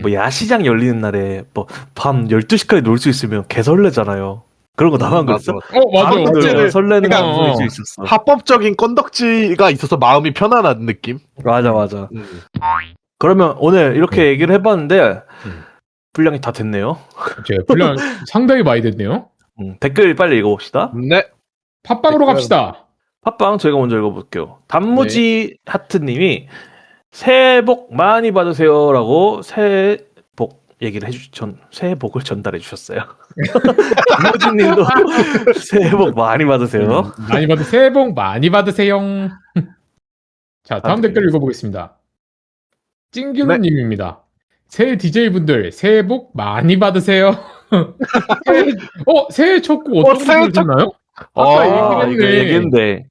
뭐 야시장 열리는 날에 뭐 밤 12시까지 놀 수 있으면 개 설레잖아요. 그런 거 나만 맞아. 그랬어? 맞아, 밤에 맞아. 놀면 설레는 그러니까, 감성이 좀 있었어. 합법적인 건덕지가 있어서 마음이 편안한 느낌? 맞아, 맞아. 그러면 오늘 이렇게 얘기를 해봤는데 분량이 다 됐네요. 제 분량 상당히 많이 됐네요. 댓글 빨리 읽어봅시다. 네. 팟빵으로 댓글. 갑시다. 팟빵 저희가 먼저 읽어볼게요. 단무지 네. 하트님이 새해 복 많이 받으세요라고 새해 복 얘기를 새해 복을 전달해 주셨어요. 단무지님도 새해 복 많이 받으세요. 새해 복 많이 받으세요. 자, 다음 댓글 읽어보겠습니다. 찡기루님입니다. 새해 DJ분들 새해 복 많이 받으세요. 새해 첫 곡 어떤 거 새해 첫 들으셨나요? 아까 얘기를 이거 했네. 얘기했는데.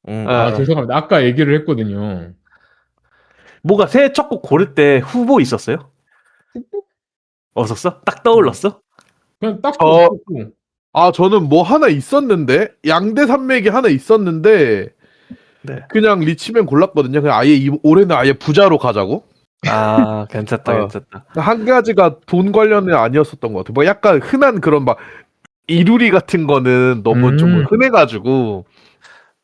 죄송합니다. 아까 얘기를 했거든요. 뭐가 새해 첫 곡 고를 때 후보 있었어요? 없었어? 딱 떠올랐어? 그냥 딱 저- 듣고. 저는 뭐 하나 있었는데, 양대 산맥이 하나 있었는데, 네. 그냥 리치맨 골랐거든요. 그냥 올해는 아예 부자로 가자고. 아, 괜찮다, 어. 괜찮다. 한 가지가 돈 관련은 아니었었던 것 같아요. 뭐 약간 흔한 그런 막, 이루리 같은 거는 너무 좀 흔해가지고.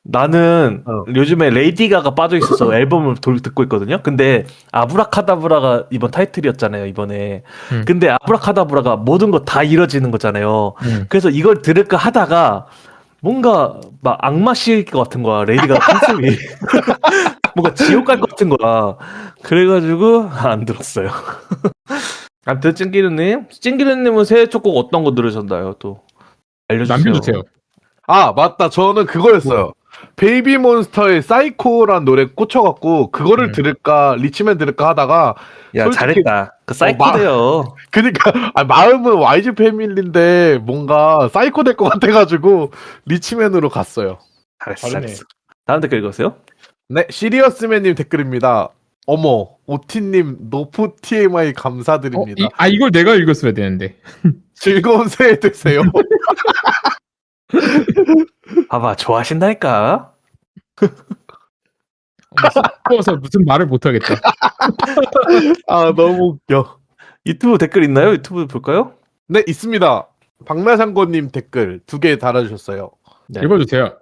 나는 어. 요즘에 레이디 가가 빠져 있어서 앨범을 듣고 있거든요. 근데 아브라카다브라가 이번 타이틀이었잖아요, 이번에. 근데 아브라카다브라가 모든 거 다 이뤄지는 거잖아요. 그래서 이걸 들을까 하다가 뭔가 막 악마 씌일 것 같은 거야, 레이디가 컨셉이. 뭔가 지옥 갈 것 같은 거야. 그래가지고 안 들었어요. 아무튼 찡기르님은 새해 첫 곡 어떤 거 들으셨나요? 또 알려주세요. 남겨주세요. 아, 맞다. 저는 그거였어요. 베이비 몬스터의 사이코란 노래 꽂혀갖고 그거를 들을까 리치맨 들을까 하다가 야, 솔직히- 잘했다. 그 사이코돼요. 그니까 마음은 YG 패밀리인데 뭔가 사이코 될 것 같아가지고 리치맨으로 갔어요. 잘했네. 잘했어. 다음 댓글 읽으세요. 네, 시리어스맨님 댓글입니다. 어머, 오티님 노프 TMI 감사드립니다. 이걸 내가 읽었어야 되는데. 즐거운 새해 되세요. 봐봐, 좋아하신다니까. 슬퍼서 무슨 말을 못하겠다. 아, 너무 웃겨. 유튜브 댓글 있나요? 유튜브 볼까요? 네, 있습니다. 박나상고님 댓글 2개 달아주셨어요. 네. 읽어주세요.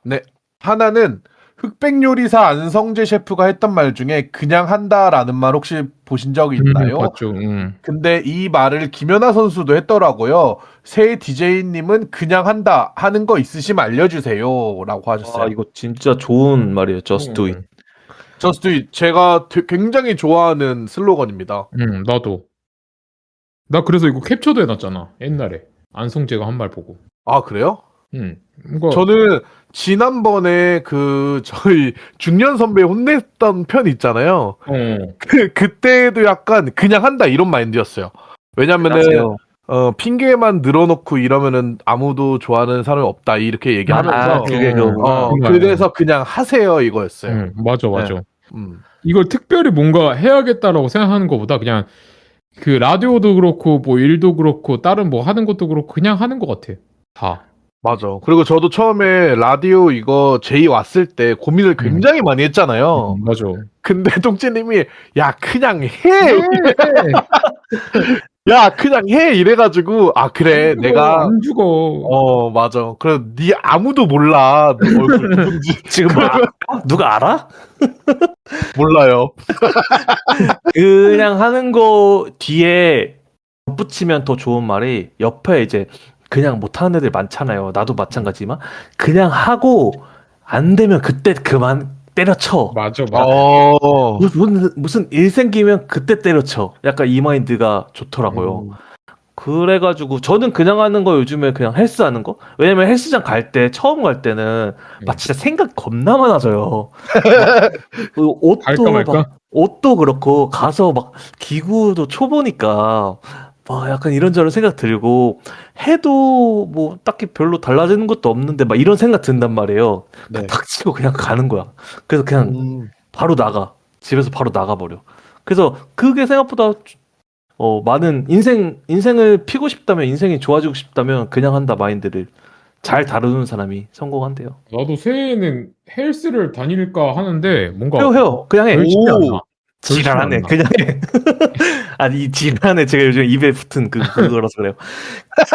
네, 하나는 흑백 요리사 안성재 셰프가 했던 말 중에 그냥 한다라는 말 혹시 보신 적이 있나요? 봤죠. 근데 이 말을 김연아 선수도 했더라고요. 새 DJ님은 그냥 한다 하는 거 있으시면 알려주세요라고 하셨어요. 아, 이거 진짜 좋은 말이에요. Just do it. Just do it. 제가 굉장히 좋아하는 슬로건입니다. 나도. 나 그래서 이거 캡처도 해놨잖아. 옛날에 안성재가 한 말 보고. 아, 그래요? 이거 저는 지난번에 저희 중년 선배 혼냈던 편 있잖아요. 그때도 약간 그냥 한다 이런 마인드였어요. 왜냐면은 맞아요. 핑계만 늘어놓고 이러면은 아무도 좋아하는 사람이 없다 이렇게 얘기하면서 그게 그거구나. 그래서 그냥 하세요 이거였어요. 맞아. 네. 이걸 특별히 뭔가 해야겠다라고 생각하는 것보다 그냥 그 라디오도 그렇고 뭐 일도 그렇고 다른 뭐 하는 것도 그렇고 그냥 하는 것 같아. 다. 맞아. 그리고 저도 처음에 라디오 이거 제이 왔을 때 고민을 굉장히 많이 했잖아요. 맞아. 근데 똥찌님이 야 그냥 해. 야 그냥 해 이래가지고 아 그래 내가 안 죽어. 맞아. 그래 네 아무도 몰라 너 얼굴 누군지 지금 뭐 누가 알아? 몰라요. 그냥 하는 거 뒤에 덧붙이면 더 좋은 말이 옆에 이제 그냥 못하는 애들 많잖아요. 나도 마찬가지지만 그냥 하고 안 되면 그때 그만 때려쳐. 맞아. 무슨 일 생기면 그때 때려쳐. 약간 이 마인드가 좋더라고요. 그래가지고 저는 그냥 하는 거 요즘에 그냥 헬스 하는 거? 왜냐면 헬스장 갈 때 처음 갈 때는 막 진짜 생각 겁나 많아져요. 그 갈까 말까? 옷도 그렇고 가서 막 기구도 초보니까 막 약간 이런저런 생각 들고 해도 뭐 딱히 별로 달라지는 것도 없는데 막 이런 생각 든단 말이에요. 네. 탁 치고 그냥 가는 거야. 그래서 그냥 바로 나가. 집에서 바로 나가버려. 그래서 그게 생각보다 많은 인생을 피고 싶다면, 인생이 좋아지고 싶다면 그냥 한다 마인드를 잘 다루는 사람이 성공한대요. 나도 새해에는 헬스를 다닐까 하는데 뭔가 해요. 그냥 해. 열심히 안 나. 지랄하네. 안 나. 그냥 해. 아니, 이 지랄하네. 제가 요즘 입에 붙은 그거라서 그래요.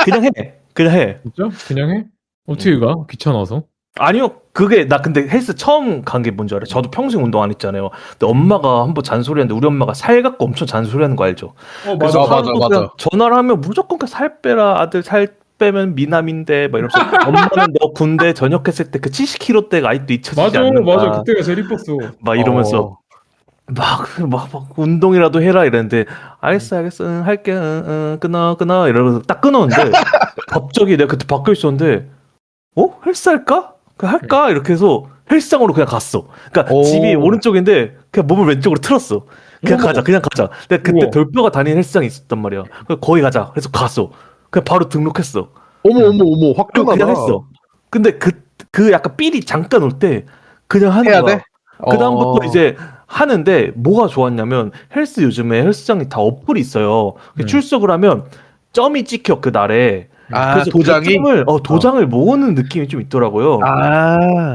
그냥 해. 그냥 해. 진짜? 그냥 해? 어떻게 가? 귀찮아서? 아니요. 나 근데 헬스 처음 간 게 뭔지 알아요? 저도 평생 운동 안 했잖아요. 근데 엄마가 한번 잔소리하는데 우리 엄마가 살 갖고 엄청 잔소리하는 거 알죠? 그래서 맞아. 그냥 전화를 하면 무조건 살 빼라. 아들 살 빼면 미남인데 막 이러면서 엄마는 너 군대 전역했을 때 그 70kg 대가 아직도 잊혀지지 않는다. 맞아. 그때가 제일 이뻤어. 막 이러면서 막 운동이라도 해라 이랬는데 알겠어 응, 할게 응, 끊어 이러면서 딱 끊었는데 갑자기 내가 그때 밖에 있었는데 헬스 할까? 할까? 이렇게 해서 헬스장으로 그냥 갔어. 그러니까 집이 오른쪽인데 그냥 몸을 왼쪽으로 틀었어. 그냥 가자. 근데 그때 우와. 돌뼈가 다니는 헬스장이 있었단 말이야. 그래서 거기 가자. 그래서 갔어. 그냥 바로 등록했어. 어머 그리고 화끈하다. 그냥 했어. 근데 그 약간 삘이 잠깐 올 때 그냥 하는 해야 거야. 돼? 그다음부터 이제 하는데 뭐가 좋았냐면 요즘에 헬스장이 다 어플이 있어요. 출석을 하면 점이 찍혀 그날에. 그래서 도장이? 도장을 모으는 느낌이 좀 있더라고요.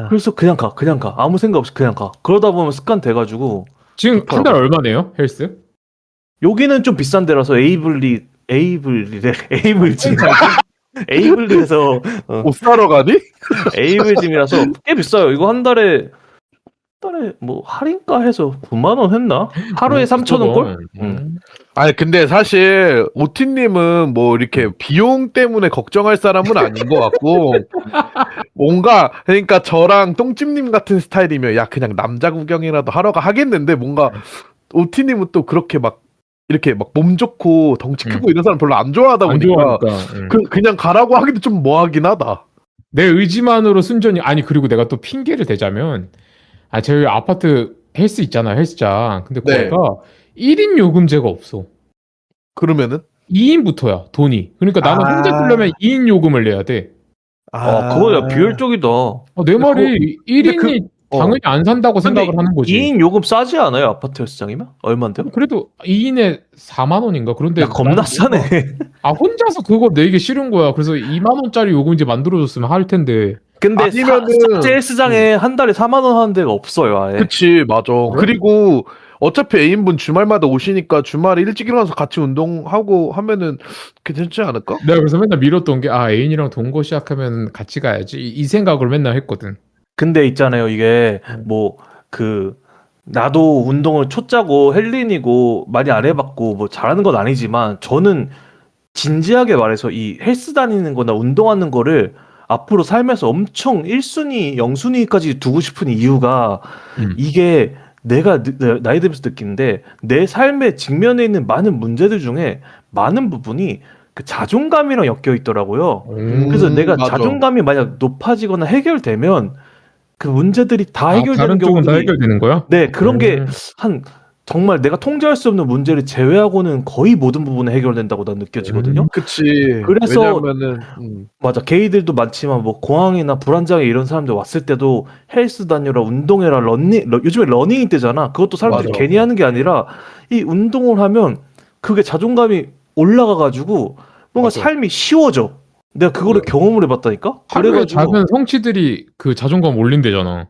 그래서 그냥 가. 아무 생각 없이 그냥 가. 그러다 보면 습관 돼가지고. 지금 좋더라고. 한 달 얼마네요? 헬스? 여기는 좀 비싼 데라서 에이블리에서 옷 사러 가니? 에이블짐이라서 꽤 비싸요. 이거 한 달에 뭐 할인가 해서 9만 원 했나? 하루에 3,000원 꼴? 아니 근데 사실 오티님은 뭐 이렇게 비용 때문에 걱정할 사람은 아닌 것 같고 뭔가 그러니까 저랑 똥찜님 같은 스타일이면 야 그냥 남자 구경이라도 하러 가 하겠는데 뭔가 오티님은 또 그렇게 막 이렇게 막 몸 좋고 덩치 크고 이런 사람 별로 안 좋아하다 보니까 그냥 가라고 하기도 좀 뭐하긴 하다. 내 의지만으로 순전히 아니 그리고 내가 또 핑계를 대자면 저희 아파트 헬스 있잖아 헬스장. 근데 거기가 1인 요금제가 없어. 그러면은 2인부터야 돈이. 그러니까 나는 혼자 쓰려면 2인 요금을 내야 돼. 그거야 비효율적이다. 내 말이 1인이 당연히 안 산다고 생각을 하는 거지. 2인 요금 싸지 않아요? 아파트 헬스장이면? 얼만데요? 그래도 2인에 4만 원인가? 그런데 야, 겁나 싸네. 혼자서 그거 내기 싫은 거야. 그래서 2만 원짜리 요금제 만들어줬으면 할 텐데. 근데 아니면은 헬스장에 한 달에 4만 원 하는 데가 없어요, 아예. 그치 맞아. 그래? 그리고 어차피 애인분 주말마다 오시니까 주말에 일찍 일어나서 같이 운동하고 하면은 괜찮지 않을까? 내가 그래서 맨날 미뤘던 게 애인이랑 동거 시작하면 같이 가야지 이 생각을 맨날 했거든. 근데 있잖아요, 이게 나도 운동을 초짜고 헬린이고 많이 안 해봤고 뭐 잘하는 건 아니지만 저는 진지하게 말해서 이 헬스 다니는 거나 운동하는 거를 앞으로 살면서 엄청 1순위, 0순위까지 두고 싶은 이유가 이게 내가 나이 들면서 느끼는데 내 삶에 직면해 있는 많은 문제들 중에 많은 부분이 그 자존감이랑 엮여 있더라고요. 음. 그래서 내가 맞아. 자존감이 만약 높아지거나 해결되면 그 문제들이 다 해결되는 다른 쪽은 다 경우들이 해결되는 거야? 네, 그런 게 음. 한 정말 내가 통제할 수 없는 문제를 제외하고는 거의 모든 부분에 해결된다고 난 느껴지거든요. 그치. 그래서 왜냐면은 맞아. 게이들도 많지만 뭐 공황이나 불안장애 이런 사람들 왔을 때도 헬스 다녀라, 운동해라, 요즘에 러닝이 때잖아. 그것도 사람들이 맞아. 괜히 하는 게 아니라 이 운동을 하면 그게 자존감이 올라가 가지고 뭔가 맞아. 삶이 쉬워져. 내가 그거를 경험을 해봤다니까. 하루에 그래가지고 작은 성취들이 그 자존감 올린대잖아.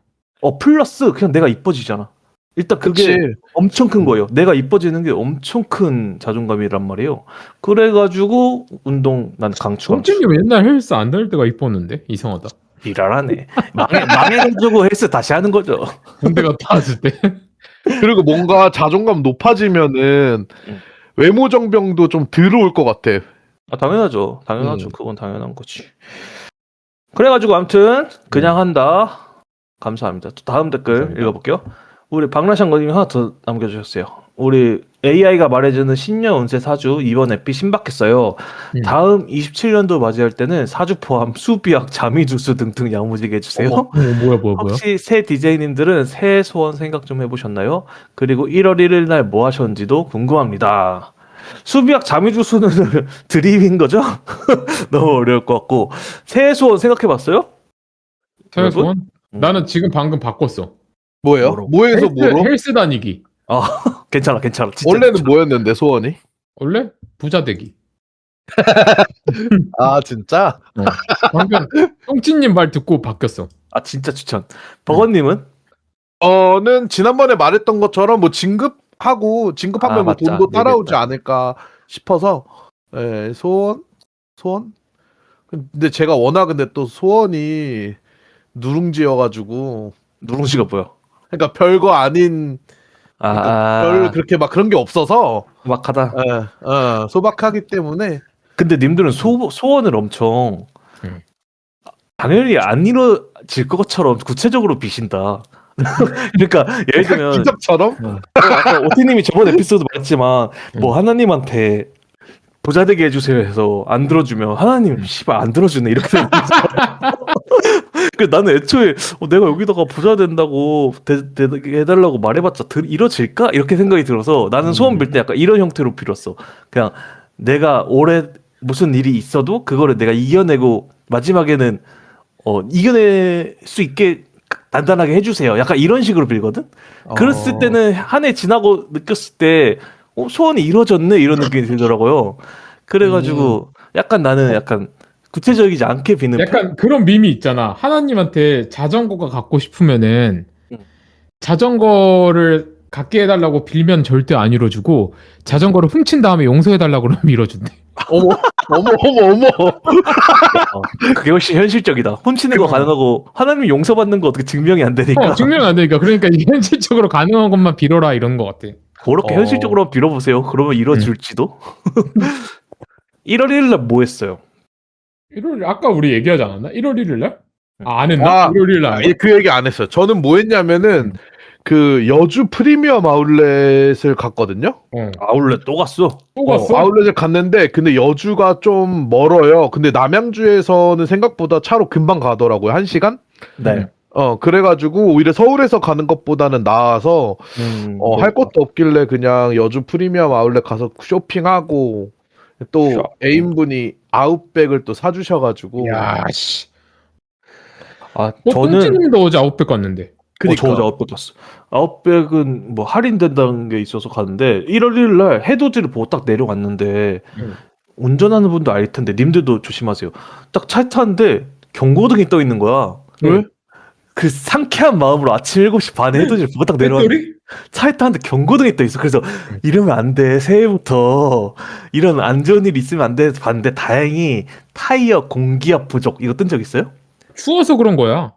플러스 그냥 내가 이뻐지잖아. 일단 그게 그치. 엄청 큰 거예요. 내가 이뻐지는 게 엄청 큰 자존감이란 말이에요. 그래가지고 운동 난 강추. 성진님 옛날 헬스 안 다닐 때가 이뻤는데 이상하다. 일하라네. 망해가지고 헬스 다시 하는 거죠. 군대 갔다 왔을 때. 그리고 뭔가 자존감 높아지면은 음. 외모 정병도 좀 들어올 것 같아. 아, 당연하죠. 당연하죠. 음. 그건 당연한 거지. 그래가지고 아무튼 그냥 한다. 감사합니다. 또 다음 댓글 감사합니다. 읽어볼게요. 우리 박라샹거님이 하나 더 남겨주셨어요. 우리 AI가 말해주는 신년 운세 사주 이번 에피 신박했어요. 다음 27년도 맞이할 때는 사주 포함 수비학, 자미주수 등등 야무지게 해주세요. 뭐야. 혹시 새 DJ님들은 새해 소원 생각 좀 해보셨나요? 그리고 1월 1일 날 뭐 하셨는지도 궁금합니다. 수비학 자미주수는 드립인 거죠? 너무 어려울 것 같고 새해 소원 생각해봤어요? 새해 소원? 음. 나는 지금 방금 바꿨어. 뭐예요? 뭐로? 뭐에서 뭐로? 헬스 다니기. 괜찮아. 진짜 원래는 괜찮아. 뭐였는데 소원이? 원래 부자 되기. 아 진짜? 방금 똥찌님 말 듣고 바뀌었어. 아 진짜 추천. 버거님은? 저는 지난번에 말했던 것처럼 뭐 진급하면 아, 뭐 맞다. 돈도 따라오지 얘기했다. 않을까 싶어서 소원? 근데 제가 워낙 근데 또 소원이 누룽지여가지고 누룽지가 뭐야? 그러니까 별거 아닌 그러니까 별 그렇게 막 그런 게 없어서 막하다. 소박하기 때문에 근데 님들은 소원을 엄청 음. 당연히 안 이루어질 것처럼 구체적으로 비신다. 그러니까 예를 들면 기적처럼 아까 오티님이 저번 에피소드 말했지만 뭐 하나님한테 부자 되게 해주세요 해서 안 들어주면 하나님 씨발 안 들어주네 이렇게 되는 그 나는 애초에 내가 여기다가 부자 된다고 해달라고 말해봤자 이뤄질까 이렇게 생각이 들어서 나는 소원 빌 때 약간 이런 형태로 빌었어. 그냥 내가 올해 무슨 일이 있어도 그거를 내가 이겨내고 마지막에는 이겨낼 수 있게 단단하게 해주세요. 약간 이런 식으로 빌거든. 그랬을 때는 한 해 지나고 느꼈을 때 소원이 이루어졌네 이런 느낌이 들더라고요. 그래가지고 약간 나는 약간 구체적이지 않게 비는 편? 약간 그런 밈이 있잖아. 하나님한테 자전거가 갖고 싶으면은 응. 자전거를 갖게 해달라고 빌면 절대 안 이뤄주고 자전거를 훔친 다음에 용서해달라고 그러면 이뤄준대. 어머 그게 훨씬 현실적이다. 훔치는 거 가능하고 하나님 용서받는 거 어떻게 증명이 안 되니까 증명이 안 되니까. 그러니까 이게 현실적으로 가능한 것만 빌어라 이런 것 같아. 그렇게 현실적으로 빌어보세요. 그러면 이뤄질지도. 1월 1일 날 뭐 했어요? 1월 아까 우리 얘기하지 않았나? 1월 1일 날? 안 했나? 아, 1월 1일 날. 그 얘기 안 했어요. 저는 뭐 했냐면은 그 여주 프리미엄 아울렛을 갔거든요. 아울렛 또 갔어? 또 갔어? 아울렛을 갔는데 근데 여주가 좀 멀어요. 근데 남양주에서는 생각보다 차로 금방 가더라고요. 1시간? 네. 그래가지고 오히려 서울에서 가는 것보다는 나아서 할 것도 없길래 그냥 여주 프리미엄 아울렛 가서 쇼핑하고 또 애인분이 아웃백을 또 사주셔가지고 야, 씨. 저는 똥찌님도 어제 아웃백 갔는데. 저 어제 아웃백 갔어. 아웃백은 뭐 할인된다는 게 있어서 갔는데 1월 1일 날 해돋이를 보고 딱 내려갔는데 운전하는 분도 알 텐데 님들도 조심하세요. 딱 차 탔는데 경고등이 떠 있는 거야. 왜? 그 상쾌한 마음으로 아침 7시 반에 해돋이를 보고 딱 내려왔는데 차에 탔는데 경고등이 떠 있어. 그래서 이러면 안 돼. 새해부터 이런 안 좋은 일 있으면 안 돼. 해서 봤는데 다행히 타이어 공기압 부족 이거 뜬 적 있어요? 추워서 그런 거야.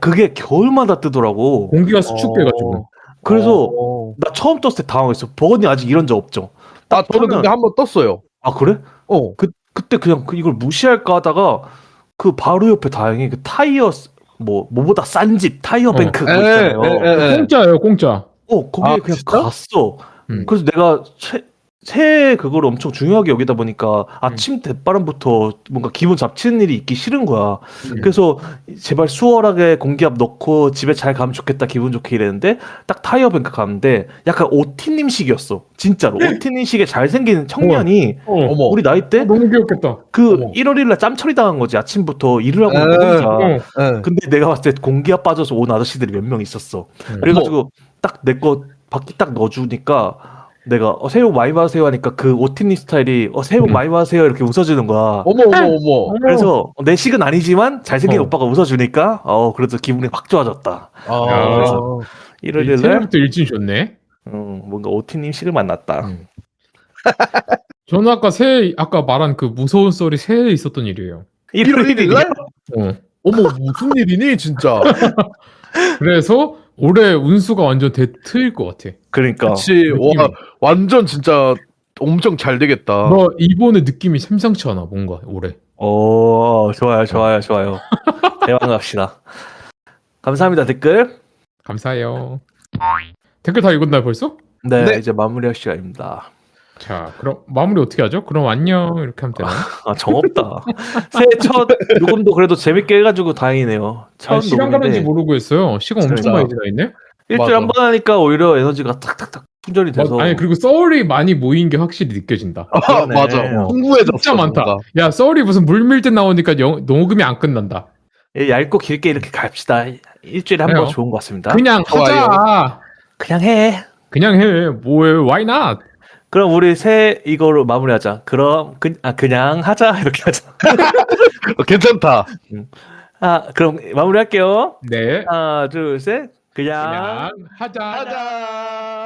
그게 겨울마다 뜨더라고. 공기가 수축돼가지고. 그래서 나 처음 떴을 때 당황했어. 버거님 아직 이런 적 없죠? 저는 근데 한번 떴어요. 아 그래? 그때 그냥 이걸 무시할까 하다가 그 바로 옆에 다행히 그 타이어 뭐보다 싼 집 타이어 뱅크 그거 있잖아요. 공짜예요, 공짜. 거기에 그냥 진짜? 갔어. 그래서 내가 새해 그걸 엄청 중요하게 여기다 보니까 아침 대바람부터 뭔가 기분 잡치는 일이 있기 싫은 거야. 그래서 제발 수월하게 공기압 넣고 집에 잘 가면 좋겠다 기분 좋게 이랬는데 딱 타이어뱅크 가는데 약간 오티님식이었어. 진짜로 오티님식의 잘생긴 청년이 어머. 우리 나이 때 너무 귀엽겠다. 그 어머. 1월 1일 날 짬처리 당한 거지. 아침부터 일을 하고 있는 혼자. 어. 근데 내가 봤을 때 공기압 빠져서 온 아저씨들이 몇 명 있었어. 그래가지고 딱 내 거 바퀴 딱 넣어주니까 내가 새해 복 많이 받으세요 하니까 그 오티니 스타일이 새해 복 많이 받으세요 이렇게 웃어주는 거야. 어머. 그래서 내 식은 아니지만 잘생긴 어. 오빠가 웃어주니까 그래도 기분이 확 좋아졌다. 아. 그래서 1월 1일 날 새해부터 일진 좋네. 뭔가 오티님 식을 만났다. 저는 아까 말한 그 무서운 썰이 새해에 있었던 일이에요. 1월 1일 날? 어. 어머, 무슨 일이니, 진짜. 그래서 올해 운수가 완전 대트일 것 같아. 그러니까 그치. 와, 완전 진짜 엄청 잘 되겠다. 너 이번에 느낌이 심상치 않아 뭔가 올해. 좋아요. 대박 갑시다. 감사합니다 댓글. 감사해요. 댓글 다 읽었나요 벌써? 네, 네. 이제 마무리할 시간입니다. 자 그럼 마무리 어떻게 하죠? 그럼 안녕 이렇게 하면 되나요? 정없다. 새해 첫 녹음도 그래도 재밌게 해가지고 다행이네요. 첫 시간 가는지 녹음인데 모르고 했어요. 시간 엄청 진짜. 많이 지나 있네. 일주일에 맞아. 한 번 하니까 오히려 에너지가 탁탁탁 충전이 돼서 아니 그리고 썰이 많이 모인 게 확실히 느껴진다. 그러네. 맞아. 풍부해졌어. 진짜 많다. 뭔가. 야 썰이 무슨 물밀 때 나오니까 녹음이 안 끝난다. 얇고 길게 이렇게 갑시다. 일주일에 한 번 그래요. 좋은 것 같습니다. 그냥 좋아요. 하자. 그냥 해. 그냥 해. 뭐해? Why not? 그럼 우리 새 이거로 마무리하자. 그럼 그냥 하자 이렇게 하자. 괜찮다. 그럼 마무리할게요. 네. 하나 둘 셋. 그냥 그냥 하자. 하자.